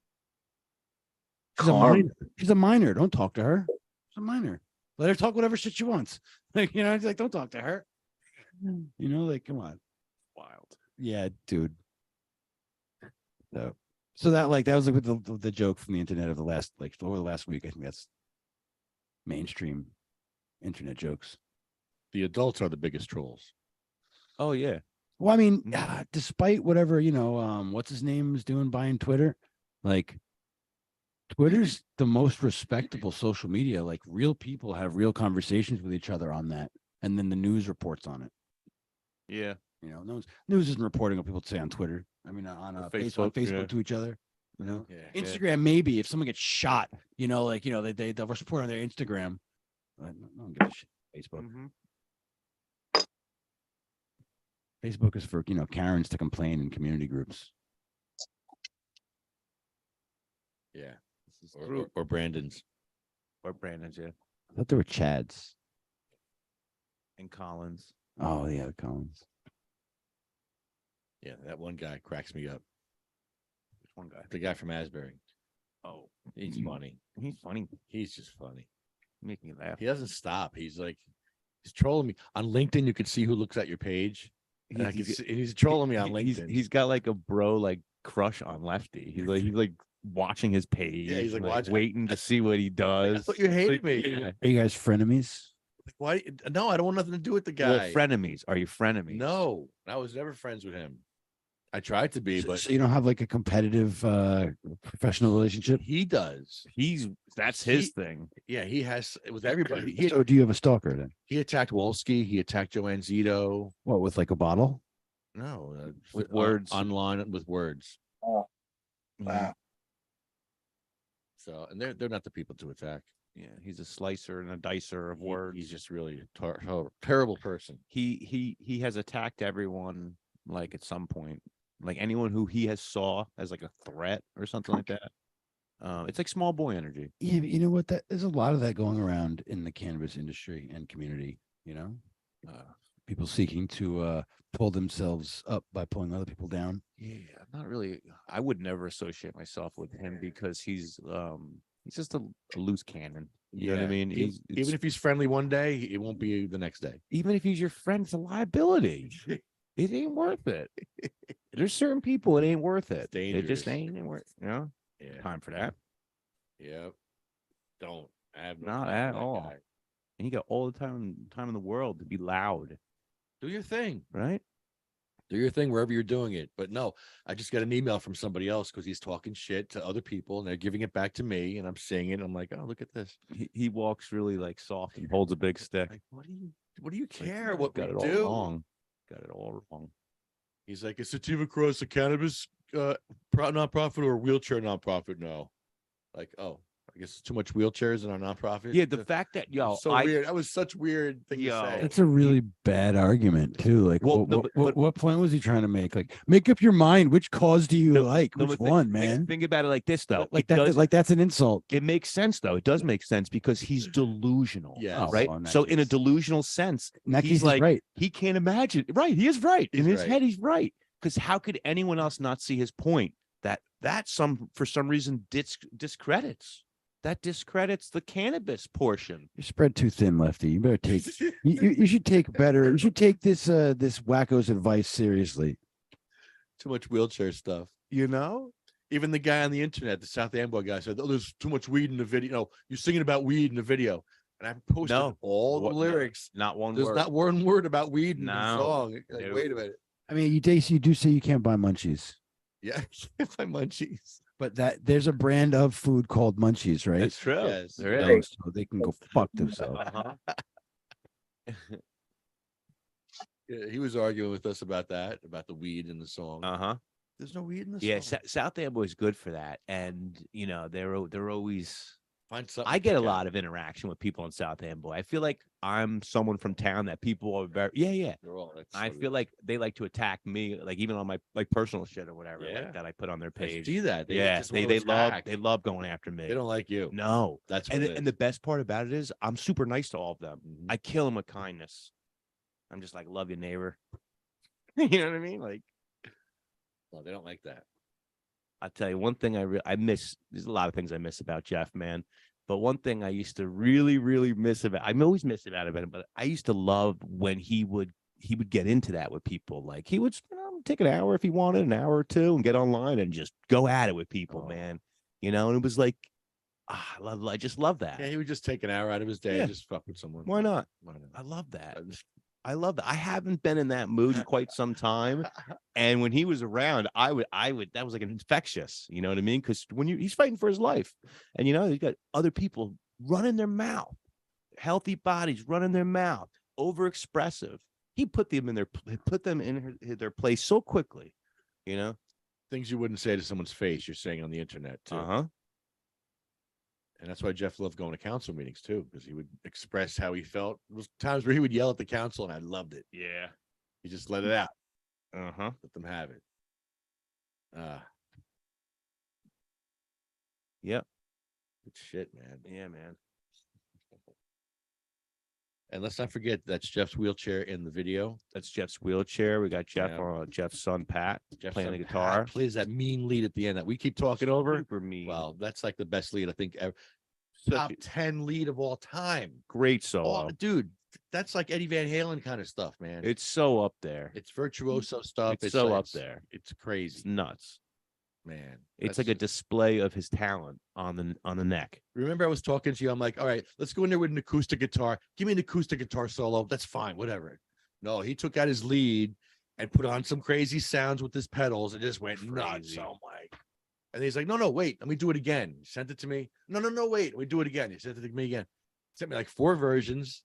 She's a minor. She's a minor. Don't talk to her. She's a minor. Let her talk whatever shit she wants. Like it's like don't talk to her. Like come on. Wild. Yeah, dude. So that was like the joke from the internet of the last over the last week. I think that's mainstream internet jokes. The adults are the biggest trolls. Oh yeah. Well, I mean, despite whatever what's his name is doing buying Twitter, like Twitter's the most respectable social media. Like real people have real conversations with each other on that, and then the news reports on it. Yeah. News isn't reporting what people say on Twitter. I mean, on Facebook yeah. to each other. Yeah, Instagram maybe if someone gets shot, they'll report on their Instagram. I don't give a shit. Facebook. Facebook is for Karens to complain in community groups. Yeah, or Brandon's. Or Brandon's, yeah. I thought there were Chads. And Collins. Oh yeah, Collins. Yeah, that one guy cracks me up. Which one guy? The guy from Asbury. Oh, He's funny. He's funny. He's just funny. Make me laugh. He doesn't stop. He's trolling me on LinkedIn. You can see who looks at your page. And he's trolling me on LinkedIn. He's got like a bro crush on Lefty. He's like watching his page. Yeah, he's like watching, waiting to see what he does. I thought you hated me. Are you guys frenemies? Why? No, I don't want nothing to do with the guy. Well, frenemies. Are you frenemies? No, I was never friends with him. I tried to be, but so you don't have like a competitive professional relationship? He does. That's his thing. Yeah, he has with everybody. So do you have a stalker then? He attacked Wolski. He attacked Joanne Zito. What, with like a bottle? No, with words online with words. Oh, wow. So, and they're not the people to attack. Yeah, he's a slicer and a dicer of words. He's just really a terrible person. He has attacked everyone like at some point, like anyone who he has saw as like a threat or something like that. It's like small boy energy. Yeah, but you know what? There's a lot of that going around in the cannabis industry and community. People seeking to pull themselves up by pulling other people down. Yeah, not really. I would never associate myself with him because he's just a loose cannon. You know what I mean? Even if he's friendly one day, it won't be the next day. Even if he's your friend, it's a liability. It ain't worth it. There's certain people it ain't worth it. It just ain't worth. Yeah. Time for that. Yep. Don't. I have not at all. Guy. And you got all the time in the world to be loud. Do your thing, right? Do your thing wherever you're doing it. But no, I just got an email from somebody else because he's talking shit to other people and they're giving it back to me and I'm seeing it. And I'm like, oh, look at this. He walks really like soft and holds a big stick. Like, what do you care? What got it do? all wrong. Got it all wrong. He's like, a sativa cross, a cannabis nonprofit or wheelchair nonprofit now. Like, oh, I guess it's too much wheelchairs in our nonprofit. Yeah, the fact that so weird. That was such weird thing to say. That's a really bad argument too. Like, Well, no, what point was he trying to make? Like, make up your mind. Which cause do you like? no, Which but one, man? Think about it like this, though. Like It that. does- Like that's an insult. It makes sense, though. It does make sense because he's delusional. Yeah. Right. well, in that So in a case- delusional sense, In that he's case, he's like, right. he can't imagine. Right. He is right. In He's his right. head, he's right. Because how could anyone else not see his point? For some reason discredits the cannabis portion. You're spread too thin, Lefty. You better take. you should take better. You should take this wacko's advice seriously. Too much wheelchair stuff. You know? Even the guy on the internet, the South Amboy guy, said, "Oh, there's too much weed in the video. No, you're singing about weed in the video." And I posted all the lyrics. Not one There's word. not one word about weed in the No. song. Like, No. wait a minute. I mean, you do say you can't buy munchies, Yeah, if I munchies. but there's a brand of food called munchies, right? That's true. Yes. There So- is. so they can go fuck themselves. Yeah, he was arguing with us about that, about the weed in the song. Uh-huh. There's no weed in the Yeah, song. South Amboy's good for that. And they're always Find something. I to get a pick lot out. of interaction with people in South Amboy. I feel like I'm someone from town that people are very yeah. They're all, that's I so feel like they like to attack me, like even on my personal shit or whatever Yeah. like, that I put on their I page. see that. Yeah, just they wanna love attack. going after me. They don't like you. No, That's what and it and the best part about it is I'm super nice to all of them. Mhm. I kill them with kindness. I'm just like, love your neighbor. You know what I mean? Like, No, they don't like that. I'll tell you one thing I miss. There's a lot of things I miss about Jeff, man. But one thing I used to really, really miss about, I'm always miss about him, but I used to love when he would get into that with people. Like he would take an hour if he wanted, an hour or two, and get online and just go at it with people, man. And it was like, I just love that. Yeah, he would just take an hour out of his day Yeah. and just fuck with someone. Why not? Why not? I love that. I love that. I haven't been in that mood in quite some time. And when he was around, I would, that was like an infectious, you know what I mean? Because when he's fighting for his life and, he's got other people running their mouth, healthy bodies running their mouth, over expressive. He put them in their place so quickly, Things you wouldn't say to someone's face, you're saying on the internet too. Uh-huh. And that's why Jeff loved going to council meetings too, because he would express how he felt. There was times where he would yell at the council, and I loved it. Yeah. He just let it out, Uh-huh. let them have it. Yep. Good shit, man. Yeah, man. And let's not forget that's Jeff's wheelchair in the video. That's Jeff's wheelchair. We got Jeff Yeah. on Jeff's son, Pat, Jeff's playing son, the guitar. Pat plays that mean lead at the end that we keep talking over. Super mean. Wow, that's like the best lead I think ever. Such Top a 10 lead of all time. great solo. Oh, dude, that's like Eddie Van Halen kind of stuff, man. It's so up there. It's virtuoso stuff. It's so like- up there. It's It's crazy, nuts. man. It's That's like a just- display of his talent on the neck. Remember, I was talking to you. I'm like, all right, let's go in there with an acoustic guitar. Give me an acoustic guitar solo. That's fine, whatever. No, he took out his lead and put on some crazy sounds with his pedals and just went nuts. Crazy. I'm like, and he's like, no, wait, let me do it again. He sent it to me. No, wait, we do it again. He sent it to me again. Sent me like 4 versions,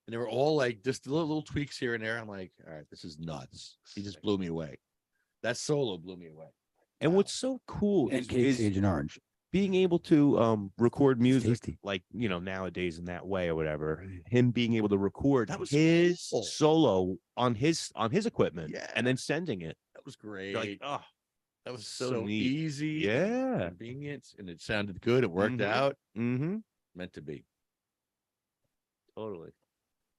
and they were all like just little tweaks here and there. I'm like, all right, this is nuts. He just blew me away. That solo blew me away. And what's so cool And is, Kate's Agent Orange. being able to record music tasty. like nowadays in that way or whatever. Him being able to record That was his cool. solo on his equipment, Yeah. and then sending it. That was great. You're like, oh, that was so so neat. easy. yeah. Convenient, and it sounded good. It worked Mhm. out. Mm-hmm. Meant to be. Totally.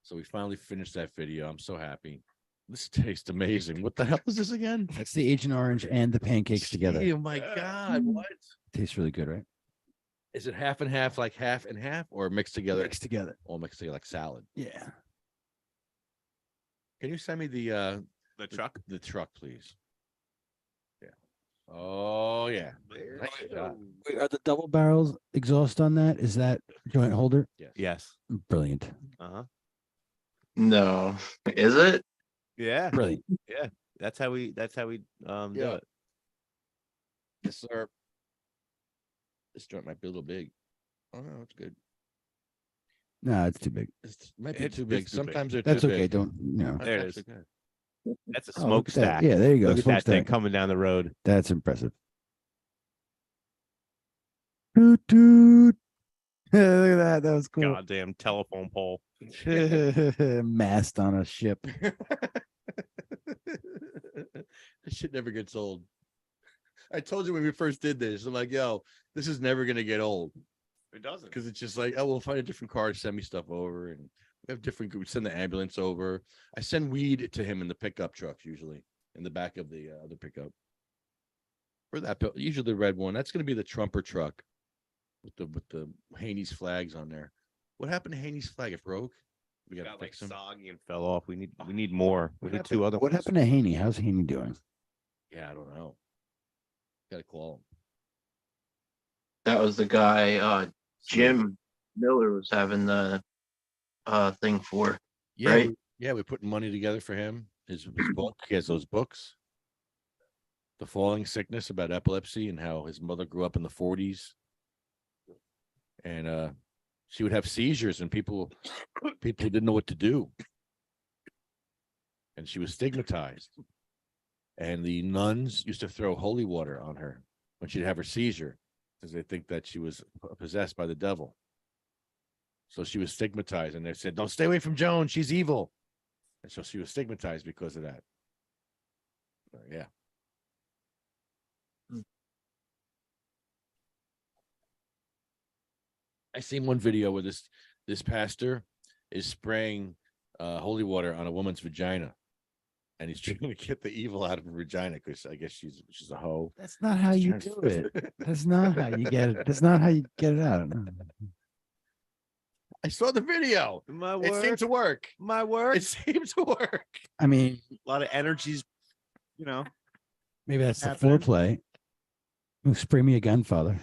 So we finally finished that video. I'm so happy. This tastes amazing. What the hell is this again? That's the Agent Orange and the pancakes together. Oh my God. What? Tastes really good, right? Is it half and half, like half and half, or mixed together? Mixed together. All mixed together like salad. Yeah. Can you send me the truck. the truck, please? Yeah. Oh yeah. Nice shot. Wait, are the double barrels exhaust on that? Is that joint holder? Yes. Yes. Brilliant. Uh-huh. No, is it? Yeah. Brilliant. That's how we do Yeah. it. Yes, sir. This joint might be a little big. Oh no, it's good. No, it's too big. It might be It's- too it's big. too big. Sometimes they're That's too okay. big. Don't That's There it is. actually good. That's a Oh, look at that. smokestack. Yeah, there you go. Look at that thing Smokestack. coming down the road. That's impressive. Toot toot. Look at that. That was cool. Goddamn telephone pole. Mast on a ship. This shit never gets old. I told you when we first did this, I'm like, yo, this is never gonna get old. It doesn't. Because it's just like, oh, we'll find a different car, send me stuff over, and we have different. We send the ambulance over. I send weed to him in the pickup trucks, usually in the back of the other pickup. For that, usually the red one. That's gonna be the Trumper truck with the Haney's flags on there. What happened to Haney's flag? It broke. We Got gotta like fix them. soggy and fell off. We need more. We need two other What ones. happened to Haney? How's Haney doing? Yeah, I don't know. Gotta call him. That was the guy Jim Miller was having the thing for. Yeah, Right. we're putting money together for him. His book. He has those books. The Falling Sickness about epilepsy and how his mother grew up in the 40s. And she would have seizures and people didn't know what to do. And she was stigmatized. And the nuns used to throw holy water on her when she'd have her seizure because they think that she was possessed by the devil. So she was stigmatized, and they said, "Don't stay away from Joan. She's evil." And so she was stigmatized because of that. Yeah. I seen one video where this pastor is spraying holy water on a woman's vagina, and he's trying to get the evil out of her vagina because I guess she's a hoe. That's not how you do it. That's not how you get it. That's not how you get it out. I saw the video. My It seemed to work. My word. It seemed to work. I mean, A lot of energies, maybe that's the happening. foreplay. Ooh, spray me a gun, Father.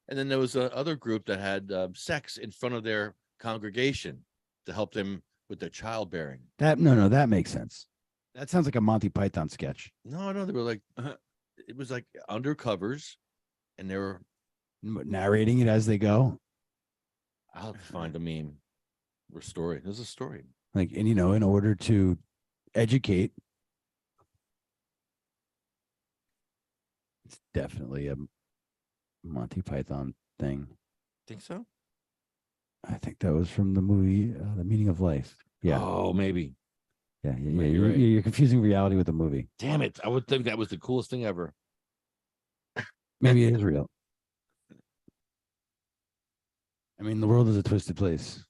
And then there was a other group that had sex in front of their congregation to help them with their childbearing. That that makes sense. That sounds like a Monty Python sketch. No, they were like, it was like undercovers, and they were. Narrating it as they go. I'll have to find a meme or story. There's a story. Like, and in order to educate, it's definitely a Monty Python thing. Think so? I think that was from the movie The Meaning of Life. Yeah. Oh, maybe. Yeah. Maybe You're, right. you're confusing reality with the movie. Damn it! I would think that was the coolest thing ever. Maybe it is real. I mean, the world is a twisted place,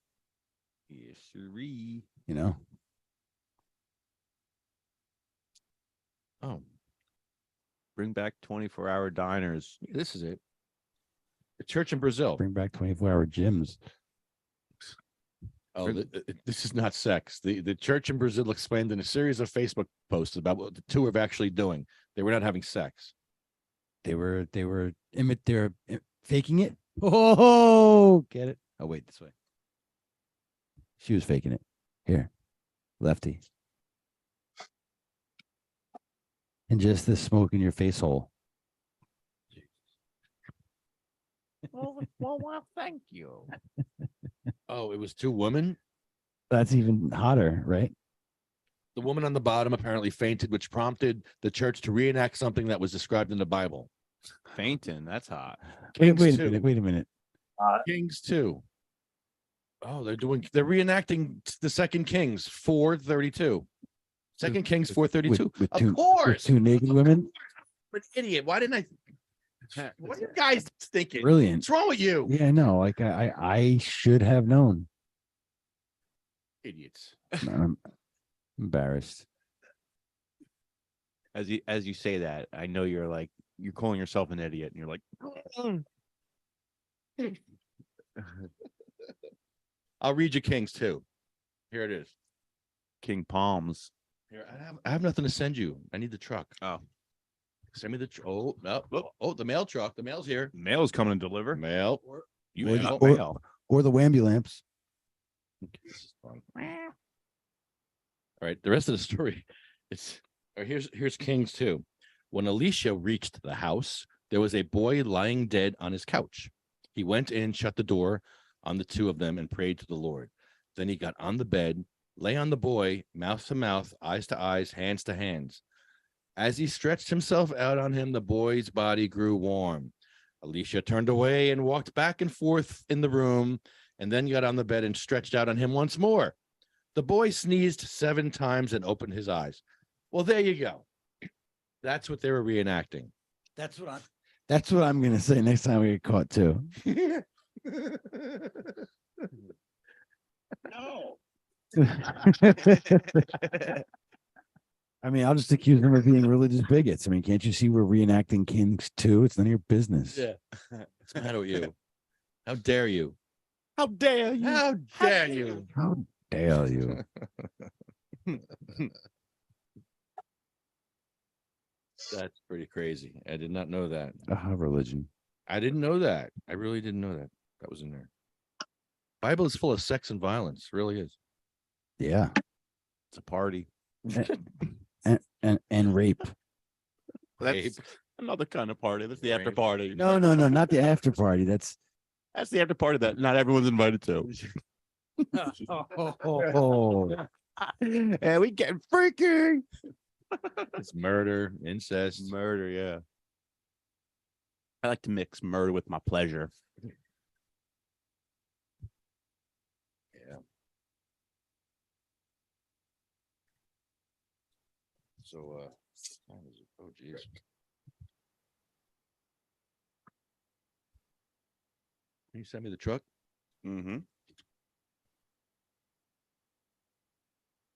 Yes, sirree. Oh, Bring back 24-hour diners. this is it. The church in Brazil. Bring back 24-hour gyms. Oh, this is not sex. The church in Brazil explained in a series of Facebook posts about what the two were actually doing. They were not having sex. They were faking it. Oh, get it? Oh, wait, this way. She was faking it. Here, lefty. And just this smoke in your face hole. Well, thank you. Oh, it was two women. That's even hotter, right? The woman on the bottom apparently fainted, which prompted the church to reenact something that was described in the Bible. Fainting. That's hot. Wait Kings a minute. Wait a minute. Kings 2. Oh, they're reenacting the Second Kings 4:32. Second Kings 4:32. With Of course. two naked women. I'm an idiot. Why didn't I? What are you guys thinking? Brilliant. What's wrong with you? Yeah, no, like I should have known. Idiots. I'm embarrassed. As you say that, I know you're calling yourself an idiot, and you're like, I'll read you Kings 2. Here it is. King Palms. Here, I have nothing to send you. I need the truck. Oh, Send me the oh no. Oh, the mail truck. The mail's here. mail's coming to deliver. Mail. You Or got the- mail. Or the whammy lamps. This is fun. All right, the rest of the story. Here's Kings 2. When Elisha reached the house, there was a boy lying dead on his couch. He went in, shut the door on the two of them, and prayed to the Lord. Then he got on the bed lay on the boy, mouth to mouth, eyes to eyes, hands to hands. As he stretched himself out on him, the boy's body grew warm. Alicia turned away and walked back and forth in the room, and then got on the bed and stretched out on him once more. The boy sneezed 7 times and opened his eyes. Well, there you go. That's what they were reenacting. That's what I'm gonna say next time we get caught too. No. I mean, I'll just accuse them of being religious bigots. I mean, can't you see we're reenacting Kings too? It's none of your business. Yeah. What's the matter with you? How dare you? How dare you? How dare you? How dare you? That's pretty crazy. I did not know that. Religion. I didn't know that. I really didn't know that. That was in there. Bible is full of sex and violence. It really is. Yeah. It's a party. And rape. That's another kind of party. That's the after party. No, not the after party. That's the after party that not everyone's invited to. And we getting freaky. It's murder, incest. Murder, yeah. I like to mix murder with my pleasure. Yeah. So, oh, geez. Can you send me the truck? Mm-hmm.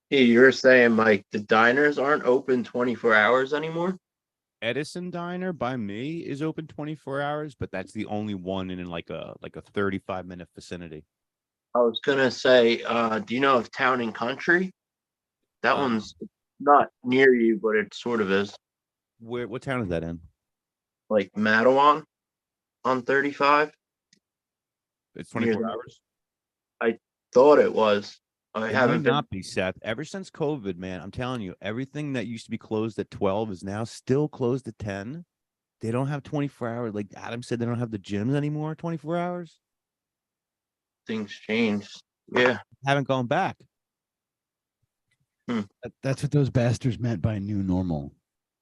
Hey, you're saying, Mike, the diners aren't open 24 hours anymore? Edison Diner by me is open 24 hours, but that's the only one in like a 35-minute vicinity. I was gonna say, do you know of Town and Country? That Um, one's not near you, but it sort of is. What town is that in? Like Matawan on 35. It's Near 24 the- hours. I thought it was. I It haven't might been. not be, Seth. Ever since COVID, man, I'm telling you, everything that used to be closed at 12 is now still closed at 10. They don't have 24 hours. Like Adam said, they don't have the gyms anymore, 24 hours. Things changed. Yeah. Haven't gone back. That's what those bastards meant by new normal.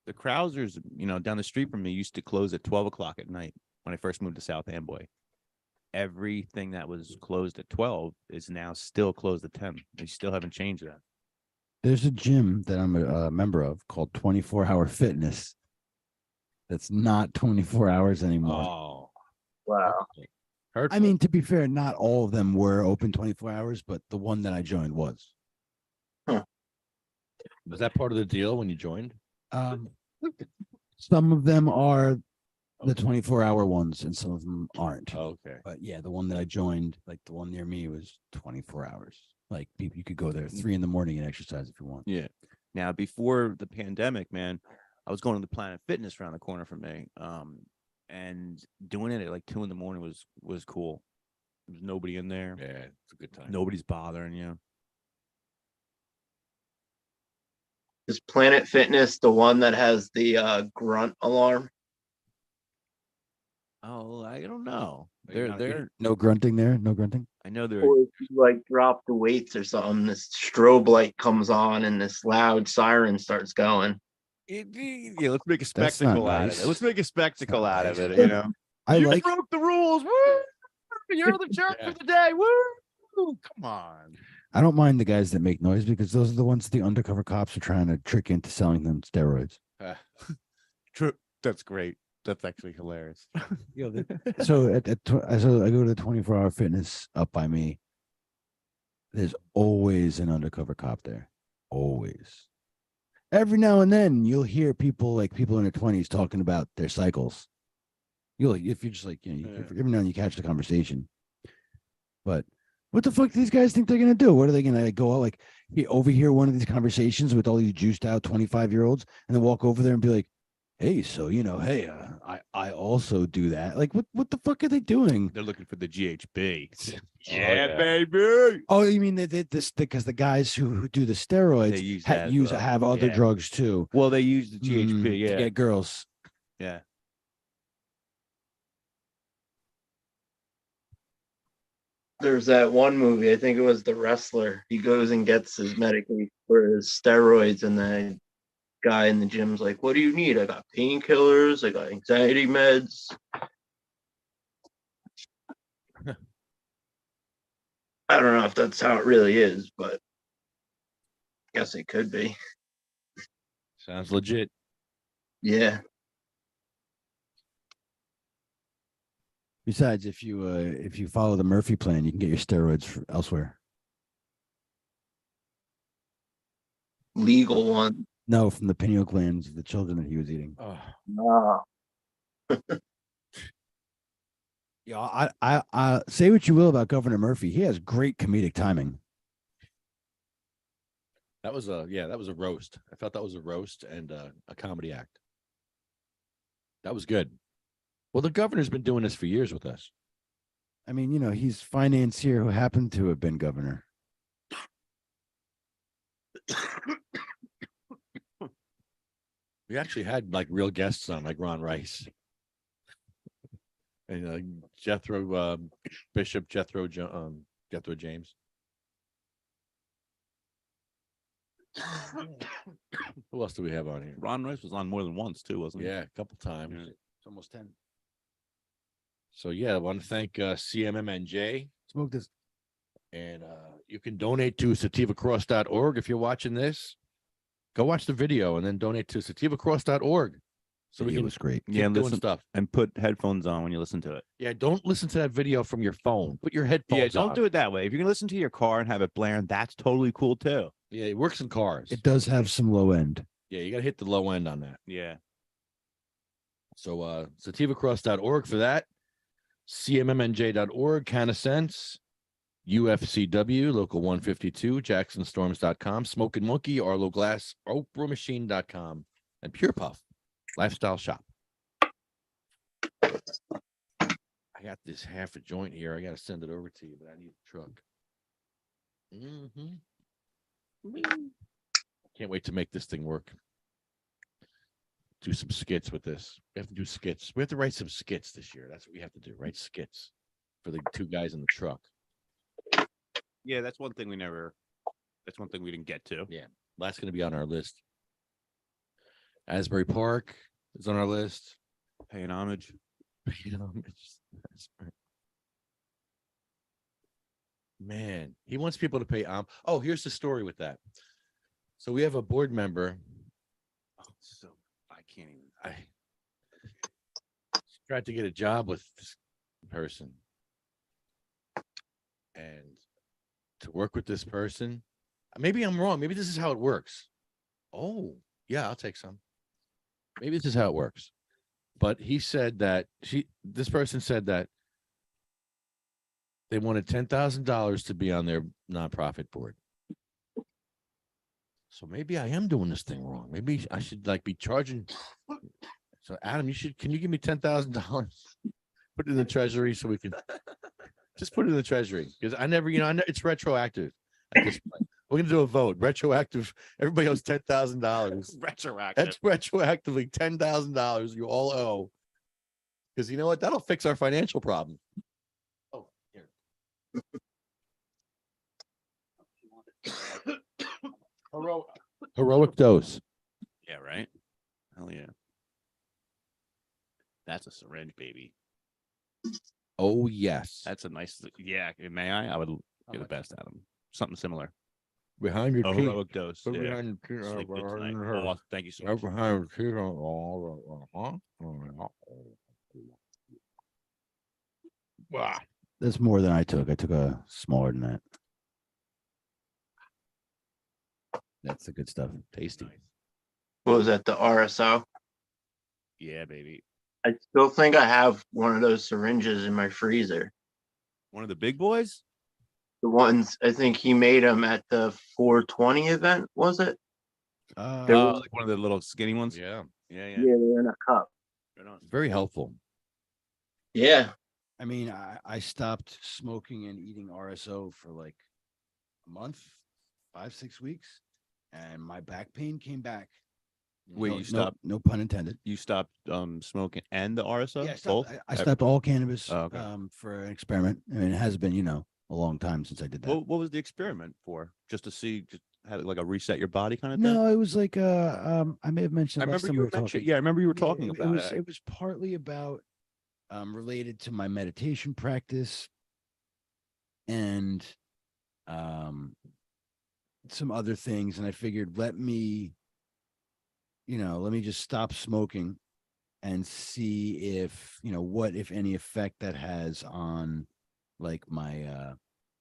The Krausers, down the street from me used to close at 12 o'clock at night when I first moved to South Amboy. Everything that was closed at 12 is now still closed at 10. They still haven't changed that. There's a gym that I'm a member of called 24-Hour Fitness. That's not 24 hours anymore. Oh, Wow. I mean, to be fair, not all of them were open 24 hours, but the one that I joined was. was that part of the deal when you joined? Some of them are the 24-hour ones, and some of them aren't. Oh, okay. But yeah, the one that I joined, like the one near me, was 24 hours. Like you could go there 3 a.m. and exercise if you want. Yeah. Now, before the pandemic, man, I was going to the Planet Fitness around the corner from me. And doing it at like 2 a.m. was cool. There's nobody in there. Yeah, it's a good time. Nobody's bothering you. Is Planet Fitness the one that has the grunt alarm? Oh, I don't know. They're No grunting there. No grunting. I know they're. Or if you like drop the weights or something, this strobe light comes on and this loud siren starts going. Yeah, let's make a That's not spectacle out of nice. it. Let's make a spectacle not out of nice. it. You know, I you like. broke the rules. Woo! You're the jerk Yeah. for the day. Woo! Come on. I don't mind the guys that make noise because those are the ones the undercover cops are trying to trick into selling them steroids. True. That's great. That's actually hilarious. So so I go to the 24-hour fitness up by me. There's always an undercover cop there. Always. Every now and then you'll hear people in their 20s talking about their cycles. If you're just like, every now and then you catch the conversation. But what the fuck do these guys think they're gonna do? What are they gonna go out overhear one of these conversations with all these juiced out 25-year-olds and then walk over there and be like, hey, so I also do that. Like, what the fuck are they doing? They're looking for the GHB. yeah. baby. Oh, you mean this because the guys who do the steroids They use that as well. have other Yeah. drugs too. Well, they use the GHB. to Yeah. get girls. Yeah. There's that one movie, I think it was The Wrestler. He goes and gets his medication for his steroids, and the guy in the gym's like, "What do you need?" "I got painkillers, I got anxiety meds." I don't know if that's how it really is, but I guess it could be. Sounds legit. Yeah. Besides, if you follow the Murphy plan, you can get your steroids elsewhere. Legal one. No, from the pineal glands of the children that he was eating. Oh, No. Yeah, I say what you will about Governor Murphy. He has great comedic timing. that was a roast. I felt that was a roast and a comedy act. That was good. Well, the governor's been doing this for years with us. I mean, he's financier who happened to have been governor. We actually had like real guests on, like Ron Rice and Jethro Bishop Jethro James. Who else do we have on here? Ron Rice was on more than once too, wasn't he? Yeah, a couple times. Yeah. It's almost 10. So yeah, I want to thank CMMNJ, Smoke this. and you can donate to sativacross.org if you're watching this. Go watch the video and then donate to sativacross.org so we It can was great. keep Yeah, doing listen stuff. and put headphones on when you listen to it. Yeah, don't listen to that video from your phone. Put your headphones Yeah, don't on. do it that way. If you're gonna listen to your car and have it blaring, that's totally cool too. Yeah, it works in cars. It does have some low end. Yeah, you got to hit the low end on that. Yeah. So sativacross.org for that. CMMNJ.org, Kind of Sense. UFCW, Local 152, JacksonStorms.com, Smoking Monkey, Arlo Glass, OprahMachine.com, and Pure Puff, Lifestyle Shop. I got this half a joint here. I got to send it over to you, but I need a truck. Can't wait to make this thing work. Do some skits with this. We have to do skits. We have to write some skits this year. That's what we have to do. Write skits for the two guys in the truck. Yeah, that's one thing we didn't get to. Yeah, that's going to be on our list. Asbury Park is on our list. Paying homage. Man, he wants people to pay. Oh, here's the story with that. So we have a board member. Oh, so I can't even. I tried to get a job with this person, and to work with this person. Maybe I'm wrong. Maybe this is how it works. Oh, yeah, I'll take some. Maybe this is how it works. But he said that this person said that they wanted $10,000 to be on their nonprofit board. So maybe I am doing this thing wrong. Maybe I should be charging. So Adam, can you give me $10,000? Put it in the treasury so we can just put it in the treasury, because I never, it's retroactive at this point. We're gonna do a vote. Retroactive. Everybody owes $10,000. Retroactive. That's retroactively $10,000 you all owe. Because you know what? That'll fix our financial problem. Oh, here. Heroic dose. Yeah, right. Hell yeah. That's a syringe, baby. Oh yes. That's a nice. Yeah, may I would get the best out of them. Something similar. Behind your A teeth. heroic dose. Yeah. Behind your teeth. Sleep good tonight. Oh, well, thank you so much. Behind your teeth. Wow. That's more than I took. I took a smaller than that. That's the good stuff. Tasty. What was that? The RSO? Yeah, baby. I still think I have one of those syringes in my freezer. One of the big boys? The ones, I think he made them at the 420 event, was it? There was- Like one of the little skinny ones? Yeah. Yeah, Yeah, they're in a cup. Right on. Very helpful. Yeah. I mean, I stopped smoking and eating RSO for like a month, 5-6 weeks, and my back pain came back. Wait, No- you stopped? No pun intended. You stopped smoking and the RSO? Yeah, Both? I stopped all cannabis Oh, okay. for an experiment. I mean, it has been, a long time since I did that. What was the experiment for? Just to see, just had it like a reset your body kind of thing? No, it was like I may have mentioned I last remember time you we were mentioned. talking. Yeah, I remember you were Yeah, talking it about was it. it was partly about related to my meditation practice and some other things, and I figured let me just stop smoking and see if what if any effect that has on like my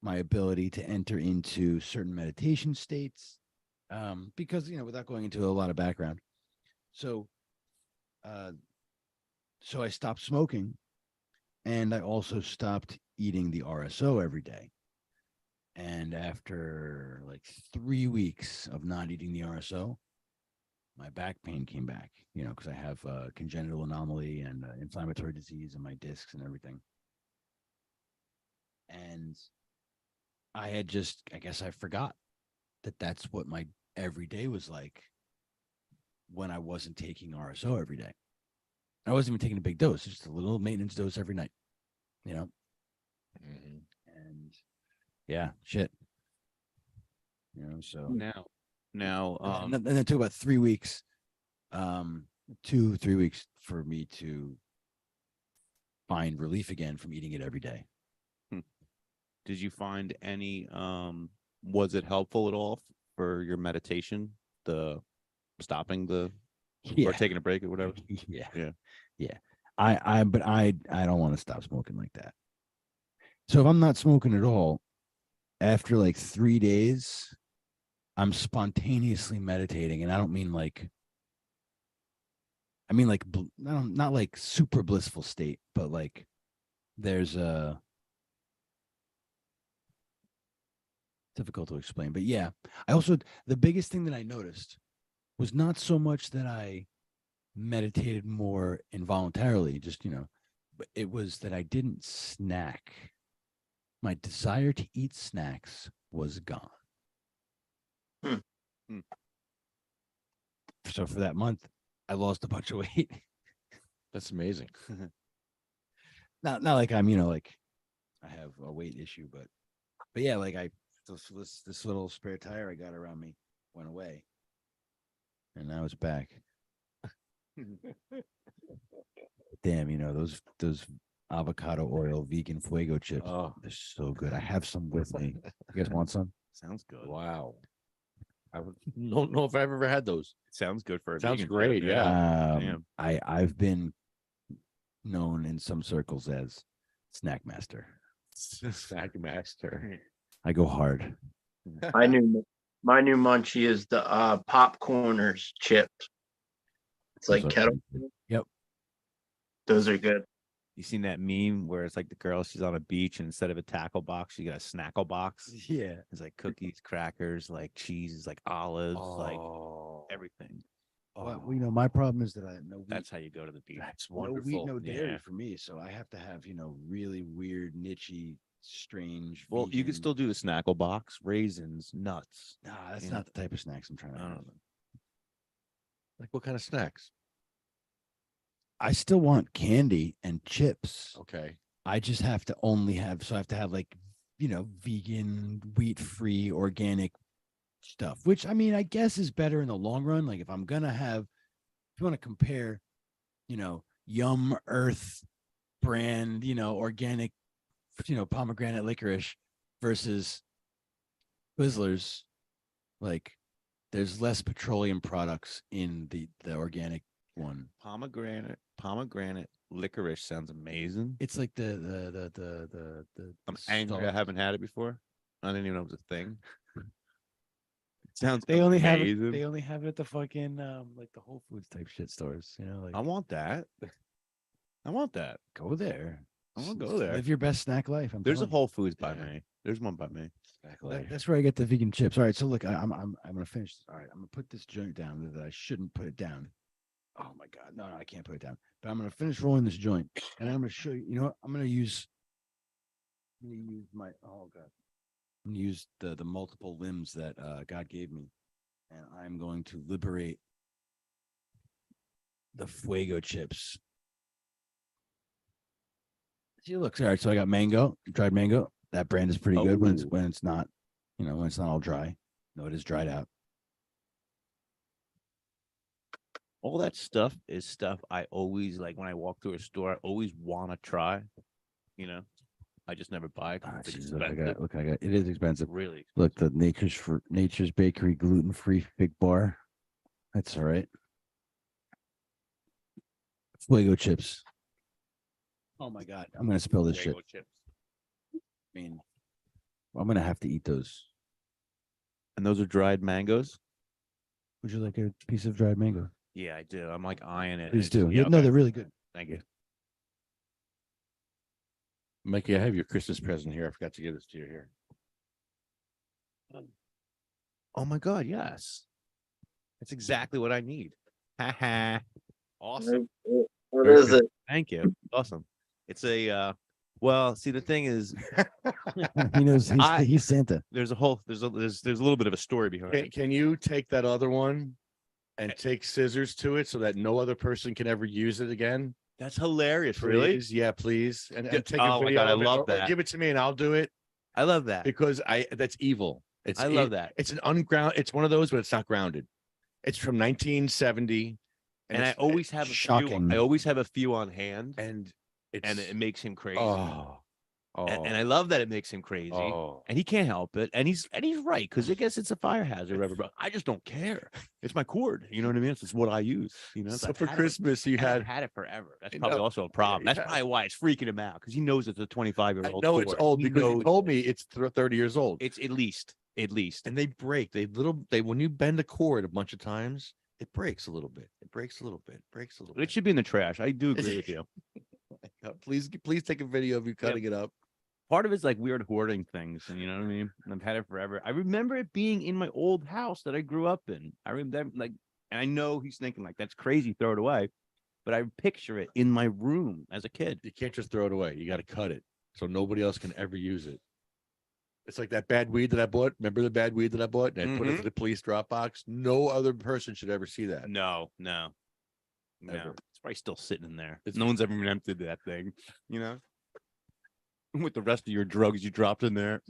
ability to enter into certain meditation states, because without going into a lot of background. So so I stopped smoking, and I also stopped eating the RSO every day. And after like 3 weeks of not eating the RSO, my back pain came back, because I have a congenital anomaly and inflammatory disease in my discs and everything. And I guess I forgot that that's what my everyday was like when I wasn't taking RSO every day. I wasn't even taking a big dose, just a little maintenance dose every night, Mhm. and yeah, shit. So Now, and then it took about 3 weeks, 2-3 weeks for me to find relief again from eating it every day. did you find any? Was it helpful at all for your meditation? The stopping the or taking a break or whatever. Yeah. But I don't want to stop smoking like that. So if I'm not smoking at all, after like 3 days, I'm spontaneously meditating, and I don't mean like, not like super blissful state, but like there's a difficult to explain. But yeah, the biggest thing that I noticed was not so much that I meditated more involuntarily, just but it was that I didn't snack. My desire to eat snacks was gone. So for that month, I lost a bunch of weight. That's amazing. Not like I'm, like I have a weight issue, but yeah, like this little spare tire I got around me went away, and now it's back. Damn, those avocado oil vegan fuego chips. Oh, They're so good. I have some with me. You guys want some? Sounds good. wow. I don't know if I've ever had those. Sounds good for a Sounds vegan great, chip, yeah. Damn. I've been known in some circles as Snack Master. Snack master. I go hard. My new munchie is the popcorners chips. It's like Those are kettle. pretty good. Yep. Those are good. You seen that meme where it's like the girl, she's on a beach, and instead of a tackle box, she got a snackle box. Yeah. It's like cookies, crackers, like cheese, like olives, like Oh, everything. Well, my problem is that I no wheat, That's how you go to the beach. that's no wonderful. wheat, no dairy Yeah. for me. So I have to have really weird, nichey, strange. Well, you can vegan- still do the snackle box, raisins, nuts. Nah, that's Yeah. not the type of snacks I'm trying to I have. don't know. Like what kind of snacks? I still want candy and chips. Okay. I just have to I have to have like, vegan, wheat-free, organic stuff, which I guess is better in the long run. Like if you want to compare, Yum Earth brand, organic, pomegranate licorice versus Twizzlers, like there's less petroleum products in the organic one. Pomegranate licorice sounds amazing. It's like the I'm angry. I salt. haven't had it before. I didn't even know it was a thing. It sounds They only have amazing. they only have it at the fucking like the Whole Foods type shit stores. Like I want that. I want that. go there. I want to go there. Live your best snack life. There's a telling you. Whole Foods by Yeah. me. There's one by me. That's where I get the vegan chips. All right, so look, I'm gonna finish. All right, I'm gonna put this joint down that I shouldn't put it down. Oh my god, no, I can't put it down. But I'm gonna finish rolling this joint, and I'm gonna show you. You know what? I'm gonna use my I'm gonna use the multiple limbs that God gave me, and I'm going to liberate the fuego chips. See, look, all right. So I got mango, dried mango. That brand is pretty good when Oh. when it's not, when it's not all dry. No, it is dried out. All that stuff is stuff I always like when I walk through a store. I always want to try. I just never buy it. 'cause Ah, it's jeez, look, I expensive. got, look, it is expensive. Really. Look, the Nature's Bakery gluten-free fig bar. That's all right. Fuego chips. Oh my god, I'm gonna spill this shit. Fuego chips. I mean, I'm gonna have to eat those. And those are dried mangoes. Would you like a piece of dried mango? Yeah, I do. I'm like eyeing it. Please It's- do. Yeah, No, okay. they're really good. Thank you. Mikey, I have your Christmas present here. I forgot to give this to you here. Oh my god, yes. That's exactly what I need. Ha Awesome. What Very is good. it? Thank you. Awesome. It's a well, see the thing is He knows I- he's Santa. there's a little bit of a story behind Can, it. can you take that other one and take scissors to it so that no other person can ever use it again? That's hilarious, Please? really. Yeah, please. And Yeah, take oh a my video God, I of it, love or that. give it to me and I'll do it I love that. because that's evil. I love that. It's an it's one of those, but it's not grounded. It's from 1970. And I it's- always have a few, shocking. I always have a few on hand, and it's and it makes him crazy. oh, And I love that it makes him crazy. oh. And he can't help it. And he's right, because I guess it's a fire hazard or whatever, but I just don't care. It's my cord. You know what I mean? It's what I use. So I've for had it- Christmas, you and I've had. had it forever. That's I probably know. also a problem. That's Yeah. probably why it's freaking him out, because he knows it's a 25-year-old. No, it's old because you told me it's 30 years old. It's at least. And they break. They when you bend a cord a bunch of times, it breaks a little bit. It breaks a little bit. Breaks a little It bit. should be in the trash. I do agree with you. Please take a video of you cutting it up. Part of it's like weird hoarding things, and you know what I mean? And I've had it forever. I remember it being in my old house that I grew up in. I remember and I know he's thinking like, that's crazy, throw it away. But I picture it in my room as a kid. You can't just throw it away. You got to cut it so nobody else can ever use it. It's like that bad weed that I bought. Remember the bad weed that I bought? And I put it Mhm. to the police drop box. No other person should ever see that. No. Ever. It's probably still sitting in there. It's- No one's ever emptied that thing, with the rest of your drugs you dropped in there.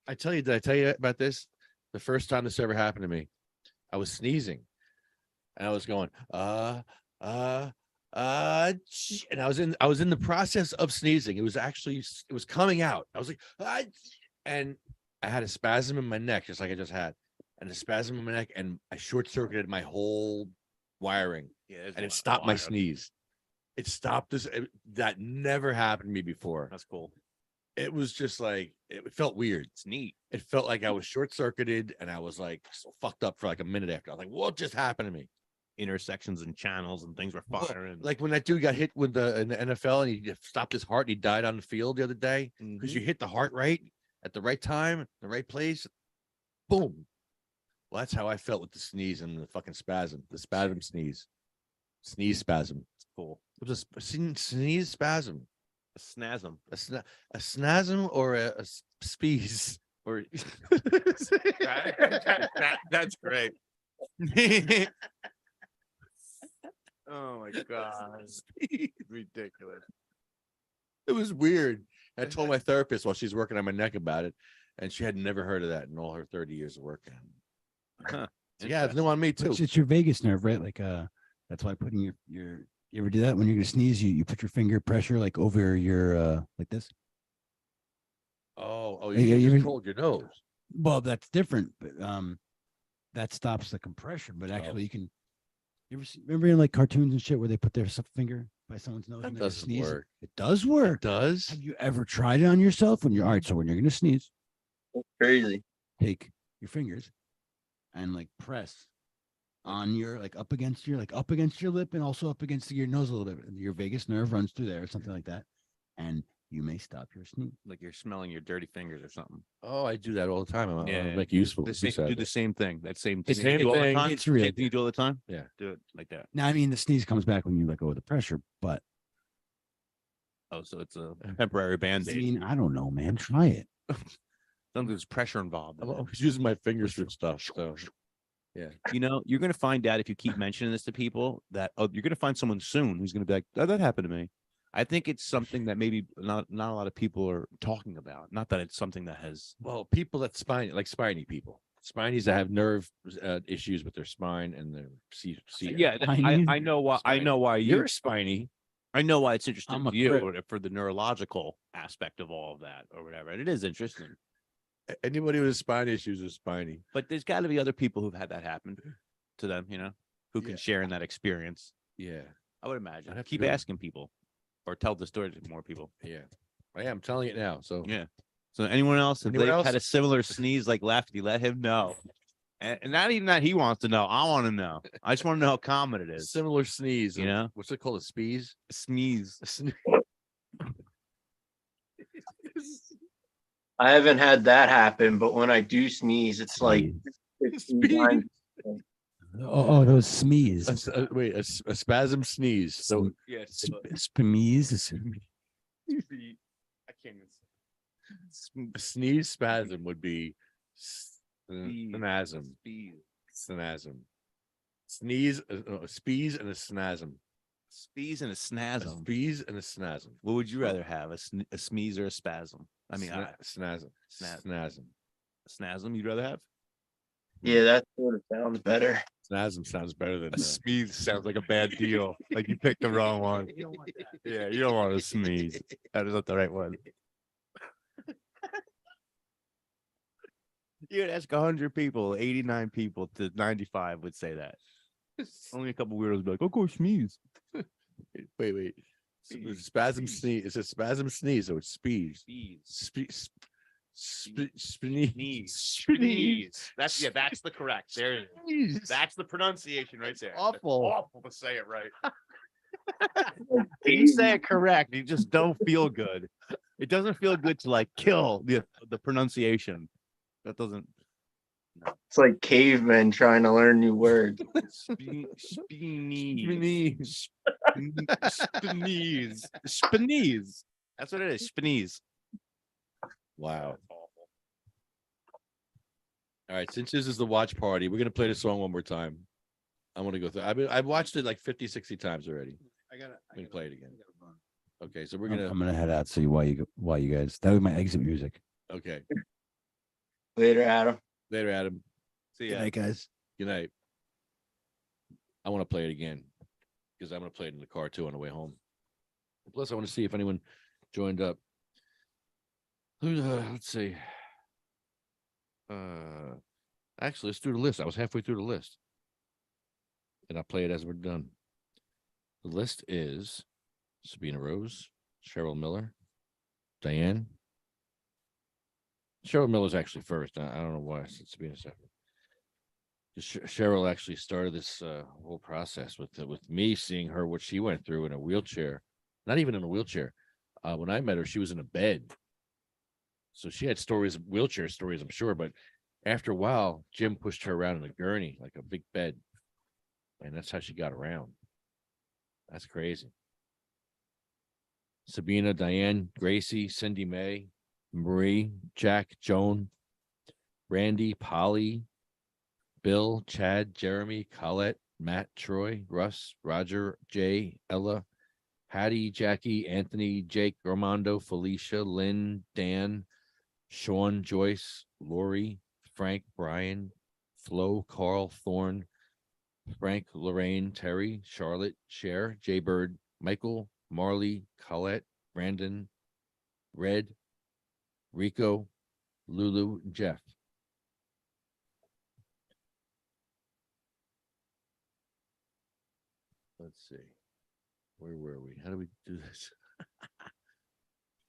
Did I tell you about this? The first time this ever happened to me, I was sneezing and I was going, and I was in the process of sneezing. It was coming out. I was like, and I had a spasm in my neck, just like I just had, and a spasm in my neck, and I short circuited my whole wiring, Yeah, and it stopped my sneeze. It stopped this. That never happened to me before. That's cool. It was just like, it felt weird. It's neat. It felt like I was short circuited and I was like so fucked up for like a minute after. I was like, what just happened to me? Intersections and channels and things were firing. Like when that dude got hit in the NFL and he stopped his heart and he died on the field the other day because you hit the heart right at the right time, the right place. Boom. Well, that's how I felt with the sneeze and the fucking spasm, the spasm sneeze. Sneeze spasm. It's cool. It was a sneeze spasm. A snasm. A snasm or a speeze or That's great. Oh my god. Ridiculous. it was weird. I told my therapist while she's working on my neck about it, and she had never heard of that in all her 30 years of working. Huh. So yeah, it's new on me too. It's your vagus nerve, right? Like that's why putting your you ever do that when you're gonna sneeze? You put your finger pressure like over your like this. Oh, Yeah, you you- just hold your nose. Well, that's different, but that stops the compression. But actually, you can. You ever remember in like cartoons and shit where they put their finger by someone's nose That and they're doesn't sneezing? work. It does work. Does? Have you ever tried it on yourself? When you're all right, so when you're gonna sneeze, That's crazy. take your fingers and like press on your up against your lip and also up against your nose a little bit. Your vagus nerve runs through there or something like that, and you may stop your sneeze. Like you're smelling your dirty fingers or something. Oh, I do that all the time. I'm Yeah. make useful. Do the same thing. That same The thing. same You do all the thing. time? It's real. Same thing you do all the time? Yeah. Do it like that. Now, I mean, the sneeze comes back when you let go of the pressure, but Oh, so it's a temporary I band-aid. mean, I don't know, man. Try it. There's pressure involved. I'm always using my fingers for stuff. So Yeah. You know, you're going to find out if you keep mentioning this to people that you're going to find someone soon who's going to be like, that happened to me. I think it's something that maybe not a lot of people are talking about. Not that it's something that has. Well, people that spiny people, spinies that have nerve issues with their spine and their Yeah, I know why. I know why you're spiny. I know why it's interesting I'm a to you crip. for the neurological aspect of all of that or whatever. And it is interesting. Anybody with spine issues is spiny. But there's got to be other people who've had that happen to them, you know, who can share in that experience. Yeah, I would imagine. I'd have to Keep go. asking people or tell the story to more people. Yeah, I am telling it now. So Yeah. So anyone else, if Anyone they else? had a similar sneeze like Lefty, let him know. And not even that he wants to know. I want to know. I just want to know how common it is. similar sneeze. You know? What's it called? A speeze? Sneeze. I haven't had that happen, but when I do sneeze, it's like 15 times. Oh, those smees. Wait, a spasm sneeze. So Yes. Smees. I can't even a sneeze spasm would be spasm. Spasm. Sneeze, a speeze and a snasm. Speeze and a A snasm. speeze and a snasm. What would you rather have? A sneeze or a spasm? I mean, snasm. Snasm. snasm you'd rather have? Yeah, that sort of sounds better. Snasm sounds better than Sneeze sounds like a bad deal. Like you picked the wrong one. Yeah, you don't want to sneeze. That is not the right one. You'd ask 100 people, 89 people to 95 would say that. Only a couple weirdos would be like, "Oh, go sneeze." Wait. Spasm sneeze. It's a spasm sneeze, so it's speed. Sneeze. That's the correct. There it is. That's the pronunciation right there. Awful. Awful to say it right. You say it correct. You just don't feel good. It doesn't feel good to like kill the pronunciation. That doesn't. It's like cavemen trying to learn new words. Sneeze. Spneeze. That's what it is. Spneeze. Wow. All right, since this is the watch party, we're gonna play the song one more time. I want to go through. I've watched it like 50, 60 times already. I'm gonna play it again. Okay, so we're gonna. I'm gonna head out. See why you guys. That was my exit music. Okay. Later, Adam. Later, Adam. See Good ya. night, guys. Good night. I want to play it again because I'm gonna play it in the car too on the way home. Plus, I want to see if anyone joined up. Let's see. Actually, let's do the list. I was halfway through the list, and I'll play it as we're done. The list is Sabina Rose, Cheryl Miller, Diane. Cheryl Miller's actually first. I don't know why I said Sabina second. Cheryl actually started this whole process with me seeing her what she went through in a wheelchair, not even in a wheelchair. When I met her, she was in a bed. So she had stories, wheelchair stories, I'm sure. But after a while, Jim pushed her around in a gurney, like a big bed. And that's how she got around. That's crazy. Sabina, Diane, Gracie, Cindy Mae, Marie, Jack, Joan, Randy, Polly, Bill, Chad, Jeremy, Colette, Matt, Troy, Russ, Roger, Jay, Ella, Hattie, Jackie, Anthony, Jake, Armando, Felicia, Lynn, Dan, Sean, Joyce, Lori, Frank, Brian, Flo, Carl, Thorne, Frank, Lorraine, Terry, Charlotte, Cher, Jay Bird, Michael, Marley, Colette, Brandon, Red, Rico, Lulu, and Jeff. Let's see. Where were we? How do we do this?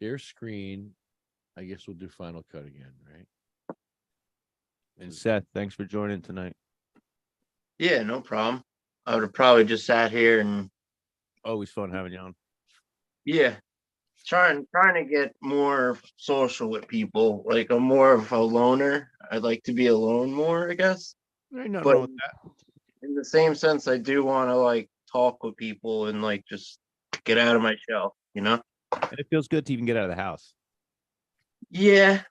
Share screen. I guess we'll do Final Cut again, right? And Seth, thanks for joining tonight. Yeah, no problem. I would have probably just sat here and Always fun having you on. yeah, trying to get more social with people. Like I'm more of a loner. I'd like to be alone more, I guess. There ain't nothing But wrong with that. in the same sense, I do want to like talk with people and like just get out of my shell, you know? And it feels good to even get out of the house. Yeah.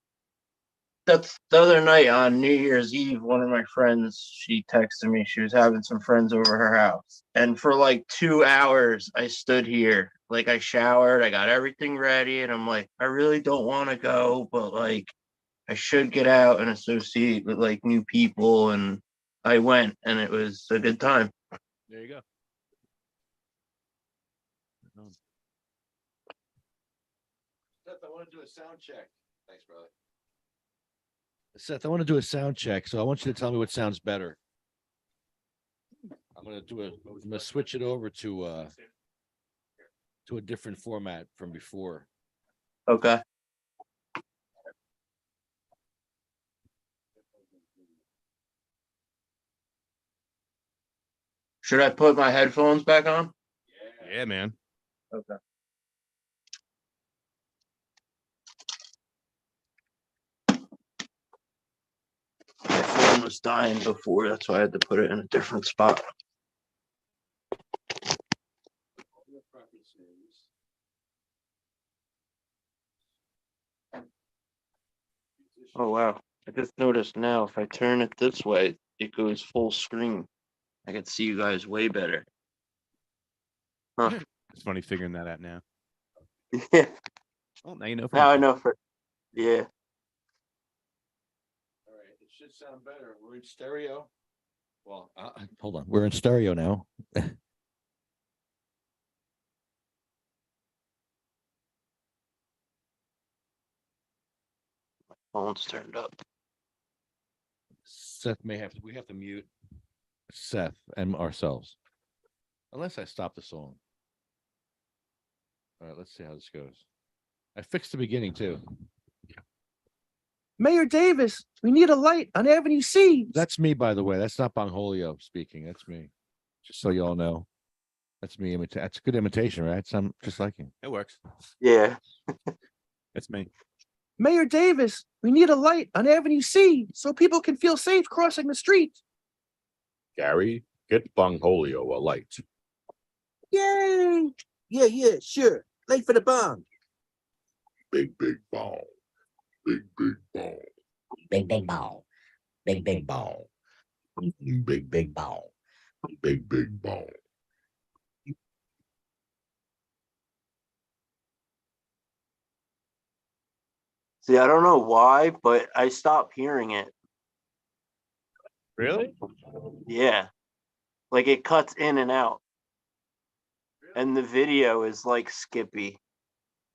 that's the other night on New Year's Eve. One of my friends, she texted me. She was having some friends over her house, and for like 2 hours, I stood here. Like I showered, I got everything ready, and I'm like, I really don't want to go, but like I should get out and associate with like new people. And I went, and it was a good time. There you go. Seth, I want to do a sound check. Thanks, brother. Seth, I want to do a sound check, so I want you to tell me what sounds better. I'm gonna switch it over to a different format from before. Okay. Should I put my headphones back on? Yeah, man. Okay. My phone was dying before, that's why I had to put it in a different spot. Oh wow. I just noticed now if I turn it this way, it goes full screen. I can see you guys way better. Huh. It's funny figuring that out now. Yeah. Well, now you know. Now I know for yeah. All right, it should sound better. We're in stereo. Well, hold on. We're in stereo now. Phone's turned up. Seth we have to mute Seth and ourselves. Unless I stop the song. All right, let's see how this goes. I fixed the beginning too. Mayor Davis, we need a light on Avenue C. That's me, by the way. That's not Bongholio speaking. That's me. Just so you all know. That's me. That's a good imitation, right? I'm just like him. It works. Yeah. It's me. Mayor Davis, we need a light on Avenue C so people can feel safe crossing the street. Gary, get Bongholio a light. Yay! Yeah, sure. Late for the bong. Big bong. Big bong. Bing bong. Bing bong. Bing bong. Big bong. See, I don't know why, but I stopped hearing it. Really? Yeah. Like it cuts in and out. And the video is like skippy.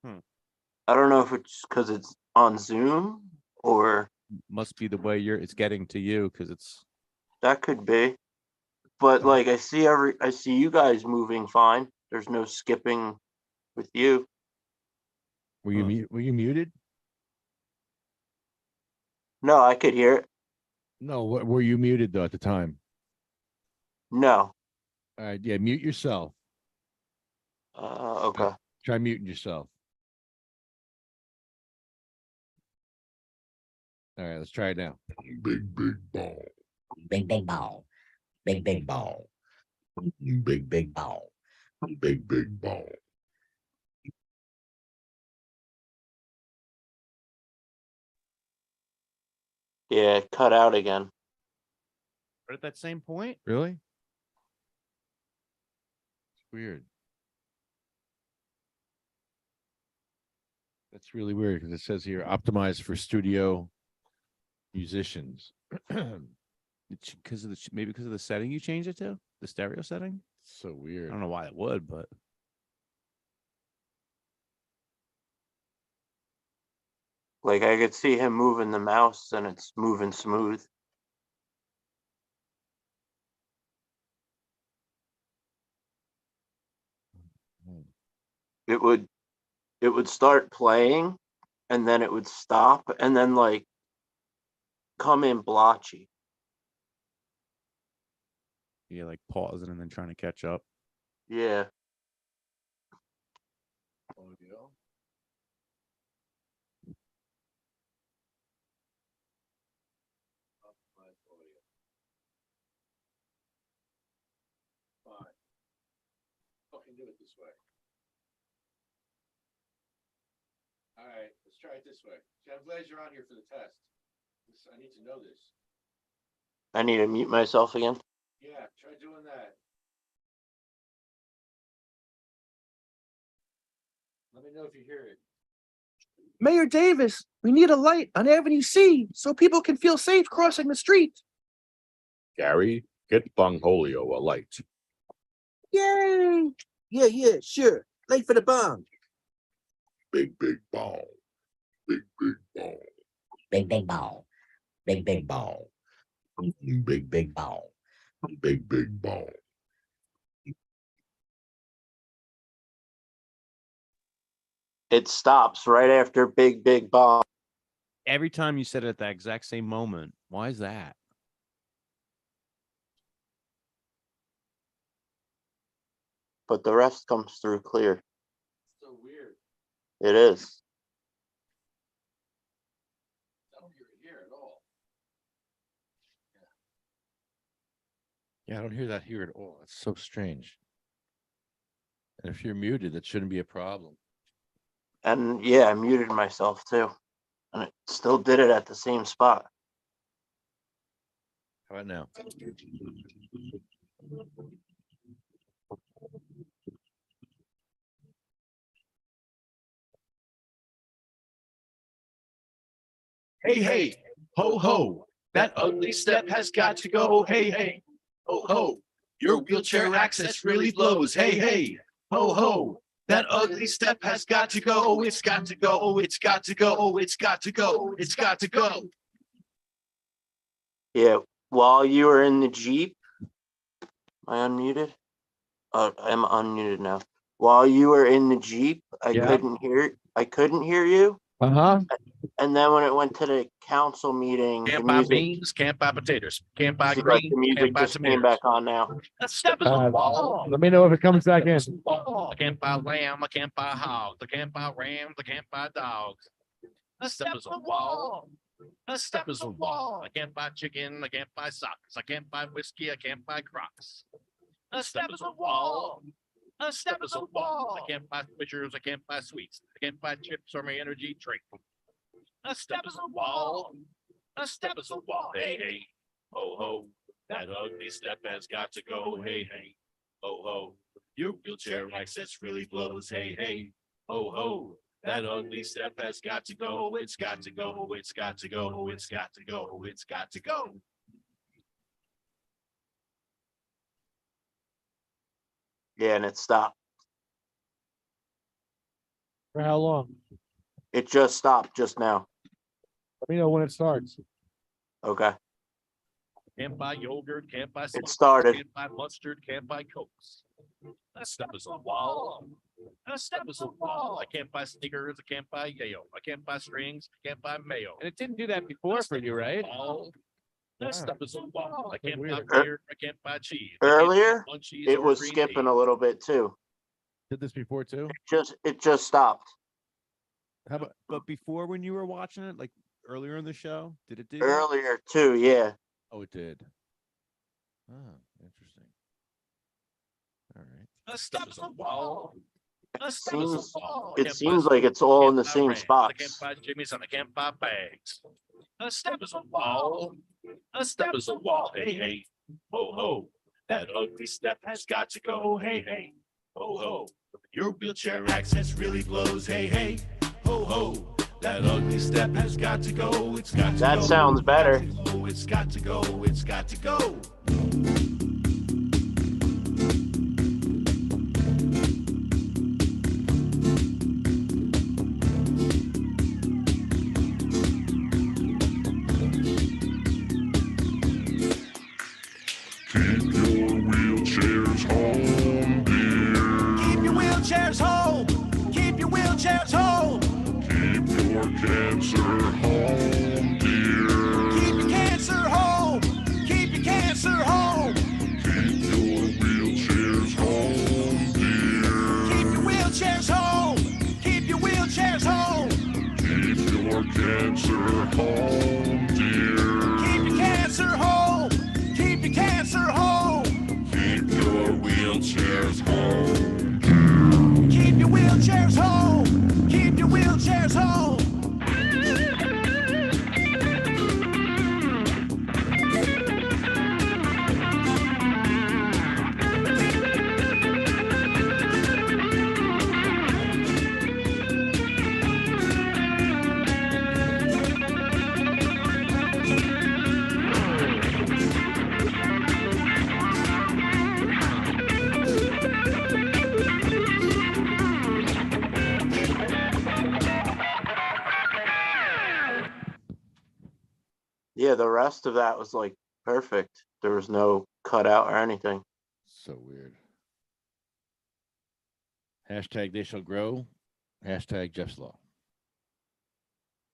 I don't know if it's because it's on Zoom or Must be the way it's getting to you because it's. that could be. But like I see you guys moving fine. There's no skipping with you. Were you muted? No, I could hear it. No, were you muted though at the time? No. All right, yeah, mute yourself. Okay. Try muting yourself. All right, let's try it now. Big bong. Bing bong. Bing bong. Bing bong. Big bong. Yeah, it cut out again. But at that same point. Really? It's weird. That's really weird because it says here optimized for studio musicians. Because of maybe because of the setting you changed it to the stereo setting. So weird. I don't know why it would, but Like I could see him moving the mouse and it's moving smooth. It would start playing and then it would stop and then like come in blotchy. yeah, like pausing and then trying to catch up. Yeah. Audio. Optimized audio. Fine. Fucking do it this way. All right, let's try it this way. See, I'm glad you're on here for the test. I need to know this. I need to mute myself again. Yeah, try doing that. Let me know if you hear it. Mayor Davis, we need a light on Avenue C so people can feel safe crossing the street. Gary, get Bongholio a light. Yay! Yeah, sure. Late for the bomb. Big bong. Big bong. Big ball. Big ball. Big Ball. big bong. It stops right after big bomb. Every time you said it at that exact same moment. Why is that? But the rest comes through clear. So weird. It is. I don't hear it here at all. Yeah, I don't hear that here at all. It's so strange. And if you're muted, that shouldn't be a problem. And yeah, I muted myself too. And it still did it at the same spot. How about now? Hey, ho, ho. That ugly step has got to go. Hey, ho, ho. Your wheelchair access really blows. Hey, ho, ho. That ugly step has got to go. It's got to go. It's got to go. It's got to go. It's got to go. Yeah, while you were in the Jeep, am I unmuted? I'm unmuted now. While you were in the Jeep, I couldn't hear you. Uh-huh. And then when it went to the council meeting, Can't the buy music, beans, can't buy potatoes, can't buy seems like greens, the music can't buy just came tomatoes. back on now. That step is a wall. Let me know if it comes back in. I can't buy lamb, I can't buy hogs, I can't buy rams, I can't buy dogs. That step is a wall. That step is a wall. I can't buy chicken, I can't buy socks, I can't buy whiskey, I can't buy Crocs. That step is a wall. That step is a wall. I can't buy Swishers, I can't buy sweets, I can't buy chips or my energy drink. That step is a wall. That step is a wall. Hey, ho, ho. That ugly step has got to go. Hey, ho, ho. Your wheelchair access really blows. Hey, ho, ho. That ugly step has got to go. It's got to go. It's got to go. It's got to go. It's got to go. Yeah, and it stopped. For how long? It just stopped just now. Let me know when it starts. Okay. Can't buy yogurt, can't buy It started. can't buy mustard, can't buy Cokes. That step is a wall. That step is a wall. I can't buy Snickers, I can't buy Yayo, I can't buy strings, I can't buy mayo. And it didn't do that before for you, right? That step is a wall. I can't buy Weird. beer, I can't buy cheese. I can't buy Earlier, munchies it or was green skipping tea. a little bit too. Did this before too? It just stopped. How about But before when you were watching it, like earlier in the show, did it do that? Earlier too, yeah. oh, it did. Oh, interesting. All right. That step is a wall. That step is a Seems wall. I it can't buy seems like it's all in the can't buy same Rams, I can't spots. buy Jimmy's and I can't buy bags. That step is a wall. That step is a wall. Hey, ho, ho. That ugly step has got to go. Hey, ho, ho. Your wheelchair access really blows. Hey, ho, ho. That ugly step has got to go. It's got to go. That sounds better. It's got to go. It's got to go. Keep your wheelchairs home, dear. Keep your wheelchairs home. Keep your wheelchairs home. Keep your cancer home, dear. Keep your cancer home. Keep your cancer home. Keep your wheelchairs home, dear. Keep your wheelchairs home. Keep your wheelchairs home. Keep your cancer home, dear. Keep your cancer home. Keep your cancer home. Keep your wheelchairs home. Keep your wheelchairs home. Keep your wheelchairs home. Yeah, the rest of that was like perfect. There was no cutout or anything. So weird. Hashtag they shall grow. Hashtag Jeff's Law.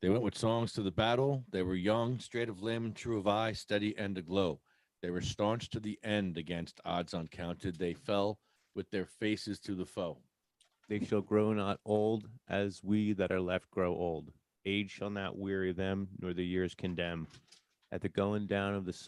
They went with songs to the battle. They were young, straight of limb, true of eye, steady and aglow. They were staunch to the end against odds uncounted. They fell with their faces to the foe. They shall grow not old as we that are left grow old. Age shall not weary them, nor the years condemn. At the going down of the sun,